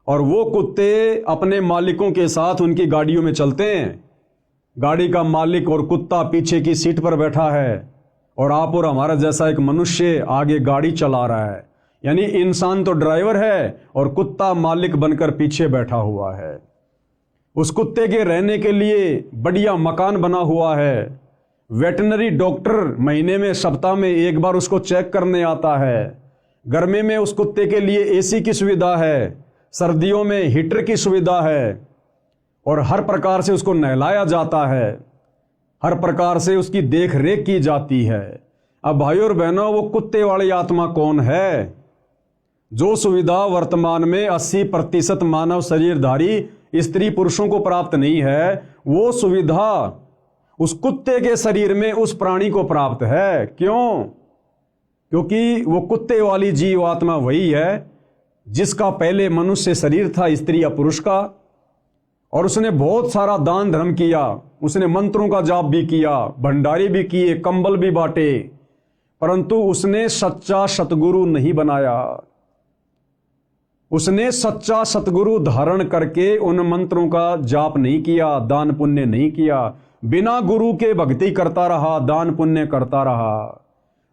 और वो कुत्ते अपने मालिकों के साथ उनकी गाड़ियों में चलते हैं। गाड़ी का मालिक और कुत्ता पीछे की सीट पर बैठा है और आप और हमारा जैसा एक मनुष्य आगे गाड़ी चला रहा है। यानी इंसान तो ड्राइवर है और कुत्ता मालिक बनकर पीछे बैठा हुआ है। उस कुत्ते के रहने के लिए बढ़िया मकान बना हुआ है। वेटनरी डॉक्टर महीने में, सप्ताह में एक बार उसको चेक करने आता है। गर्मी में उस कुत्ते के लिए एसी की सुविधा है, सर्दियों में हीटर की सुविधा है, और हर प्रकार से उसको नहलाया जाता है, हर प्रकार से उसकी देख रेख की जाती है। अब भाइयों और बहनों, वो कुत्ते वाली आत्मा कौन है? जो सुविधा वर्तमान में 80% मानव शरीरधारी स्त्री पुरुषों को प्राप्त नहीं है, वो सुविधा उस कुत्ते के शरीर में उस प्राणी को प्राप्त है। क्यों? क्योंकि वो कुत्ते वाली जीव आत्मा वही है जिसका पहले मनुष्य शरीर था, स्त्री या पुरुष का, और उसने बहुत सारा दान धर्म किया, उसने मंत्रों का जाप भी किया, भंडारे भी किए, कंबल भी बांटे, परंतु उसने सच्चा सतगुरु नहीं बनाया। उसने सच्चा सतगुरु धारण करके उन मंत्रों का जाप नहीं किया, दान पुण्य नहीं किया, बिना गुरु के भक्ति करता रहा, दान पुण्य करता रहा।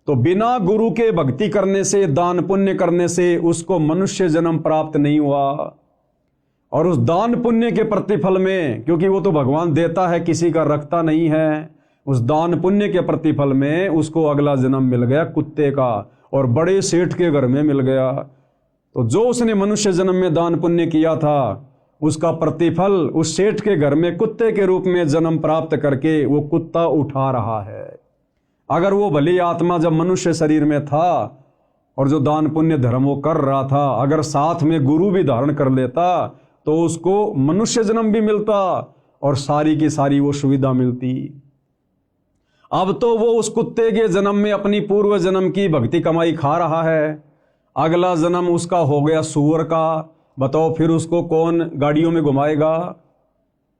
तो बिना गुरु के भक्ति करने से, दान पुण्य करने से उसको मनुष्य जन्म प्राप्त नहीं हुआ। और उस दान पुण्य के प्रतिफल में, क्योंकि वो तो भगवान देता है, किसी का रखता नहीं है, उस दान पुण्य के प्रतिफल में उसको अगला जन्म मिल गया कुत्ते का, और बड़े सेठ के घर में मिल गया। तो जो उसने मनुष्य जन्म में दान पुण्य किया था, उसका प्रतिफल उस सेठ के घर में कुत्ते के रूप में जन्म प्राप्त करके वो कुत्ता उठा रहा है। अगर वो भली आत्मा जब मनुष्य शरीर में था और जो दान पुण्य धर्म वो कर रहा था, अगर साथ में गुरु भी धारण कर लेता तो उसको मनुष्य जन्म भी मिलता और सारी की सारी वो सुविधा मिलती। अब तो वो उस कुत्ते के जन्म में अपनी पूर्व जन्म की भक्ति कमाई खा रहा है, अगला जन्म उसका हो गया सूअर का। बताओ फिर उसको कौन गाड़ियों में घुमाएगा,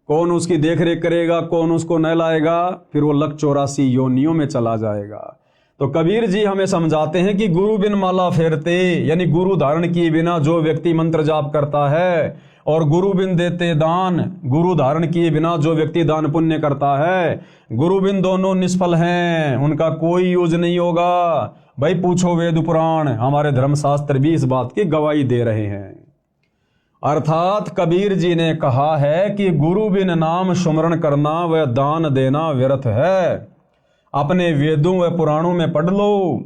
कौन उसकी देख रेख करेगा, कौन उसको नहलाएगा? फिर वो लक 84 योनियों में चला जाएगा। तो कबीर जी हमें समझाते हैं कि गुरु बिन माला फेरते, यानी गुरु धारण किए बिना जो व्यक्ति मंत्र जाप करता है, और गुरु बिन देते दान, गुरु धारण किए बिना जो व्यक्ति दान पुण्य करता है, गुरु बिन दोनों निष्फल हैं, उनका कोई यूज नहीं होगा। भाई पूछो वेद पुराण, हमारे धर्मशास्त्र भी इस बात की गवाही दे रहे हैं। अर्थात कबीर जी ने कहा है कि गुरु बिन नाम सुमरण करना व दान देना व्यर्थ है। अपने वेदों व पुराणों में पढ़ लो,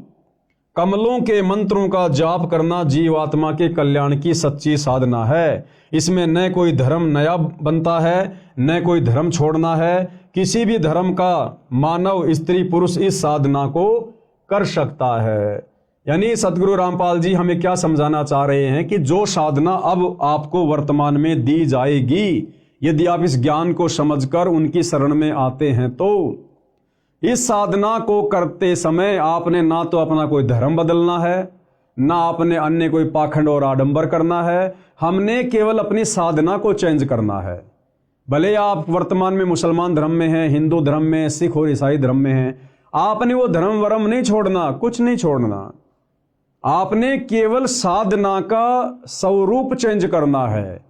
कमलों के मंत्रों का जाप करना जीवात्मा के कल्याण की सच्ची साधना है। इसमें न कोई धर्म नया बनता है, न कोई धर्म छोड़ना है। किसी भी धर्म का मानव, स्त्री पुरुष इस साधना को कर सकता है। यानी सतगुरु रामपाल जी हमें क्या समझाना चाह रहे हैं कि जो साधना अब आपको वर्तमान में दी जाएगी, यदि आप इस ज्ञान को समझकर उनकी शरण में आते हैं, तो इस साधना को करते समय आपने ना तो अपना कोई धर्म बदलना है, ना आपने अन्य कोई पाखंड और आडंबर करना है। हमने केवल अपनी साधना को चेंज करना है। भले आप वर्तमान में मुसलमान धर्म में हैं, हिंदू धर्म में, सिख और ईसाई धर्म में हैं, आपने वो धर्म वरम नहीं छोड़ना, कुछ नहीं छोड़ना। आपने केवल साधना का स्वरूप चेंज करना है।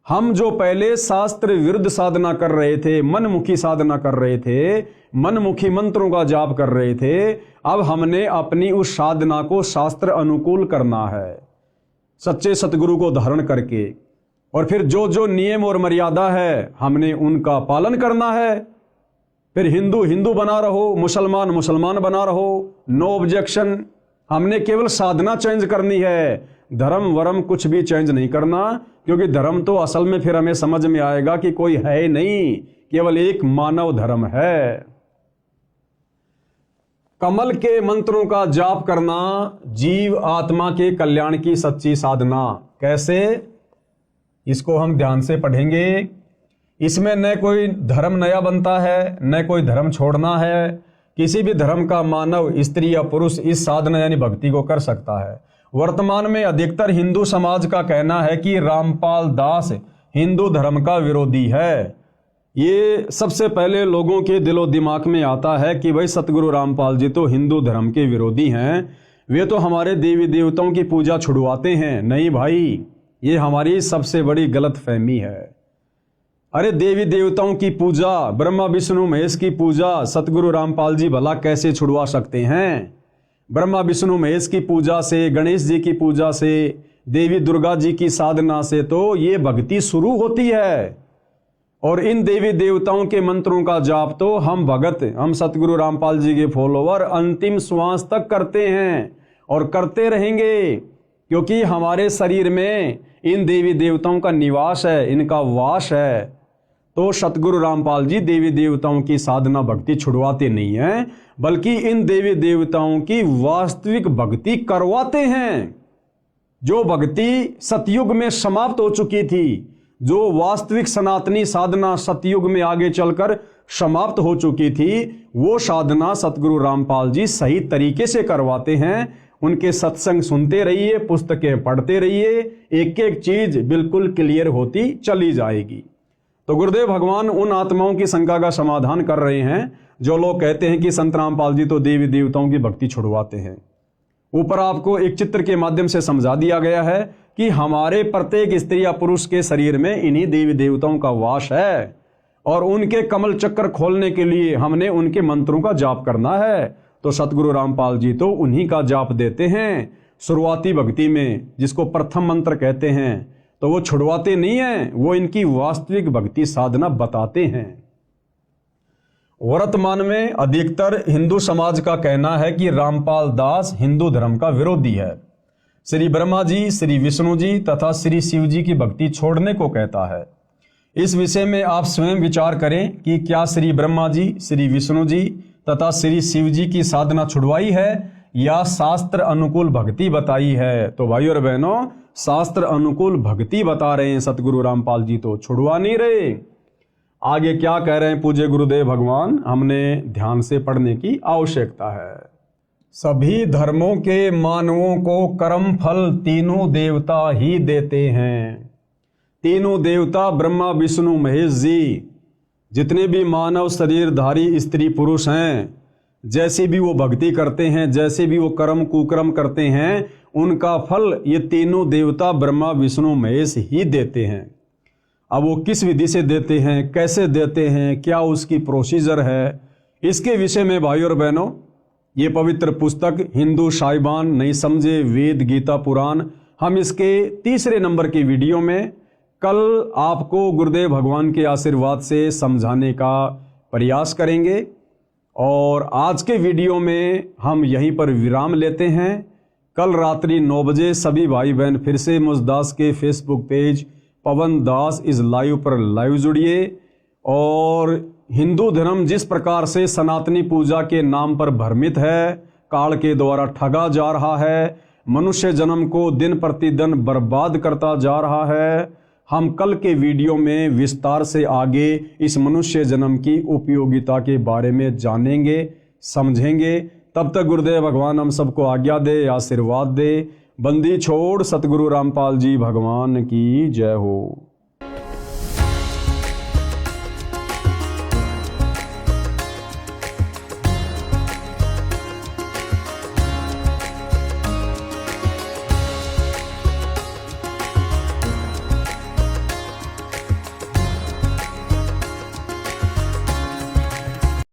हम जो पहले शास्त्र विरुद्ध साधना कर रहे थे, मनमुखी साधना कर रहे थे, मनमुखी मंत्रों का जाप कर रहे थे, अब हमने अपनी उस साधना को शास्त्र अनुकूल करना है, सच्चे सतगुरु को धारण करके। और फिर जो जो नियम और मर्यादा है हमने उनका पालन करना है। फिर हिंदू हिंदू बना रहो, मुसलमान मुसलमान बना रहो, नो ऑब्जेक्शन। हमने केवल साधना चेंज करनी है, धर्म वरम कुछ भी चेंज नहीं करना, क्योंकि धर्म तो असल में फिर हमें समझ में आएगा कि कोई है ही नहीं, केवल एक मानव धर्म है। कमल के मंत्रों का जाप करना जीव आत्मा के कल्याण की सच्ची साधना। कैसे? इसको हम ध्यान से पढ़ेंगे। इसमें न कोई धर्म नया बनता है, न कोई धर्म छोड़ना है। किसी भी धर्म का मानव, स्त्री या पुरुष इस साधना यानी भक्ति को कर सकता है। वर्तमान में अधिकतर हिंदू समाज का कहना है कि रामपाल दास हिंदू धर्म का विरोधी है। ये सबसे पहले लोगों के दिलो दिमाग में आता है कि भाई सतगुरु रामपाल जी तो हिंदू धर्म के विरोधी हैं, वे तो हमारे देवी देवताओं की पूजा छुड़वाते हैं। नहीं भाई, ये हमारी सबसे बड़ी गलत फहमी है। अरे देवी देवताओं की पूजा, ब्रह्मा विष्णु महेश की पूजा सतगुरु रामपाल जी भला कैसे छुड़वा सकते हैं? ब्रह्मा विष्णु महेश की पूजा से, गणेश जी की पूजा से, देवी दुर्गा जी की साधना से तो ये भक्ति शुरू होती है। और इन देवी देवताओं के मंत्रों का जाप तो हम भगत, हम सतगुरु रामपाल जी के फॉलोवर अंतिम श्वास तक करते हैं और करते रहेंगे, क्योंकि हमारे शरीर में इन देवी देवताओं का निवास है, इनका वास है। तो सतगुरु रामपाल जी देवी देवताओं की साधना भक्ति छुड़वाते नहीं हैं, बल्कि इन देवी देवताओं की वास्तविक भक्ति करवाते हैं। जो भक्ति सतयुग में समाप्त हो चुकी थी, जो वास्तविक सनातनी साधना सतयुग में आगे चलकर समाप्त हो चुकी थी, वो साधना सतगुरु रामपाल जी सही तरीके से करवाते हैं। उनके सत्संग सुनते रहिए, पुस्तकें पढ़ते रहिए, एक एक चीज बिल्कुल क्लियर होती चली जाएगी। तो गुरुदेव भगवान उन आत्माओं की शंका का समाधान कर रहे हैं जो लोग कहते हैं कि संत रामपाल जी तो देवी देवताओं की भक्ति छुड़वाते हैं। ऊपर आपको एक चित्र के माध्यम से समझा दिया गया है कि हमारे प्रत्येक स्त्री या पुरुष के शरीर में इन्हीं देवी देवताओं का वास है, और उनके कमल चक्कर खोलने के लिए हमने उनके मंत्रों का जाप करना है। तो सतगुरु रामपाल जी तो उन्हीं का जाप देते हैं शुरुआती भक्ति में, जिसको प्रथम मंत्र कहते हैं। तो वो छुड़वाते नहीं हैं, वो इनकी वास्तविक भक्ति साधना बताते हैं। वर्तमान में अधिकतर हिंदू समाज का कहना है कि रामपाल दास हिंदू धर्म का विरोधी है। श्री ब्रह्मा जी, श्री विष्णु जी तथा श्री शिव जी की भक्ति छोड़ने को कहता है। इस विषय में आप स्वयं विचार करें कि क्या श्री ब्रह्मा जी, श्री विष्णु जी तथा श्री शिव जी की साधना छुड़वाई है या शास्त्र अनुकूल भक्ति बताई है? तो भाइयों और बहनों, शास्त्र अनुकूल भक्ति बता रहे हैं सतगुरु रामपाल जी, तो छुड़वा नहीं रहे। आगे क्या कह रहे हैं पूज्य गुरुदेव भगवान, हमने ध्यान से पढ़ने की आवश्यकता है। सभी धर्मों के मानवों को कर्म फल तीनों देवता ही देते हैं। तीनों देवता ब्रह्मा विष्णु महेश जी, जितने भी मानव शरीरधारी स्त्री पुरुष हैं, जैसे भी वो भक्ति करते हैं, जैसे भी वो कर्म कुकर्म करते हैं, उनका फल ये तीनों देवता ब्रह्मा विष्णु महेश ही देते हैं। अब वो किस विधि से देते हैं, कैसे देते हैं, क्या उसकी प्रोसीजर है, इसके विषय में भाइयों और बहनों ये पवित्र पुस्तक हिंदू साहिबान नहीं समझे वेद गीता पुराण, हम इसके तीसरे नंबर की वीडियो में कल आपको गुरुदेव भगवान के आशीर्वाद से समझाने का प्रयास करेंगे। और आज के वीडियो में हम यहीं पर विराम लेते हैं। कल रात्रि 9 बजे सभी भाई बहन फिर से मुझदास के Facebook page Pawan Das is live पर लाइव जुड़िए। और हिंदू धर्म जिस प्रकार से सनातनी पूजा के नाम पर भ्रमित है, काल के द्वारा ठगा जा रहा है, मनुष्य जन्म को दिन प्रतिदिन बर्बाद करता जा रहा है, हम कल के वीडियो में विस्तार से आगे इस मनुष्य जन्म की उपयोगिता के बारे में जानेंगे, समझेंगे। तब तक गुरुदेव भगवान हम सबको आज्ञा दे, आशीर्वाद दे। बंदी छोड़ सतगुरु रामपाल जी भगवान की जय हो।